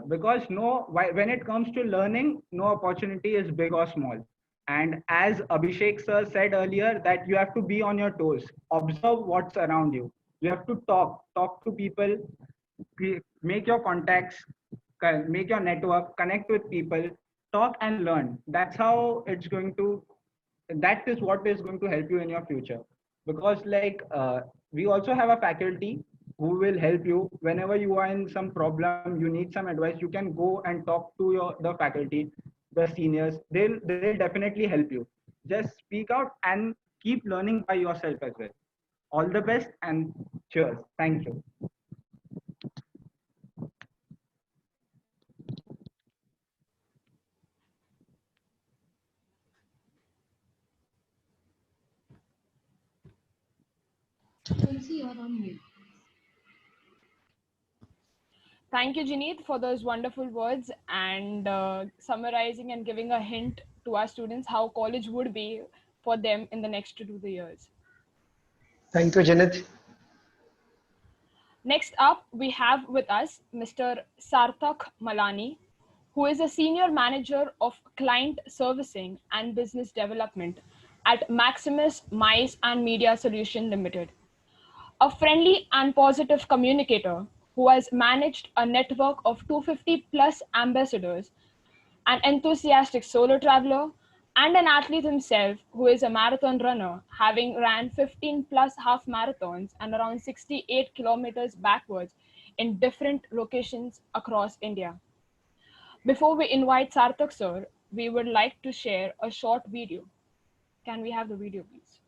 Speaker 1: Because when it comes to learning, no opportunity is big or small. And as Abhishek sir said earlier, that you have to be on your toes, observe what's around you. You have to talk to people, make your contacts, make your network, connect with people, talk and learn. That is what is going to help you in your future. Because we also have a faculty who will help you whenever you are in some problem, you need some advice, you can go and talk to the faculty, the seniors. They'll definitely help you. Just speak out and keep learning by yourself as well. All the best and cheers. Thank you.
Speaker 10: Tulsi, you're on mute.
Speaker 14: Thank you, Janeet, for those wonderful words and summarizing and giving a hint to our students how college would be for them in the next 2 years.
Speaker 8: Thank you, Janet.
Speaker 14: Next up, we have with us Mr. Sarthak Malani, who is a senior manager of client servicing and business development at Maximus Mice and Media Solution Limited. A friendly and positive communicator who has managed a network of 250 plus ambassadors an enthusiastic solo traveler, and an athlete himself who is a marathon runner, having ran 15 plus half marathons and around 68 kilometers backwards in different locations across India. Before we invite Sarthak sir, we would like to share a short video. Can we have the video, please?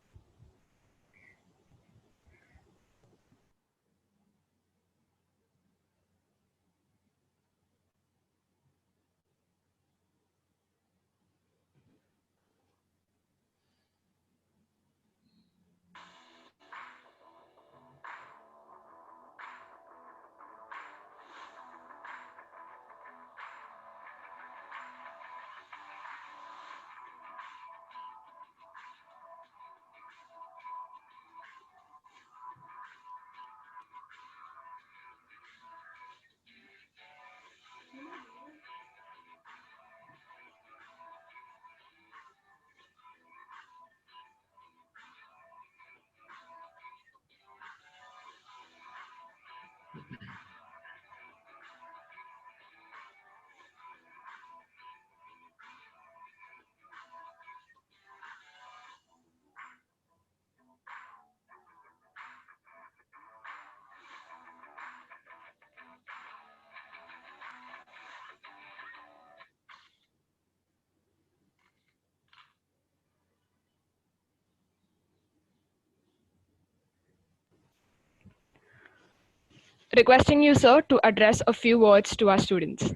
Speaker 14: Requesting you, sir, to address a few words to our students.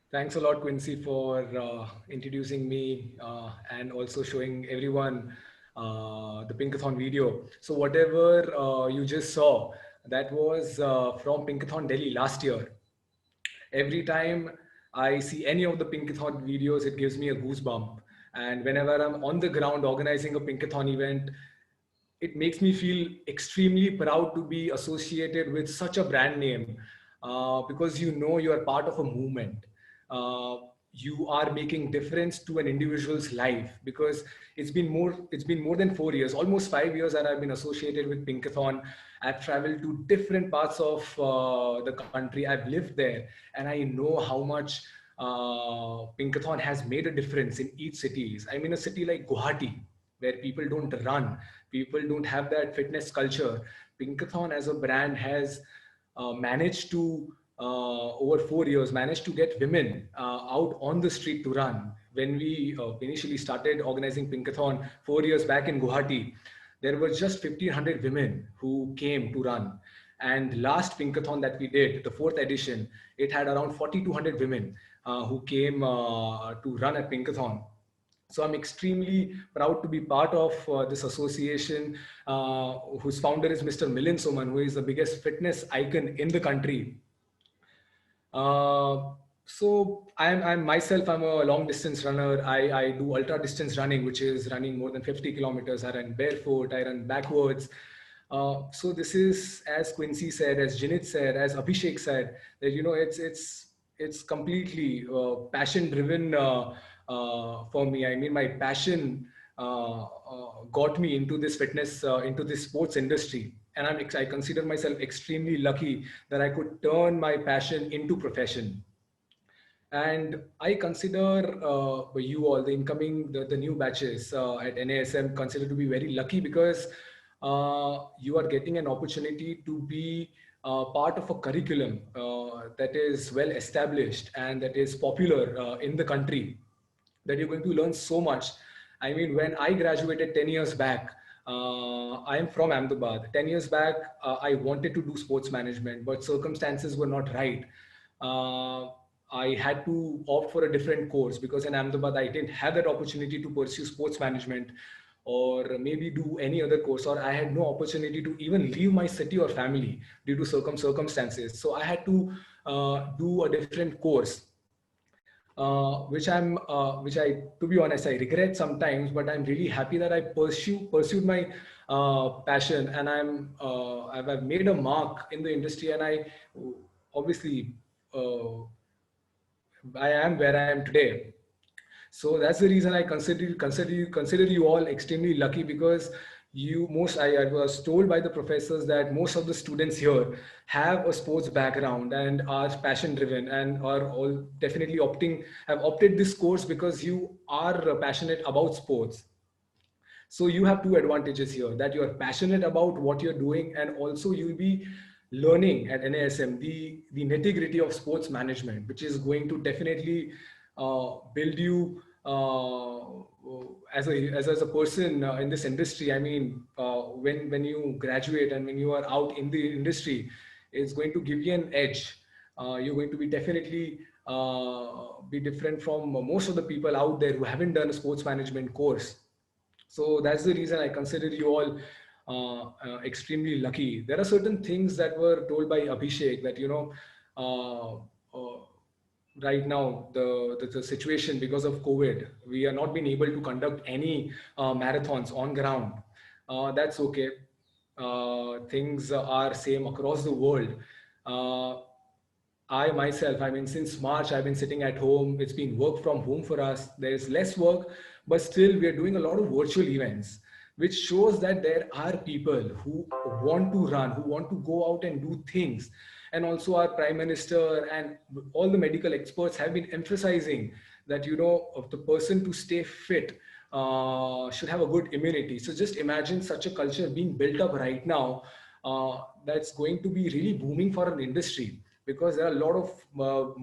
Speaker 2: Thanks a lot, Quincy, for introducing me and also showing everyone the Pinkathon video. So whatever you just saw, that was from Pinkathon Delhi last year. Every time I see any of the Pinkathon videos, it gives me a goosebump. And whenever I'm on the ground organizing a Pinkathon event, it makes me feel extremely proud to be associated with such a brand name because you know you are part of a movement. Uh, you are making difference to an individual's life because it's been more than 4 years, almost 5 years that I've been associated with Pinkathon. I've traveled to different parts of the country. I've lived there, and I know how much Pinkathon has made a difference in each cities. I'm in a city like Guwahati, where people don't run, people don't have that fitness culture. Pinkathon as a brand has managed to, over 4 years, managed to get women out on the street to run. When we initially started organizing Pinkathon 4 years back in Guwahati, there were just 1,500 women who came to run. And last Pinkathon that we did, the fourth edition, it had around 4,200 women who came to run at Pinkathon. So I'm extremely proud to be part of this association, whose founder is Mr. Milind Soman, who is the biggest fitness icon in the country. So I'm myself, I'm a long distance runner. I do ultra distance running, which is running more than 50 kilometers. I run barefoot, I run backwards. So this is, as Quincy said, as Jinit said, as Abhishek said, that it's completely passion driven for me. I mean, my passion got me into this fitness, into this sports industry. And I consider myself extremely lucky that I could turn my passion into profession. And I consider you all, the new batches at NASM, consider to be very lucky because you are getting an opportunity to be part of a curriculum that is well established and that is popular in the country, that you're going to learn so much. I mean, when I graduated 10 years back, I am from Ahmedabad. 10 years back, I wanted to do sports management, but circumstances were not right. Uh, I had to opt for a different course because in Ahmedabad, I didn't have that opportunity to pursue sports management or maybe do any other course, or I had no opportunity to even leave my city or family due to circumstances. So I had to do a different course, which I, to be honest, I regret sometimes, but I'm really happy that I pursued my passion, and I've made a mark in the industry, and I obviously I am where I am today. So that's the reason I consider you all extremely lucky because I was told by the professors that most of the students here have a sports background and are passion driven and are all definitely have opted this course because you are passionate about sports. So you have two advantages here, that you are passionate about what you're doing, and also you'll be learning at NASM the nitty gritty of sports management, which is going to definitely build you as a person in this industry. I mean, when you graduate and when you are out in the industry, it's going to give you an edge. You're going to be definitely be different from most of the people out there who haven't done a sports management course. So that's the reason I consider you all extremely lucky. There are certain things that were told by Abhishek that, uh, uh, right now, the situation because of COVID, we are not being able to conduct any marathons on ground. That's okay. Things are same across the world. Uh, I myself, I mean, since March, I've been sitting at home. It's been work from home for us. There's less work, but still, we are doing a lot of virtual events, which shows that there are people who want to run, who want to go out and do things. And also, our Prime Minister and all the medical experts have been emphasizing that, of the person to stay fit should have a good immunity. So just imagine such a culture being built up right now. That's going to be really booming for an industry, because there are a lot of more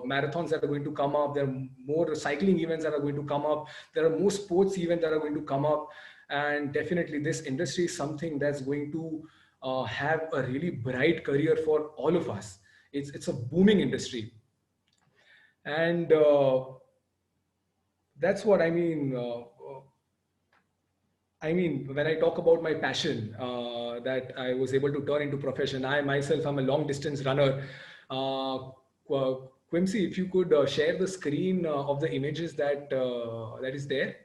Speaker 2: marathons that are going to come up. There are more cycling events that are going to come up. There are more sports events that are going to come up. And definitely this industry is something that's going to have a really bright career for all of us. It's a booming industry. And that's what I mean. When I talk about my passion that I was able to turn into profession, I myself am a long distance runner. Quimsy, if you could share the screen of the images that is there,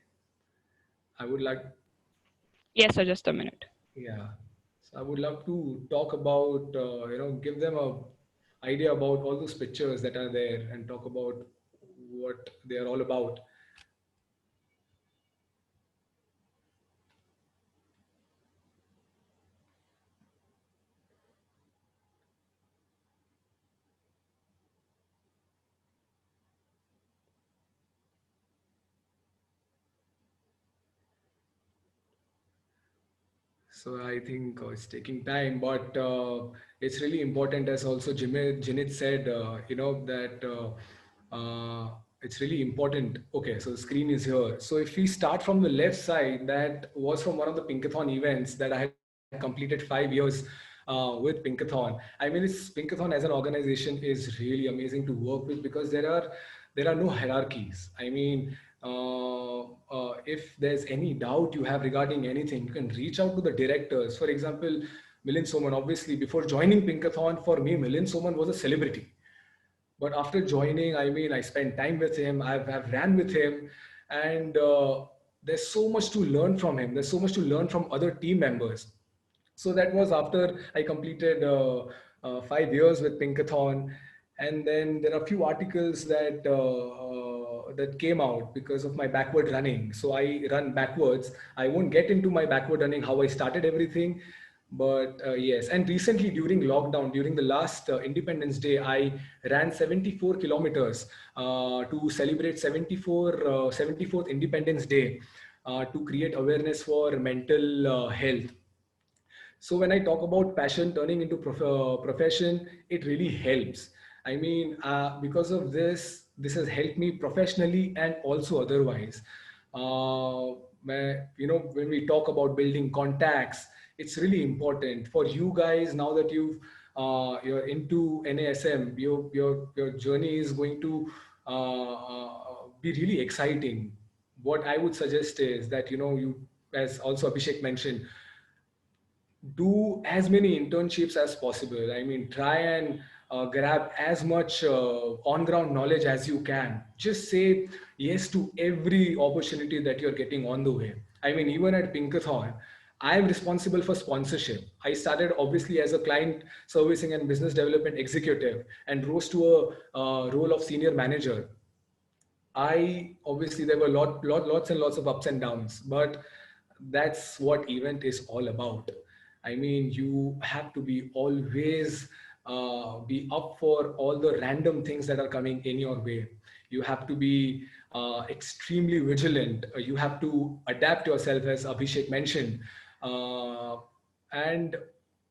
Speaker 2: I would like.
Speaker 14: Yes, sir, just a minute.
Speaker 2: Yeah, so I would love to talk about, give them a idea about all those pictures that are there and talk about what they are all about. So I think it's taking time, but it's really important, as also Jinit said, that it's really important. Okay, so the screen is here. So if we start from the left side, that was from one of the Pinkathon events that I had completed 5 years with Pinkathon. I mean, Pinkathon as an organization is really amazing to work with, because there are no hierarchies. I mean, if there's any doubt you have regarding anything, you can reach out to the directors. For example, Milind Soman, obviously, before joining Pinkathon, for me, Milind Soman was a celebrity. But after joining, I mean, I spent time with him, I've ran with him, and there's so much to learn from him. There's so much to learn from other team members. So that was after I completed 5 years with Pinkathon. And then there are a few articles that came out because of my backward running. So I run backwards. I won't get into my backward running, how I started everything. But yes, and recently during lockdown, during the last Independence Day, I ran 74 kilometers to celebrate 74th Independence Day, to create awareness for mental health. So when I talk about passion turning into profession, it really helps. I mean, because of this has helped me professionally and also otherwise. When we talk about building contacts, it's really important for you guys. Now that you're into NASM, your journey is going to be really exciting. What I would suggest is that, as also Abhishek mentioned, do as many internships as possible. I mean, try and grab as much on-ground knowledge as you can. Just say yes to every opportunity that you're getting on the way. I mean, even at Pinkathon, I'm responsible for sponsorship. I started obviously as a client servicing and business development executive and rose to a role of senior manager. I obviously, there were lots and lots of ups and downs, but that's what event is all about. I mean, you have to be always be up for all the random things that are coming in your way. You have to be extremely vigilant. You have to adapt yourself, as Abhishek mentioned. Uh, and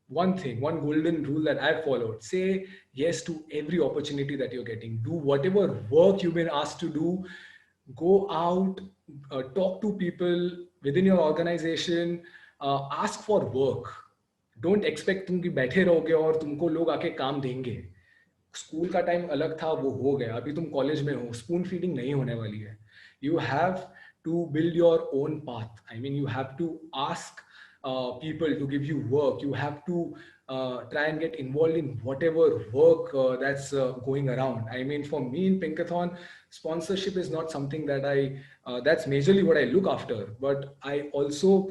Speaker 2: one thing, one golden rule that I've followed: say yes to every opportunity that you're getting. Do whatever work you've been asked to do. Go out, talk to people within your organization, ask for work. Don't expect तुम कि बैठे रहोगे और तुमको लोग आके काम देंगे. स्कूल का टाइम अलग था, वो हो गया. अभी तुम कॉलेज में हो, स्पून फीडिंग नहीं होने वाली है. You have to build your own path. I mean, you have to ask people to give you work. You have to try and get involved in whatever work that's going around. I mean, for me in Pinkathon, sponsorship is not something that that's majorly what I look after, but I also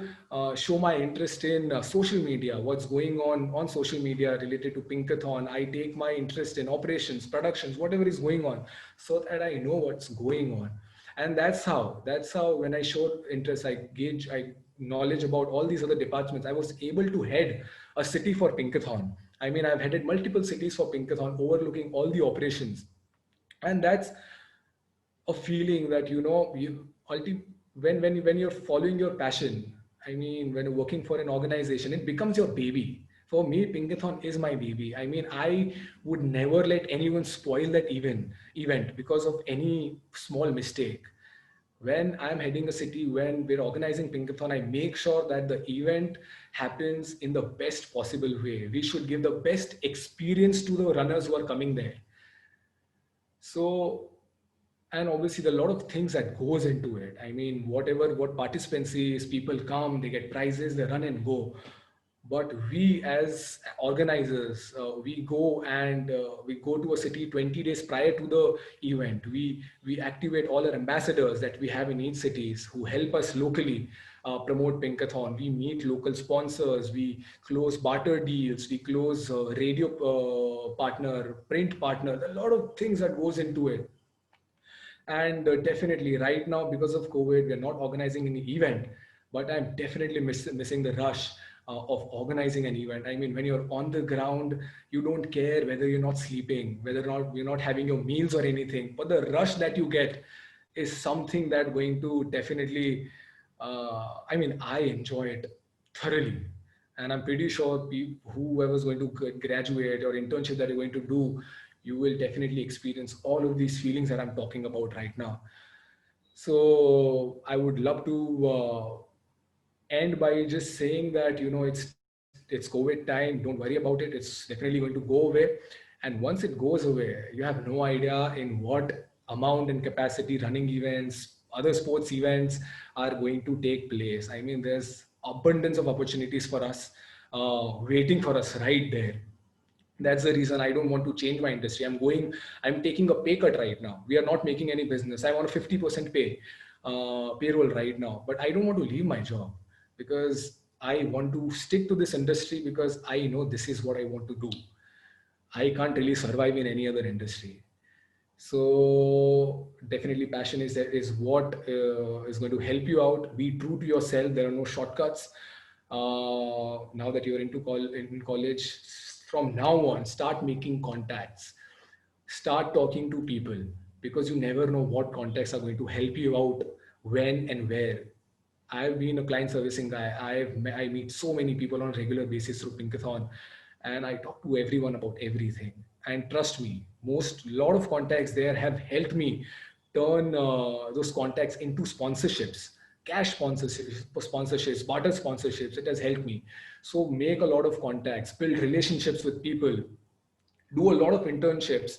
Speaker 2: show my interest in social media, what's going on social media related to Pinkathon. I take my interest in operations, productions, whatever is going on, so that I know what's going on. And that's how when I showed interest, I knowledge about all these other departments, I was able to head a city for Pinkathon. I mean, I've headed multiple cities for Pinkathon, overlooking all the operations. And that's a feeling that, you know, when you're following your passion, I mean, when you're working for an organization, it becomes your baby. For me, Pinkathon is my baby. I mean, I would never let anyone spoil that event because of any small mistake. When I'm heading a city, when we're organizing Pinkathon, I make sure that the event happens in the best possible way. We should give the best experience to the runners who are coming there. So, and obviously there are a lot of things that goes into it. I mean, what participancy is, people come, they get prizes, they run and go. But we as organizers, we go to a city 20 days prior to the event. We activate all our ambassadors that we have in each cities who help us locally promote Pinkathon. We meet local sponsors, we close barter deals, we close radio partner, print partner. A lot of things that goes into it. And definitely right now, because of COVID, we're not organizing any event, but I'm definitely missing the rush of organizing an event. I mean, when you're on the ground, you don't care whether you're not sleeping, whether or not you're not having your meals or anything, but the rush that you get is something that going to definitely, I mean, I enjoy it thoroughly. And I'm pretty sure whoever's going to graduate or internship that you're going to do, you will definitely experience all of these feelings that I'm talking about right now. So I would love to end by just saying that, you know, it's COVID time. Don't worry about it. It's definitely going to go away. And once it goes away, you have no idea in what amount and capacity running events, other sports events are going to take place. I mean, there's abundance of opportunities for us waiting for us right there. That's the reason I don't want to change my industry. I'm taking a pay cut right now. We are not making any business. I'm on a 50% payroll right now, but I don't want to leave my job because I want to stick to this industry because I know this is what I want to do. I can't really survive in any other industry. So definitely passion is what is going to help you out. Be true to yourself. There are no shortcuts. Now that you're in college, from now on, start making contacts. Start talking to people because you never know what contacts are going to help you out when and where. I've been a client servicing guy. I meet so many people on a regular basis through Pinkathon, and I talk to everyone about everything. And trust me, lot of contacts there have helped me turn those contacts into sponsorships, cash sponsorships, barter sponsorships. It has helped me. So make a lot of contacts, build relationships with people, do a lot of internships,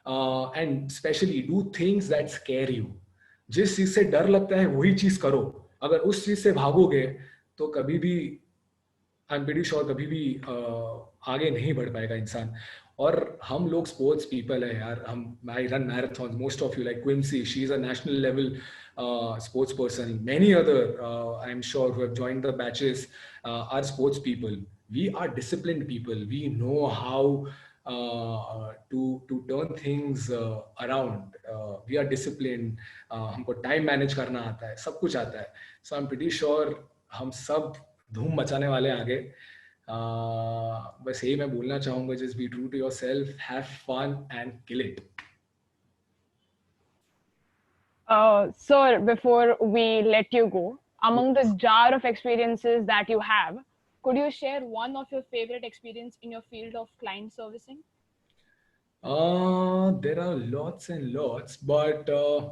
Speaker 2: and especially do things that scare you. जिस चीज से डर लगता है वही चीज करो. अगर उस चीज से भागोगे तो कभी भी आई एम प्रीटी श्योर कभी भी आगे नहीं बढ़ पाएगा इंसान. और हम लोग स्पोर्ट्स पीपल है यार. हम I run marathon. Most of you like Quincy, she is a national level sports person. Many other I'm sure who have joined the batches are sports people. We are disciplined people. We know how to turn things around. We are disciplined. हमको time manage करना आता है, सब कुछ आता है. So I'm pretty sure हम सब धूम मचाने वाले हैं आगे. बस यही मैं बोलना चाहूँगा, just be true to yourself, have fun and kill it.
Speaker 14: Sir, before we let you go, among the jar of experiences that you have, could you share one of your favorite experience in your field of client servicing?
Speaker 2: There are lots and lots, but uh,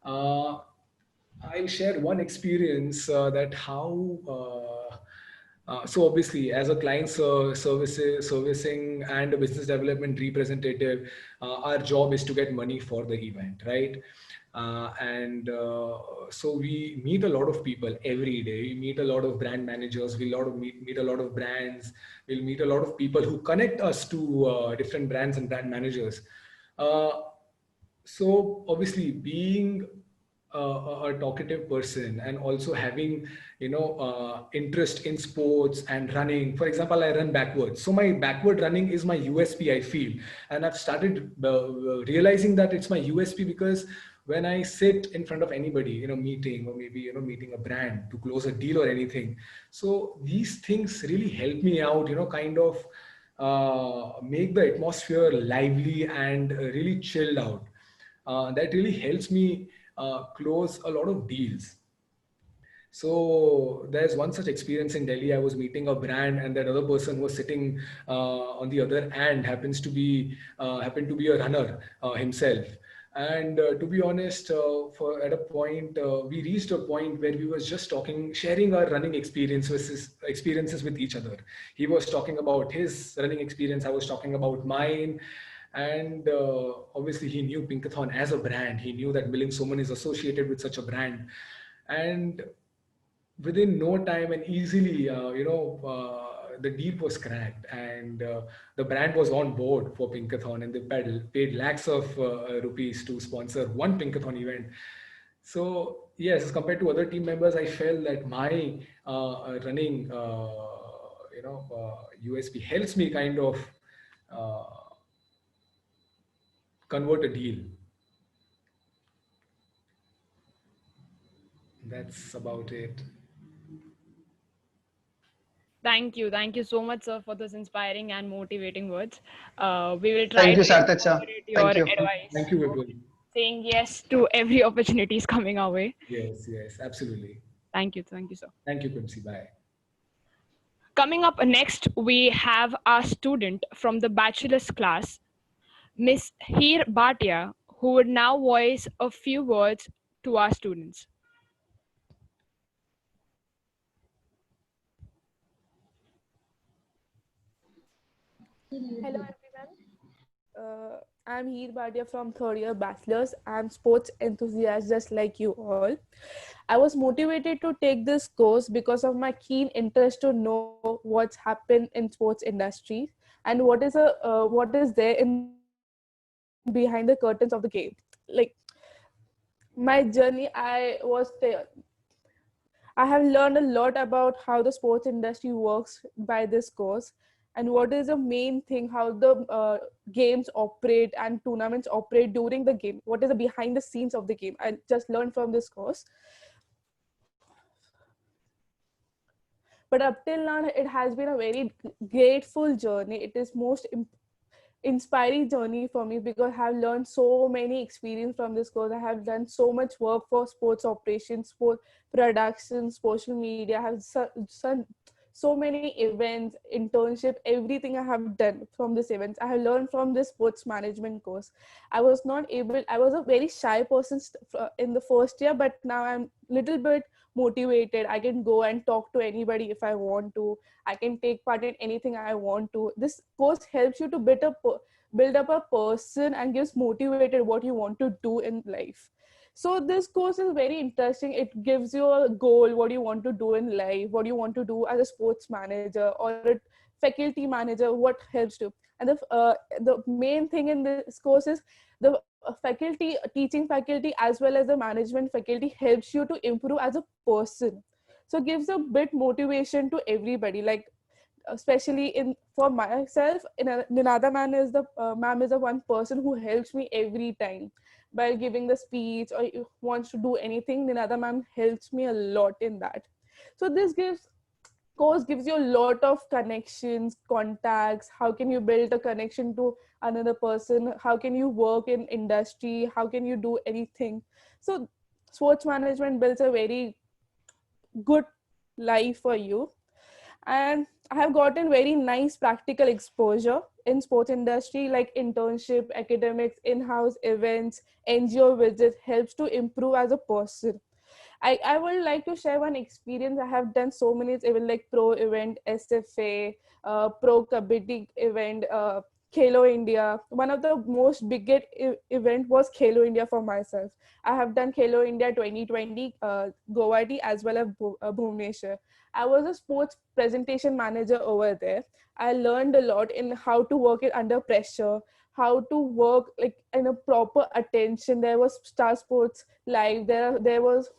Speaker 2: I'll share one experience that how. So obviously, as a client servicing and a business development representative, our job is to get money for the event, right? And so we meet a lot of people every day. We meet a lot of brand managers. Meet a lot of brands. We'll meet a lot of people who connect us to different brands and brand managers. Uh, so obviously, being a talkative person and also having interest in sports and running, for example, I run backwards, so my backward running is my USP, I feel. And I've started realizing that it's my USP because when I sit in front of anybody, meeting, or maybe meeting a brand to close a deal or anything, so these things really help me out, kind of make the atmosphere lively and really chilled out. That really helps me close a lot of deals. So there's one such experience in Delhi. I was meeting a brand, and that other person was sitting on the other end. Happened to be a runner himself. And to be honest, for at a point, we reached a point where we was just talking, sharing our running experiences with each other. He was talking about his running experience. I was talking about mine. And obviously, he knew Pinkathon as a brand. He knew that Milling Soman is associated with such a brand. And within no time and easily, the deal was cracked, and the brand was on board for Pinkathon, and they paid lakhs of rupees to sponsor one Pinkathon event. So yes, as compared to other team members, I felt that my running, USP helps me kind of uh, convert a deal. That's about it.
Speaker 14: Thank you so much, sir, for those inspiring and motivating words. We will try
Speaker 4: Thank you,
Speaker 14: to
Speaker 4: Sartacha.
Speaker 14: incorporate your
Speaker 4: Thank you.
Speaker 14: advice,
Speaker 2: Thank you, Vipul.
Speaker 14: saying yes to every opportunity is coming our way.
Speaker 2: Yes, absolutely.
Speaker 14: Thank you, sir.
Speaker 2: Thank you, Quincy. Bye.
Speaker 14: Coming up next, we have our student from the bachelor's class, Miss Heer Bhatia, who would now voice a few words to our students.
Speaker 5: Hello everyone. I'm Heer Bhatia from third year bachelor's. I'm sports enthusiast just like you all. I was motivated to take this course because of my keen interest to know what's happened in sports industry and what is there in behind the curtains of the game. Like my journey, I have learned a lot about how the sports industry works by this course and what is the main thing, how the games operate and tournaments operate during the game, what is the behind the scenes of the game. I just learned from this course. But up till now, it has been a very grateful journey. It is most inspiring journey for me because I have learned so many experience from this course. I have done so much work for sports operations, sport production, social media. I have so many events, internship, everything I have done from this events. I have learned from this sports management course. I was a very shy person in the first year, but now I'm little bit motivated. I can go and talk to anybody if I want to. I can take part in anything I want to. This course helps you to build up a person and gives motivated what you want to do in life. So this course is very interesting. It gives you a goal, what you want to do in life, what you want to do as a sports manager or a faculty manager, what helps you. And the main thing in this course is the teaching faculty as well as the management faculty helps you to improve as a person. So it gives a bit motivation to everybody. Like especially for myself, Ninada ma'am is the one person who helps me every time by giving the speech or wants to do anything. Ninada ma'am helps me a lot in that. So this course gives you a lot of connections, contacts. How can you build a connection to another person? How can you work in industry? How can you do anything? So sports management builds a very good life for you. And I have gotten very nice practical exposure in sports industry, like internship, academics, in-house events, NGO visits helps to improve as a person. I would like to share one experience. I have done so many events like pro event, SFA, pro kabaddi event, Khelo India. One of the most biggest event was Khelo India for myself. I have done Khelo India 2020, Guwahati as well as Bhubaneswar. I was a sports presentation manager over there. I learned a lot in how to work it under pressure, how to work like in a proper attention. There was Star Sports Live. There was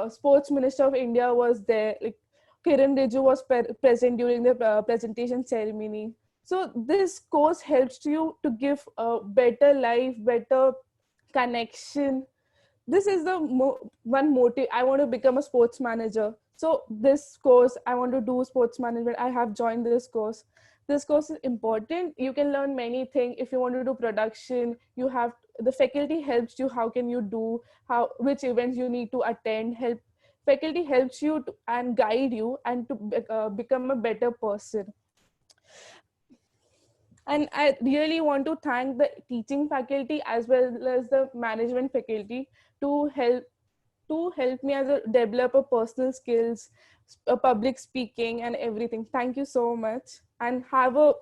Speaker 5: sports minister of India was there. Like Kiran Rijiju was present during the presentation ceremony. So this course helps you to give a better life, better connection. This is the one motive. I want to become a sports manager. So this course, I want to do sports management. I have joined this course. This course is important. You can learn many things. If you want to do production, you have the faculty helps you. How can you do, how which events you need to attend. Help faculty helps you to, and guide you and to become a better person. And I really want to thank the teaching faculty as well as the management faculty to help me as a develop a personal skills, public speaking and everything. Thank you so much, and have a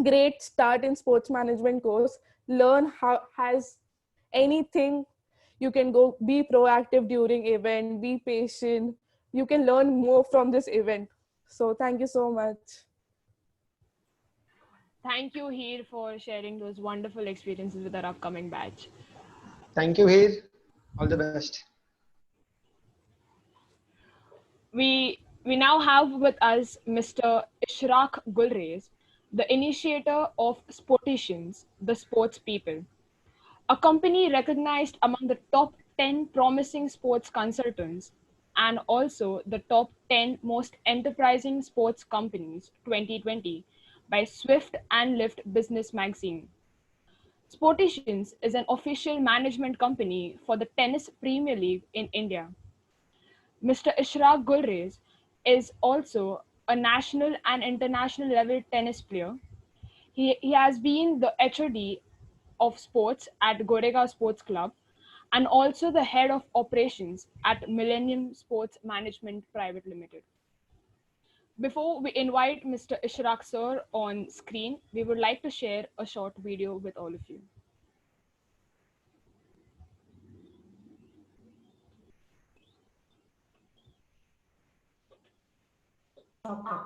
Speaker 5: great start in sports management course. Learn how has anything. You can go be proactive during event, be patient. You can learn more from this event. So thank you so much.
Speaker 14: Thank you, Heer, for sharing those wonderful experiences with our upcoming batch.
Speaker 8: Thank you, Heer. All the best.
Speaker 14: We now have with us Mr. Ishraq Gulrez, the initiator of Sporticians, the sports people, a company recognized among the top 10 promising sports consultants and also the top 10 most enterprising sports companies 2020 by Swift and Lift Business Magazine. Sporticians is an official management company for the Tennis Premier League in India. Mr. Ishraq Gulrez is also a national and international level tennis player. He has been the HOD of sports at Goregaon Sports Club and also the head of operations at Millennium Sports Management Private Limited. Before we invite Mr. Ishraq sir on screen, we would like to share a short video with all of you.
Speaker 4: Okay.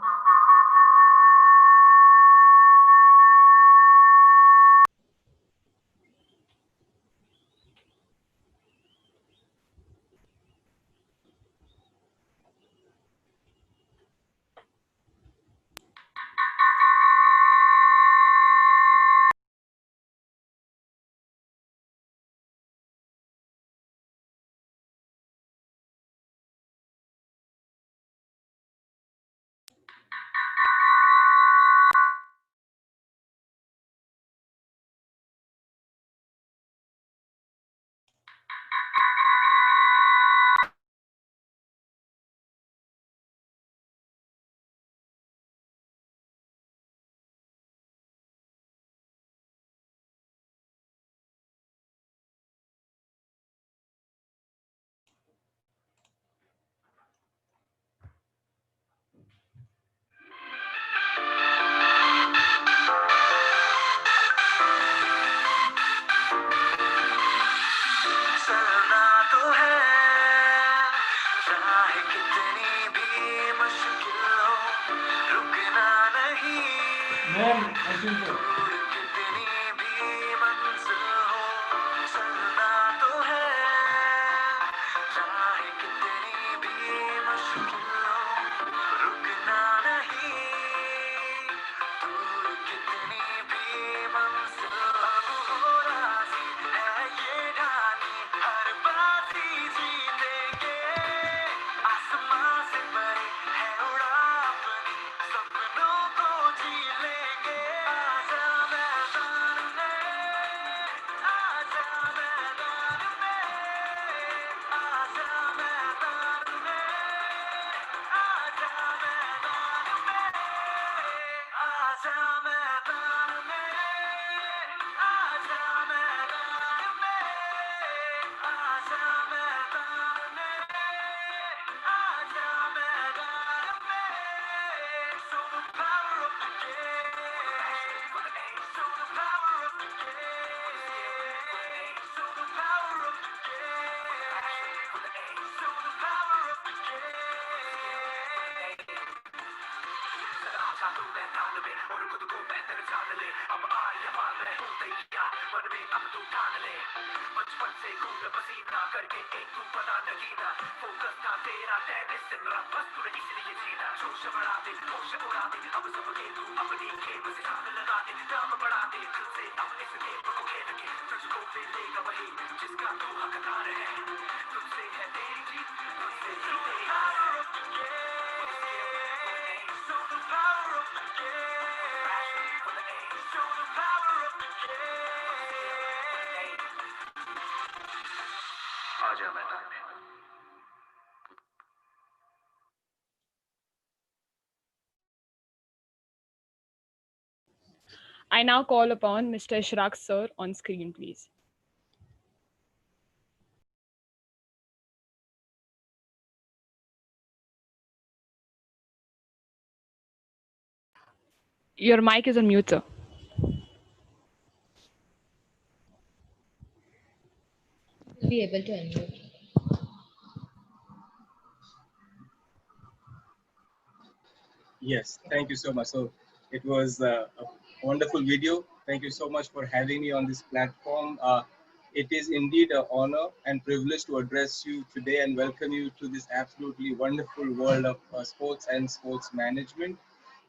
Speaker 14: I now call upon Mr. Ishraq sir on screen, please. Your mic is on mute, sir.
Speaker 10: Will be able to unmute.
Speaker 4: Yes, thank you so much. So it was a wonderful video. Thank you so much for having me on this platform. It is indeed an honor and privilege to address you today and welcome you to this absolutely wonderful world of sports and sports management.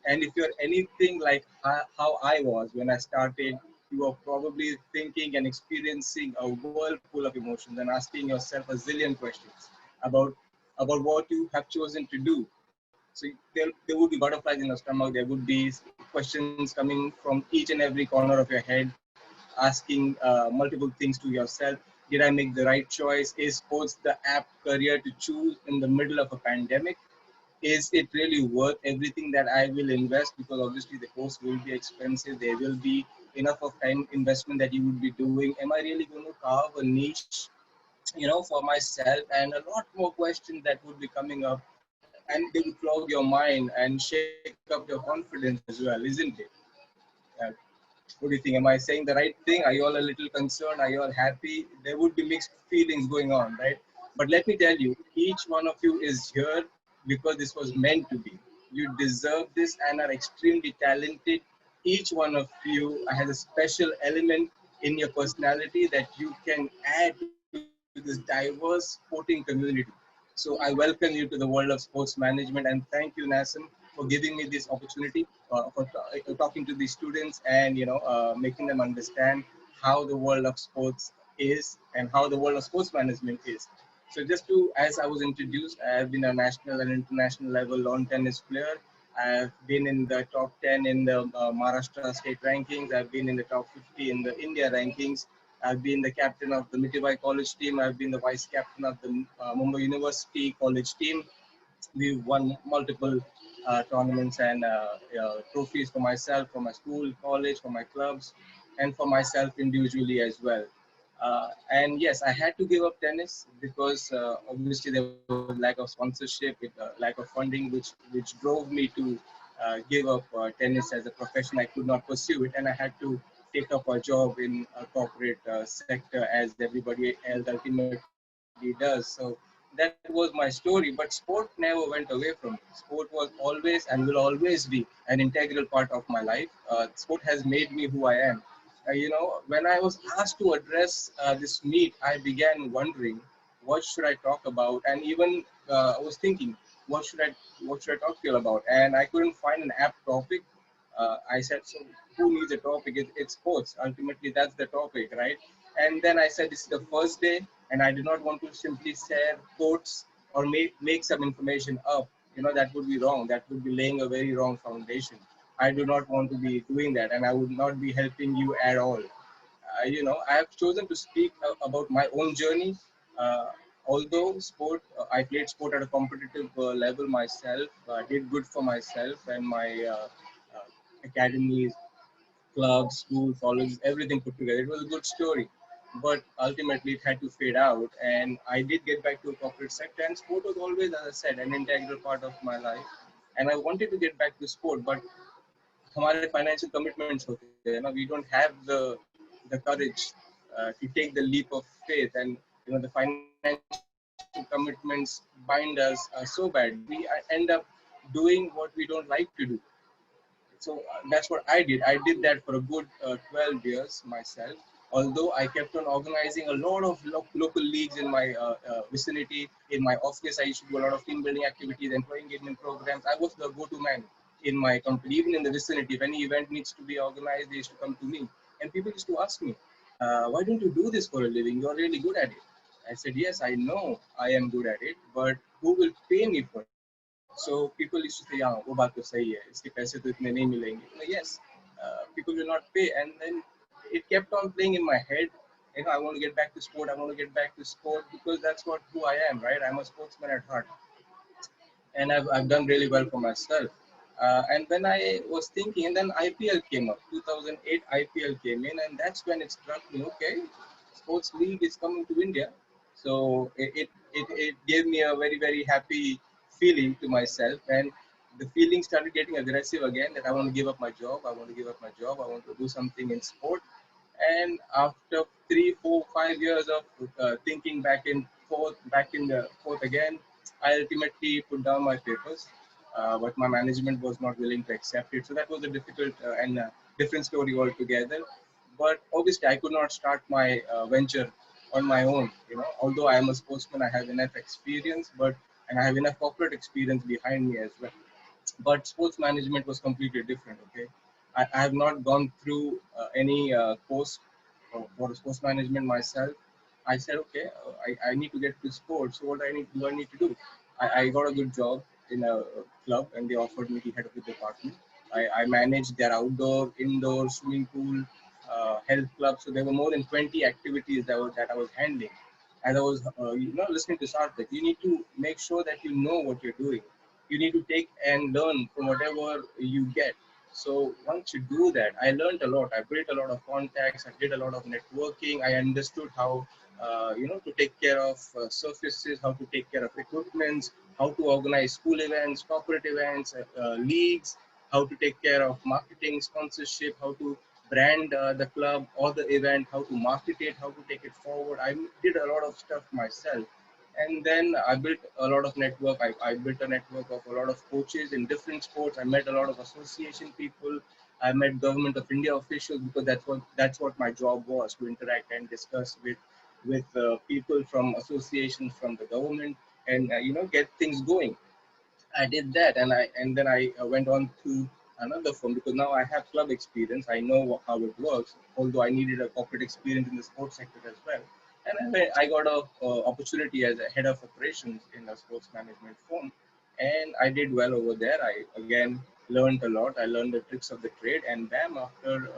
Speaker 4: And if you're anything like how I was when I started, you are probably thinking and experiencing a whirlpool of emotions and asking yourself a zillion questions about what you have chosen to do. So there would be butterflies in your stomach. There would be questions coming from each and every corner of your head, asking multiple things to yourself. Did I make the right choice? Is sports the apt career to choose in the middle of a pandemic? Is it really worth everything that I will invest? Because obviously the course will be expensive. There will be enough of time investment that you would be doing. Am I really going to carve a niche, for myself? And a lot more questions that would be coming up, and they would clog your mind and shake up your confidence as well, isn't it? Uh, what do you think? Am I saying the right thing? Are you all a little concerned? Are you all happy? There would be mixed feelings going on, right? But let me tell you, each one of you is here because this was meant to be. You deserve this and are extremely talented. Each one of you has a special element in your personality that you can add to this diverse sporting community. So I welcome you to the world of sports management, and thank you, Nasm, for giving me this opportunity for talking to the students and making them understand how the world of sports is and how the world of sports management is. So just to, as I was introduced, I have been a national and international level lawn tennis player. I've been in the top 10 in the Maharashtra state rankings. I've been in the top 50 in the India rankings. I've been the captain of the Mitibai college team. I've been the vice captain of the Mumbai University college team. We've won multiple tournaments and trophies for myself, for my school, college, for my clubs, and for myself individually as well. And yes, I had to give up tennis because obviously there was lack of sponsorship, lack of funding, which drove me to give up tennis as a profession. I could not pursue it, and I had to take up a job in a corporate sector as everybody else ultimately does. So that was my story. But sport never went away from me. Sport was always and will always be an integral part of my life. Sport has made me who I am. When I was asked to address this meet, I began wondering what should I talk about, and even I was thinking what should I talk to you about, and I couldn't find an apt topic. I said, so who needs a topic? It's sports. Ultimately, that's the topic, right? And then I said, this is the first day, and I do not want to simply share quotes or make some information up. That would be wrong. That would be laying a very wrong foundation. I do not want to be doing that, and I would not be helping you at all. I have chosen to speak about my own journey. Although I played sport at a competitive level myself, did good for myself and my academies, clubs, schools, colleges, everything put together. It was a good story, but ultimately it had to fade out, and I did get back to a corporate sector. And sport was always, as I said, an integral part of my life. And I wanted to get back to sport, but हमारे financial commitments होते हैं ना, we don't have the courage to take the leap of faith, and the financial commitments bind us so badly that we end up doing what we don't like to do. So So that's what I did. I did that for a good 12 years myself. Although I kept on organizing a lot of local leagues in my vicinity, in my office, I used to do a lot of team building activities, employee engagement programs. I was the go-to man in my company, even in the vicinity. If any event needs to be organized, they used to come to me. And people used to ask me, why don't you do this for a living? You're really good at it. I said, yes, I know I am good at it, but who will pay me for it? So people used to say, yeah, वो बात तो सही है, इसके पैसे तो इतने नहीं मिलेंगे. Yes, people will not pay, and then it kept on playing in my head. I want to get back to sport. I want to get back to sport because that's what who I am, right? I'm a sportsman at heart, and I've done really well for myself. And when I was thinking, and then IPL came up, 2008 IPL came in, and that's when it struck me, okay, sports league is coming to India. So it gave me a very, very happy feeling to myself. And the feeling started getting aggressive again that I want to give up my job. I want to give up my job. I want to do something in sport. And after 3, 4, 5 years of thinking back in the fourth again, I ultimately put down my papers, but my management was not willing to accept it. So that was a difficult and different story altogether. But obviously, I could not start my venture on my own. Although I am a sportsman, I have enough experience, and I have enough corporate experience behind me as well. But sports management was completely different. Okay, I have not gone through any course for sports management myself. I said, okay, I need to get to sports. So what do I need to do? I got a good job in a club, and they offered me the head of the department. I managed their outdoor, indoor, swimming pool, health club. So there were more than 20 activities that I was handling. As I was, listening to Sarthak, you need to make sure that you know what you're doing. You need to take and learn from whatever you get. So once you do that, I learned a lot. I built a lot of contacts. I did a lot of networking. I understood how, to take care of surfaces, how to take care of equipments, how to organize school events, corporate events, leagues, how to take care of marketing, sponsorship, how to brand the club or the event, how to market it, how to take it forward. I did a lot of stuff myself. And then I built a lot of network. I built a network of a lot of coaches in different sports. I met a lot of association people. I met government of India officials because that's what my job was, to interact and discuss with people from associations, from the government, and get things going. I did that, and then I went on to another firm because now I have club experience. I know how it works. Although I needed a corporate experience in the sports sector as well, and I got a opportunity as a head of operations in a sports management firm, and I did well over there. I again learned a lot. I learned the tricks of the trade, and bam, after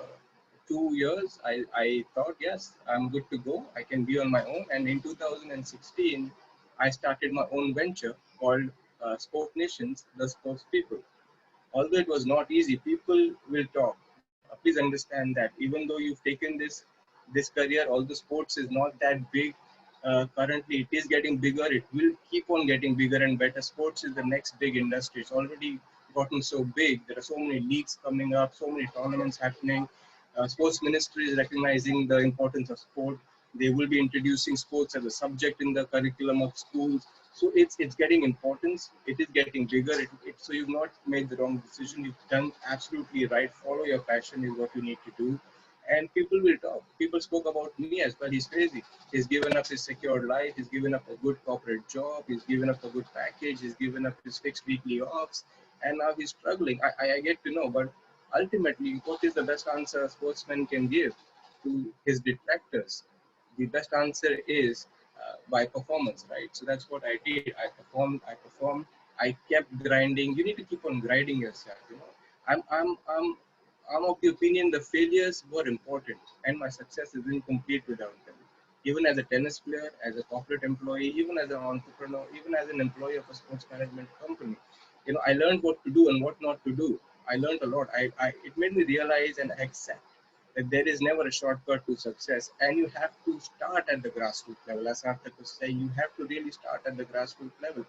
Speaker 4: 2 years, I thought, yes, I'm good to go. I can be on my own. And in 2016, I started my own venture called Sport Nations, the Sports People. Although it was not easy, people will talk. Please understand that. Even though you've taken this career, although sports is not that big currently, it is getting bigger. It will keep on getting bigger and better. Sports is the next big industry. It's already gotten so big. There are so many leagues coming up, so many tournaments happening. Sports ministry is recognizing the importance of sport. They will be introducing sports as a subject in the curriculum of schools. So it's getting importance. It is getting bigger. So you've not made the wrong decision. You've done absolutely right. Follow your passion is what you need to do. And people will talk. People spoke about me as well. He's crazy. He's given up his secured life. He's given up a good corporate job. He's given up a good package. He's given up his fixed weekly offs. And now he's struggling. I get to know. But ultimately, what is the best answer a sportsman can give to his detractors? The best answer is by performance, right? So that's what I did. I performed, I kept grinding. You need to keep on grinding yourself. I'm I'm I'm I'm of the opinion the failures were important, and my success is incomplete without them. Even as a tennis player, as a corporate employee, even as an entrepreneur, even as an employee of a sports management company, I learned what to do and what not to do. I learned a lot. It made me realize and accept that there is never a shortcut to success, and you have to start at the grassroots level. As Arthur was saying, you have to really start at the grassroots level.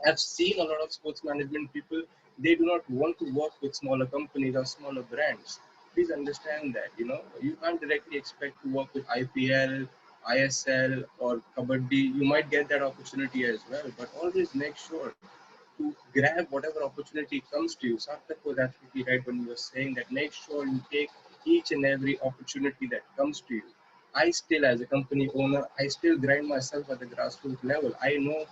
Speaker 4: I've seen a lot of sports management people. They do not want to work with smaller companies or smaller brands. Please understand that. You can't directly expect to work with IPL, ISL, or Kabaddi. You might get that opportunity as well, but always make sure to grab whatever opportunity comes to you. Sarthak was absolutely right when he was saying that make sure you take each and every opportunity that comes to you. I still, as a company owner, I still grind myself at the grassroots level. I know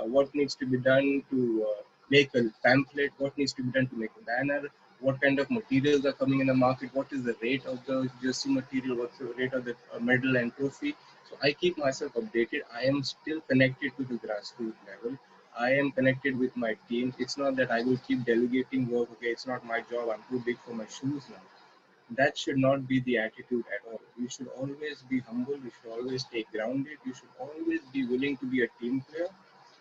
Speaker 4: what needs to be done to make a pamphlet, what needs to be done to make a banner, what kind of materials are coming in the market, what is the rate of the jersey material, what's the rate of the medal and trophy. So I keep myself updated. I am still connected to the grassroots level. I am connected with my team. It's not that I will keep delegating work. Okay, it's not my job. I'm too big for my shoes now. That should not be the attitude at all. You should always be humble. You should always stay grounded. You should always be willing to be a team player.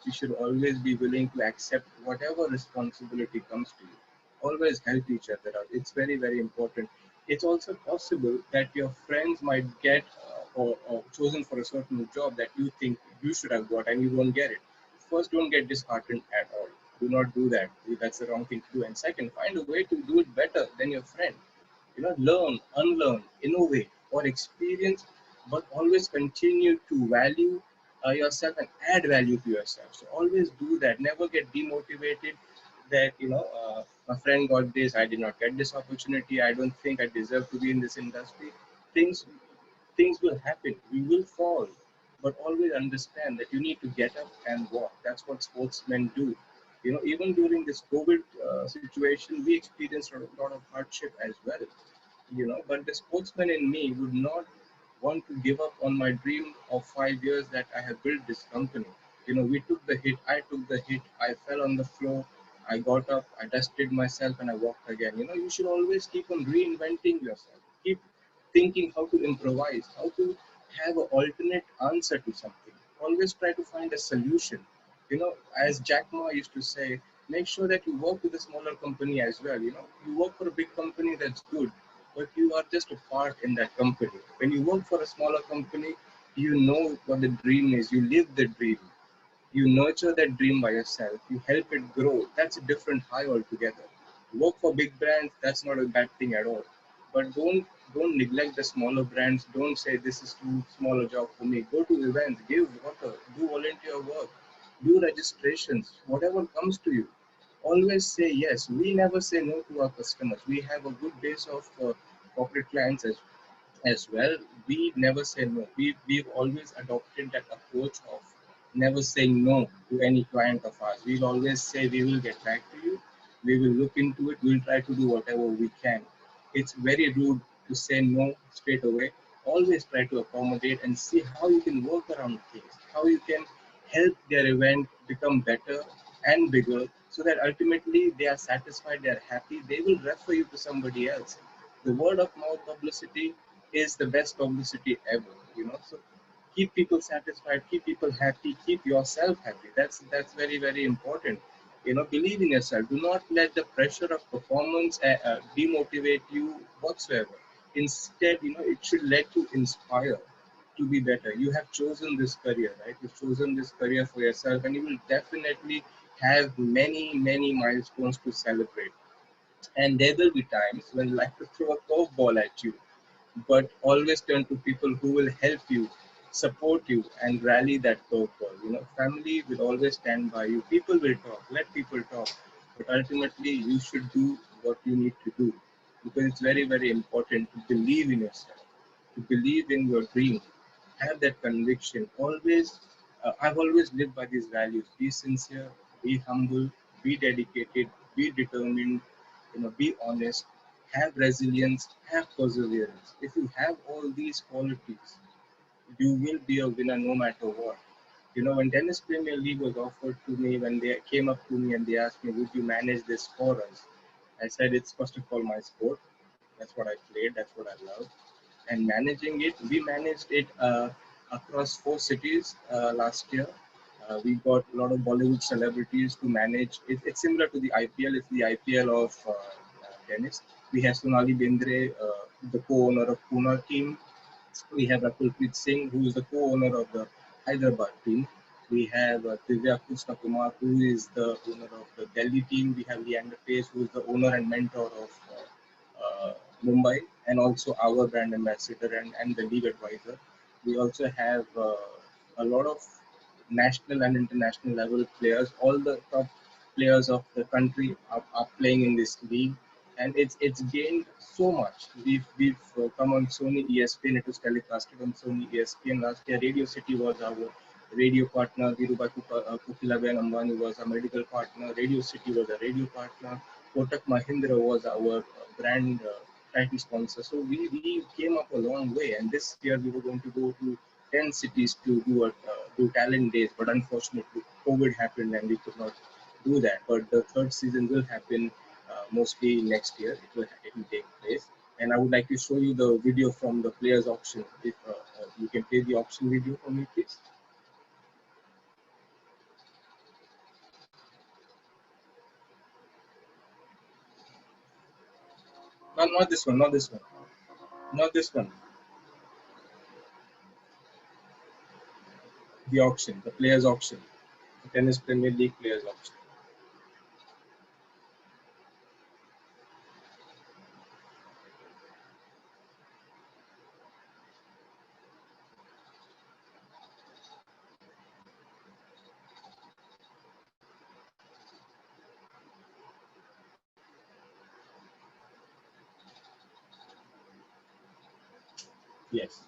Speaker 4: You should always be willing to accept whatever responsibility comes to you. Always help each other out. It's very, very important. It's also possible that your friends might get or chosen for a certain job that you think you should have got and you won't get it. First, don't get disheartened at all. Do not do that. That's the wrong thing to do. And second, find a way to do it better than your friend. Learn, unlearn, innovate, or experience, but always continue to value yourself and add value to yourself. So always do that. Never get demotivated that my friend got this, I did not get this opportunity, I don't think I deserve to be in this industry. Things things will happen, we will fall, but always understand that you need to get up and walk. That's what sportsmen do. Even during this COVID situation, we experienced a lot of hardship as well. But the sportsman in me would not want to give up on my dream of 5 years that I have built this company. We took the hit, I took the hit, I fell on the floor, I got up, I dusted myself, and I walked again. You should always keep on reinventing yourself. Keep thinking how to improvise, how to have an alternate answer to something. Always try to find a solution. As Jack Ma used to say, make sure that you work with a smaller company as well. You work for a big company, that's good, but you are just a part in that company. When you work for a smaller company, you know what the dream is, you live the dream, you nurture that dream by yourself, you help it grow. That's a different high altogether. Work for big brands, that's not a bad thing at all. But don't neglect the smaller brands. Don't say this is too small a job for me. Go to events, give water, do volunteer work, do registrations, whatever comes to you. Always say yes. We never say no to our customers. We have a good base of corporate clients as well. We never say no. We've always adopted that approach of never saying no to any client of ours. We'll always say we will get back to you. We will look into it. We'll try to do whatever we can. It's very rude to say no straight away. Always try to accommodate and see how you can work around things, how you can help their event become better and bigger so that ultimately they are satisfied, they are happy, they will refer you to somebody else. The word of mouth publicity is the best publicity ever. So keep people satisfied, keep people happy, keep yourself happy. That's very, very important. Believe in yourself. Do not let the pressure of performance demotivate you whatsoever. Instead, it should let you inspire to be better. You have chosen this career, right? You've chosen this career for yourself, and you will definitely have many, many milestones to celebrate. And there will be times when life will throw a curveball at you, but always turn to people who will help you, support you, and rally that curveball. Family will always stand by you. People will talk. Let people talk. But ultimately, you should do what you need to do, because it's very, very important to believe in yourself, to believe in your dream, have that conviction. I've always lived by these values: be sincere, be humble, be dedicated, be determined, be honest, have resilience, have perseverance. If you have all these qualities, you will be a winner no matter what. When Tennis Premier League was offered to me, when they came up to me and they asked me, would you manage this for us? I said, it's first of all my sport. That's what I played, that's what I love. And managing it, we managed it across 4 cities last year. We got a lot of Bollywood celebrities to manage. It's similar to the IPL. It's the IPL of tennis. We have Sonali Bendre, the co-owner of Pune team. We have Rakulpreet Singh, who is the co-owner of the Hyderabad team. We have Divya Krishna Kumar, who is the owner of the Delhi team. We have Leander Pace, who is the owner and mentor of Mumbai, and also our brand ambassador and the league advisor. We also have a lot of national and international level players. All the top players of the country are playing in this league, and it's gained so much. We've come on Sony ESPN. It was telecasted on Sony ESPN last year. Radio City was our radio partner. Dhirubhai Kukilaben Ambani was our medical partner. Radio City was a radio partner. Kotak Mahindra was our brand title sponsor. So we came up a long way, and this year we were going to go to 10 cities to do talent days, but unfortunately COVID happened and we could not do that. But the third season will happen mostly next year. It will take place, and I would like to show you the video from the players auction. If you can play the auction video for me, please. Not this one, not this one, not this one. The auction, the players auction, the Tennis Premier League players auction. Yes.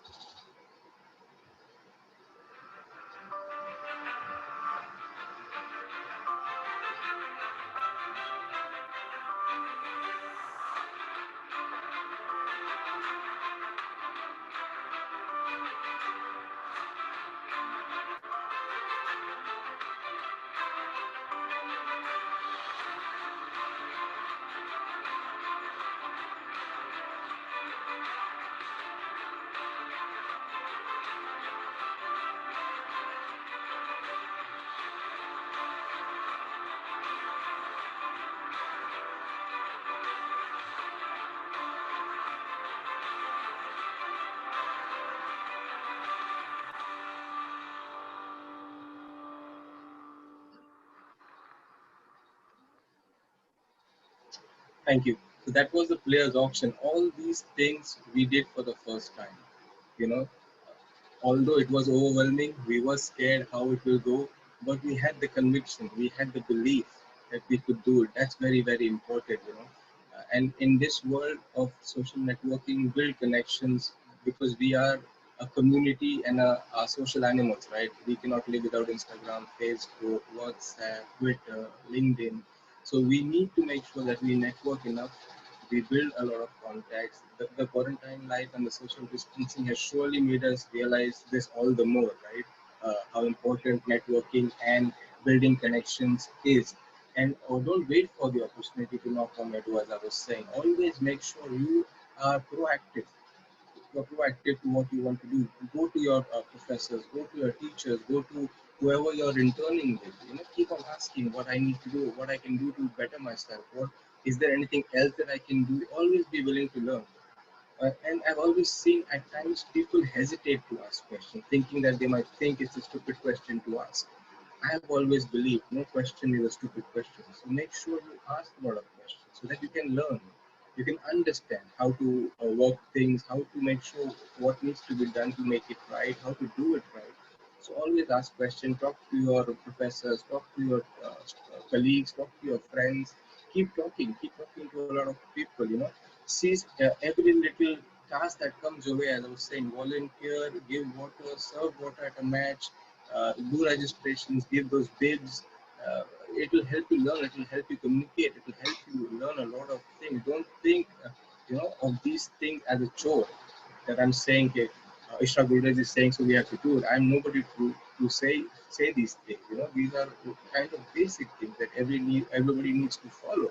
Speaker 4: Thank you. So that was the players auction. All these things we did for the first time. You know, although it was overwhelming, we were scared how it will go, but we had the conviction, we had the belief that we could do it. That's very, very important, you know. And in this world of social networking, build connections, because we are a community and a social animals, right? We cannot live without Instagram, Facebook, WhatsApp, Twitter, LinkedIn. So we need to make sure that we network enough. We build a lot of contacts. The quarantine life and the social distancing has surely made us realize this all the more, right? How important networking and building connections is. And don't wait for the opportunity to knock on your door, as I was saying. Always make sure you are proactive. You're proactive to what you want to do. Go to your professors, go to your teachers, go to whoever you're interning with. You know, keep on asking what I need to do, what I can do to better myself. What is there anything else that I can do? Always be willing to learn. And I've always seen at times people hesitate to ask questions, thinking that they might think it's a stupid question to ask. I have always believed no question is a stupid question. So make sure you ask a lot of questions so that you can learn, you can understand how to work things, how to make sure what needs to be done to make it right, how to do it right. So always ask questions, talk to your professors, talk to your colleagues, talk to your friends. Keep talking to a lot of people, you know. Seize every little task that comes your way, as I was saying, volunteer, give water, serve water at a match, do registrations, give those bids. It will help you learn, it will help you communicate, it will help you learn a lot of things. Don't think, of these things as a chore that I'm saying. Ishra Gurudez is saying, so we have to do it. I'm nobody to say these things. You know, these are kind of basic things that everybody needs to follow.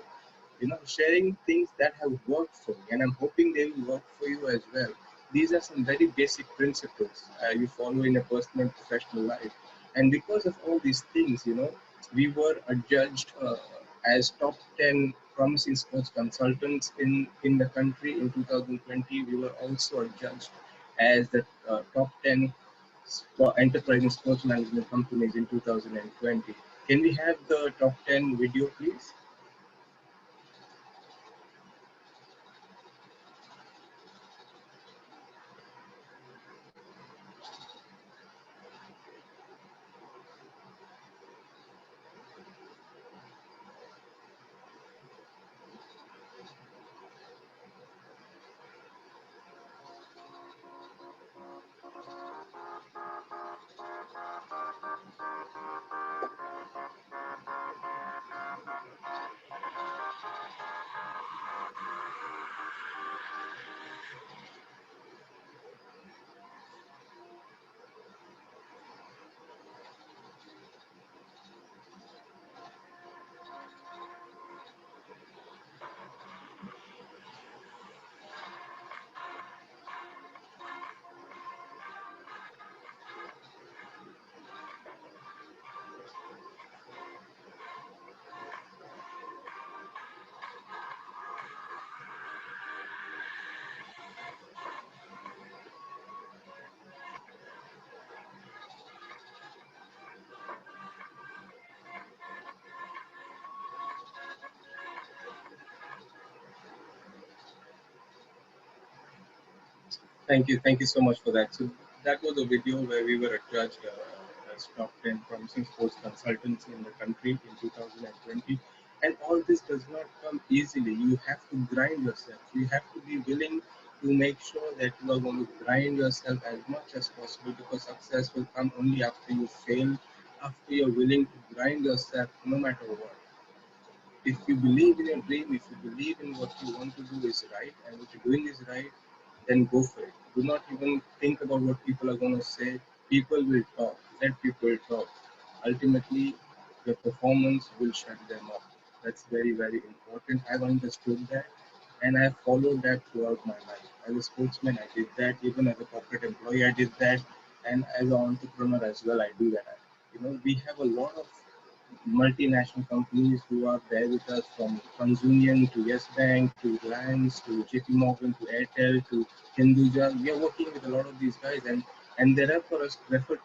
Speaker 4: You know, sharing things that have worked for me, and I'm hoping they will work for you as well. These are some very basic principles you follow in a personal and professional life. And because of all these things, you know, we were adjudged as top 10 promising sports consultants in the country in 2020. We were also adjudged as the top 10 enterprising sports management companies in 2020. Can we have the top 10 video, please? Thank you so much for that. So that was a video where we were adjudged as top 10 promising sports consultants in the country in 2020. And all this does not come easily. You have to grind yourself. You have to be willing to make sure that you are going to grind yourself as much as possible, because success will come only after you fail, after you're willing to grind yourself no matter what. If you believe in your dream, if you believe in what you want to do is right, and what you're doing is right, then go for it. Do not even think about what people are going to say. People will talk. Let people talk. Ultimately, your performance will shut them up. That's very, very important. I've understood that, and I've followed that throughout my life. As a sportsman, I did that. Even as a corporate employee, I did that. And as an entrepreneur as well, I do that. We have a lot of multinational companies who are there with us, from TransUnion to Yes Bank to Reliance to JP Morgan to Airtel to Hinduja. We are working with a lot of these guys, and they referred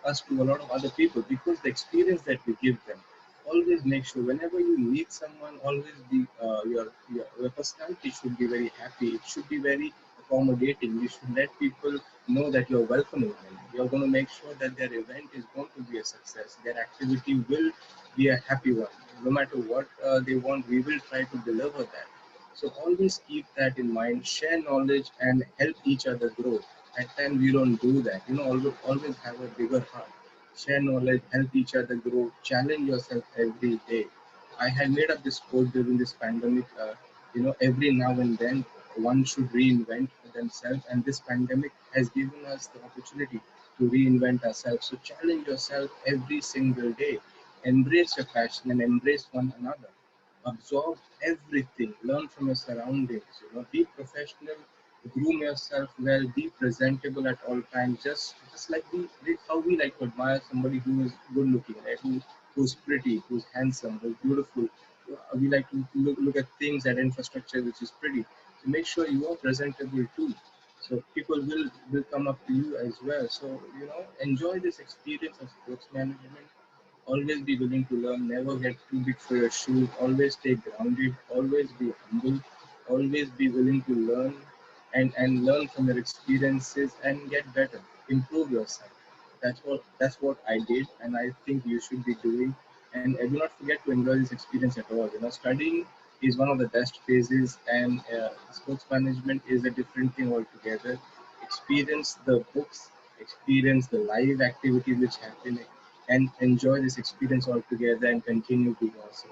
Speaker 4: us to a lot of other people because the experience that we give them. Always make sure whenever you meet someone, always be your personality should be very happy. It should be very accommodating. You should let people know that you're welcoming them. You're going to make sure that their event is going to be a success. Their activity will be a happy one. No matter what they want, we will try to deliver that. So always keep that in mind. Share knowledge and help each other grow. At times we don't do that. Always have a bigger heart. Share knowledge, help each other grow, challenge yourself every day. I had made up this quote during this pandemic. Every now and then one should reinvent themselves, and this pandemic has given us the opportunity to reinvent ourselves. So challenge yourself every single day. Embrace your passion and embrace one another. Absorb everything. Learn from your surroundings. Be professional. Groom yourself well. Be presentable at all times. Just like how we like to admire somebody who is good looking, right? Who's pretty, who's handsome, who's beautiful. We like to look at things, at infrastructure which is pretty. So make sure you are presentable too. So people will come up to you as well. So enjoy this experience of sports management. Always be willing to learn, never get too big for your shoes, always stay grounded, always be humble, always be willing to learn and learn from your experiences and get better, improve yourself. That's what I did, and I think you should be doing. And do not forget to enjoy this experience at all. Studying is one of the best phases, and sports management is a different thing altogether. Experience the books, experience the live activities which happen, and enjoy this experience altogether and continue to do awesome.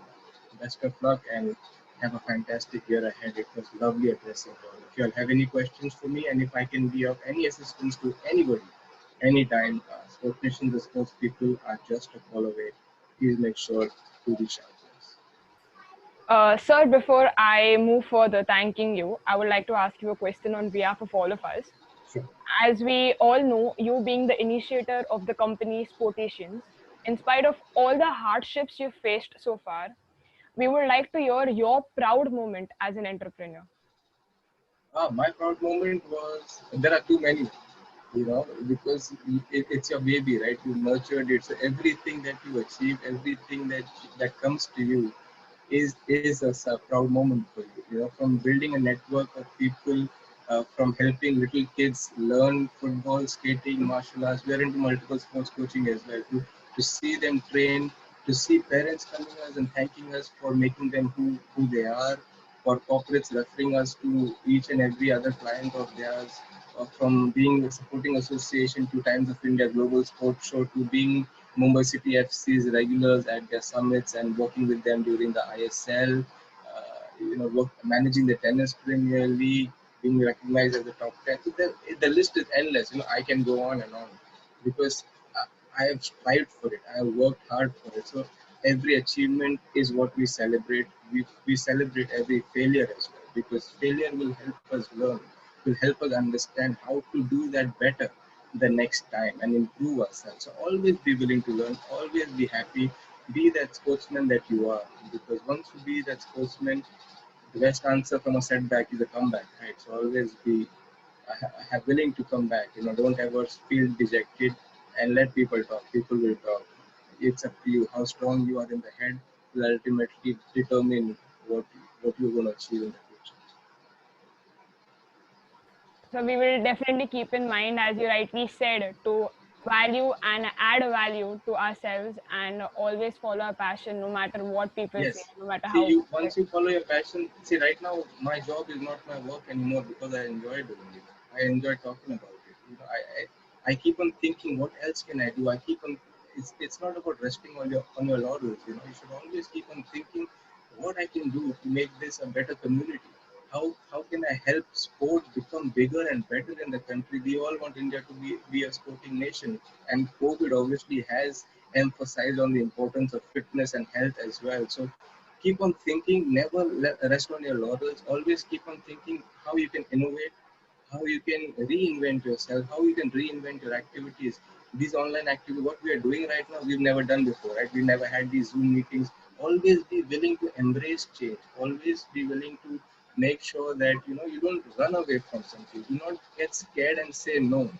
Speaker 4: Best of luck and have a fantastic year ahead. It was lovely addressing you all. If you all have any questions for me, and if I can be of any assistance to anybody, anytime, Sports Nation, the sports people are just a call away. Please make sure to reach out to us.
Speaker 14: Sir, before I move further thanking you, I would like to ask you a question on behalf of all of us.
Speaker 4: Sure.
Speaker 14: As we all know, you being the initiator of the company Sportations, in spite of all the hardships you've faced so far, we would like to hear your proud moment as an entrepreneur.
Speaker 4: My proud moment was, there are too many, because it's your baby, right? You nurtured it. So everything that you achieve, everything that comes to you is a proud moment for you. From building a network of people, from helping little kids learn football, skating, martial arts. We are into multiple sports coaching as well. To see them train, to see parents coming us and thanking us for making them who they are, for corporates referring us to each and every other client of theirs, from being a supporting association to Times of India Global Sports Show, to being Mumbai City FC's regulars at their summits and working with them during the ISL, managing the Tennis Premier League, being recognized as the top 10. So the list is endless. I can go on and on because I have strived for it. I have worked hard for it. So every achievement is what we celebrate. We celebrate every failure as well, because failure will help us learn, will help us understand how to do that better the next time and improve ourselves. So always be willing to learn, always be happy, be that sportsman that you are, because once you be that sportsman, the best answer from a setback is a comeback, right? So always be willing to come back. Don't ever feel dejected, and let people talk. People will talk. It's up to you. How strong you are in the head will ultimately determine what you're going to achieve in the future.
Speaker 14: So we will definitely keep in mind, as you rightly said, to value and add value to ourselves and always follow our passion no matter what people say,
Speaker 4: Yes.
Speaker 14: no matter
Speaker 4: See,
Speaker 14: how.
Speaker 4: you once you follow your passion. See, right now my job is not my work anymore because I enjoy doing it. I enjoy talking about it. I keep on thinking, what else can I do? I keep on. It's not about resting on your laurels. You should always keep on thinking what I can do to make this a better community. How can I help sport become bigger and better in the country? We all want India to be a sporting nation, and COVID obviously has emphasized on the importance of fitness and health as well. So keep on thinking, never rest on your laurels. Always keep on thinking how you can innovate, how you can reinvent yourself, how you can reinvent your activities. These online activities, what we are doing right now, we've never done before, right? We never had these Zoom meetings. Always be willing to embrace change. Always be willing to make sure that you don't run away from something. Do not get scared and say no.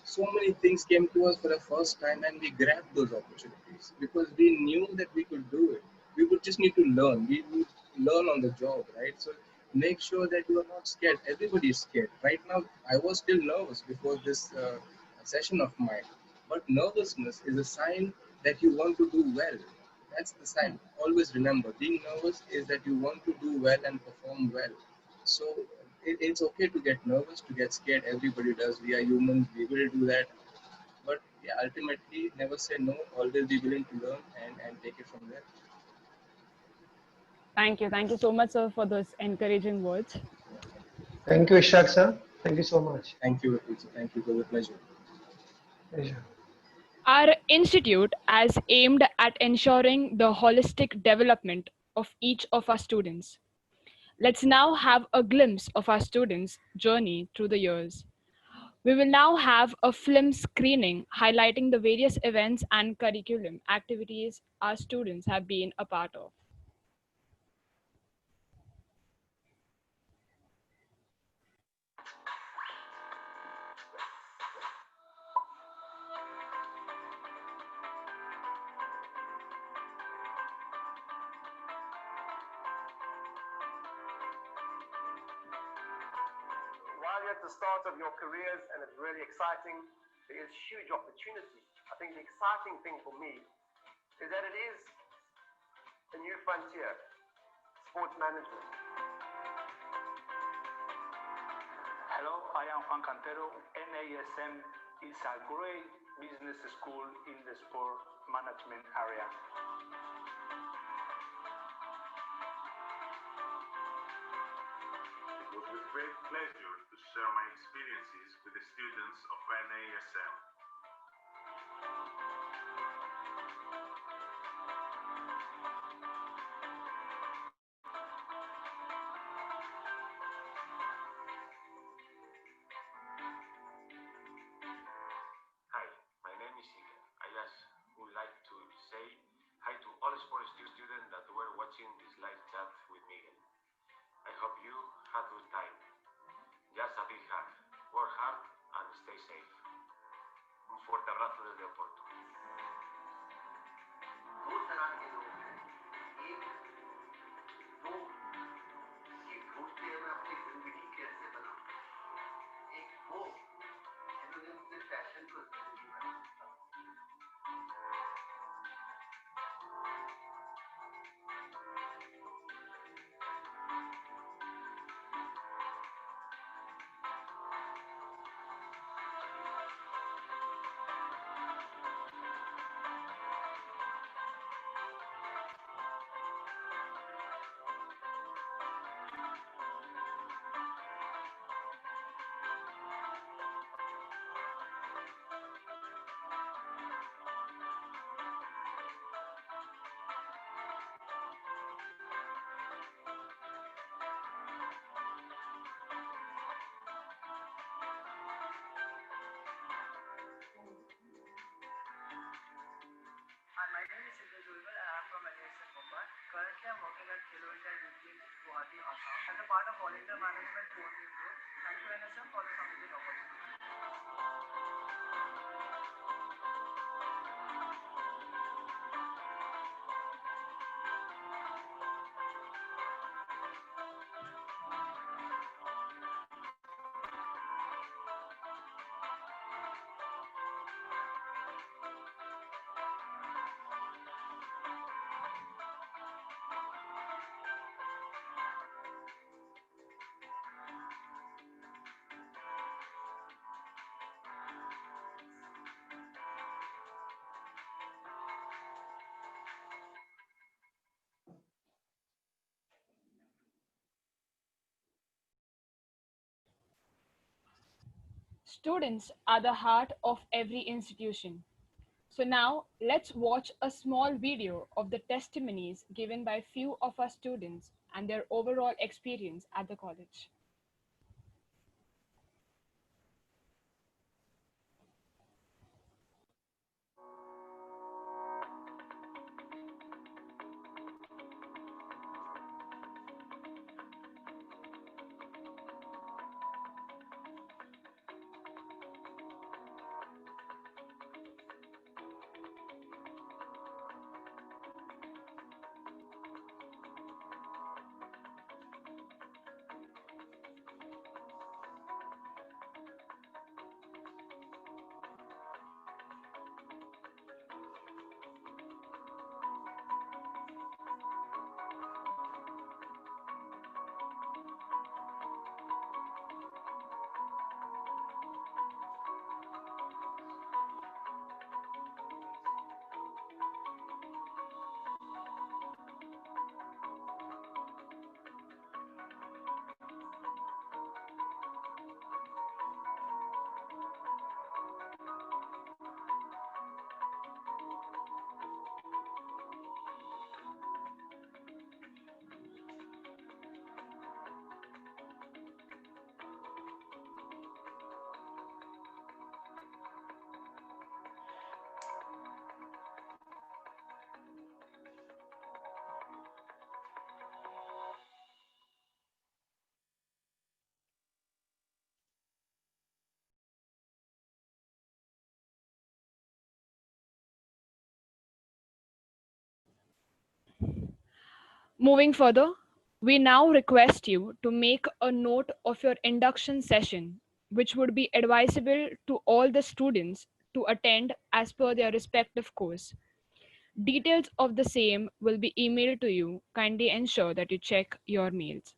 Speaker 4: So many things came to us for the first time, and we grabbed those opportunities because we knew that we could do it. We would just need to learn. We would learn on the job, right? So make sure that you are not scared. Everybody is scared. Right now, I was still nervous before this session of mine. But nervousness is a sign that you want to do well. That's the sign. Always remember, being nervous is that you want to do well and perform well. So it's okay to get nervous, to get scared. Everybody does. We are humans. We will do that. But yeah, ultimately, never say no. Always be willing to learn and take it from there.
Speaker 14: Thank you. Thank you so much, sir, for those encouraging words.
Speaker 8: Thank you, Ishaq sir. Thank you so much.
Speaker 4: Thank you, Rafi. Thank you. It was a pleasure.
Speaker 8: Pleasure.
Speaker 14: Our institute has aimed at ensuring the holistic development of each of our students. Let's now have a glimpse of our students' journey through the years. We will now have a film screening highlighting the various events and curriculum activities our students have been a part of.
Speaker 6: While you're at the start of your careers and it's really exciting, there is huge opportunity. I think the exciting thing for me is that it is a new frontier, sports management.
Speaker 7: Hello, I am Juan Cantero. NASM is a great business school in the sport management area.
Speaker 9: It was with great pleasure to share my experiences with the students of NASM.
Speaker 11: Hi, my name is Ike. I just would like to say hi to all sports students that were watching this live chat with Miguel. I hope you had a good time. Just a big hug. Work hard and stay safe. Un fuerte abrazo desde Oporto.
Speaker 13: Hi, my name is Sidhu Dulwal and I'm from NASM Mumbai. Currently, I'm working at Khelo India Youth Team Guwahati, Assam as a part of All India Management Coordinating Group. Thank you, NSM, for this amazing opportunity.
Speaker 14: Students are the heart of every institution. So now let's watch a small video of the testimonies given by few of our students and their overall experience at the college. Moving further, we now request you to make a note of your induction session, which would be advisable to all the students to attend as per their respective course. Details of the same will be emailed to you. Kindly ensure that you check your mails.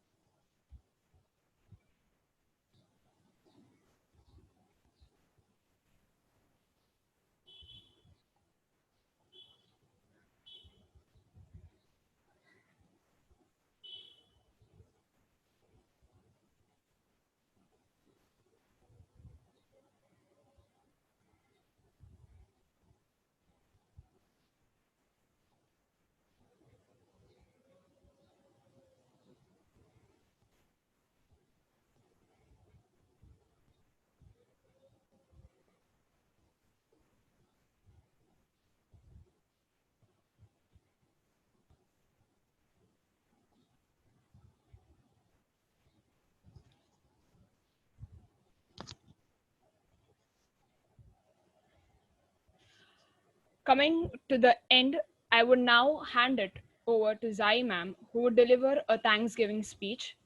Speaker 14: Coming to the end, I would now hand it over to Zai ma'am, who would deliver a Thanksgiving speech.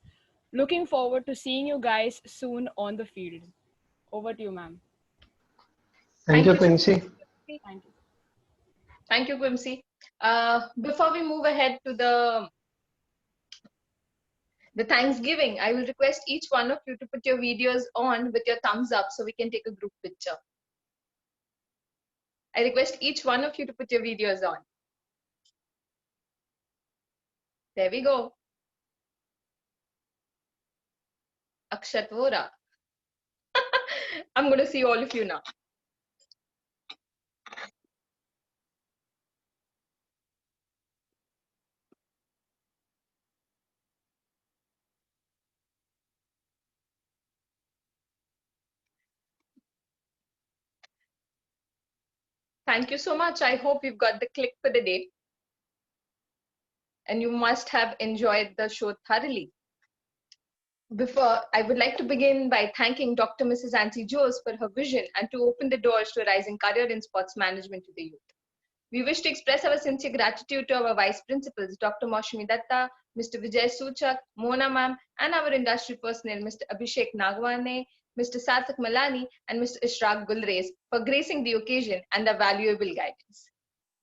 Speaker 14: Looking forward to seeing you guys soon on the field. Over to you, ma'am.
Speaker 8: Thank you, Quincy.
Speaker 14: Thank you.
Speaker 12: Thank you, Quincy. Before we move ahead to the Thanksgiving, I will request each one of you to put your videos on with your thumbs up so we can take a group picture. I request each one of you to put your videos on. There we go. Akshat Vora. I'm going to see all of you now. Thank you so much. I hope you've got the click for the day. And you must have enjoyed the show thoroughly. Before, I would like to begin by thanking Dr. Mrs. Ansi Jose for her vision and to open the doors to a rising career in sports management to the youth. We wish to express our sincere gratitude to our vice principals, Dr. Maushami Datta, Mr. Vijay Suchak, Mona ma'am, and our industry personnel, Mr. Abhishek Nagwane, Mr. Sarthak Malani, and Mr. Ishraq Gulrez for gracing the occasion and their valuable guidance.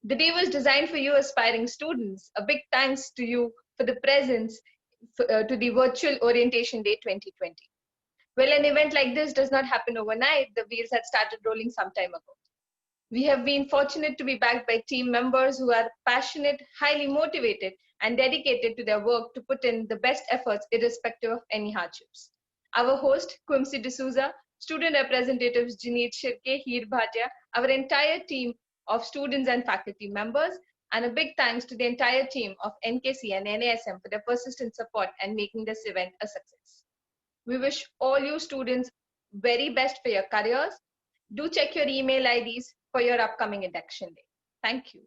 Speaker 12: The day was designed for you aspiring students. A big thanks to you for the presence to the Virtual Orientation Day 2020. Well, an event like this does not happen overnight. The wheels had started rolling some time ago. We have been fortunate to be backed by team members who are passionate, highly motivated, and dedicated to their work to put in the best efforts irrespective of any hardships. Our host, Quimsy D'Souza, student representatives Jineet Shirke, Heer Bhatia, our entire team of students and faculty members, and a big thanks to the entire team of NKC and NASM for their persistent support and making this event a success. We wish all you students very best for your careers. Do check your email IDs for your upcoming induction day. Thank you.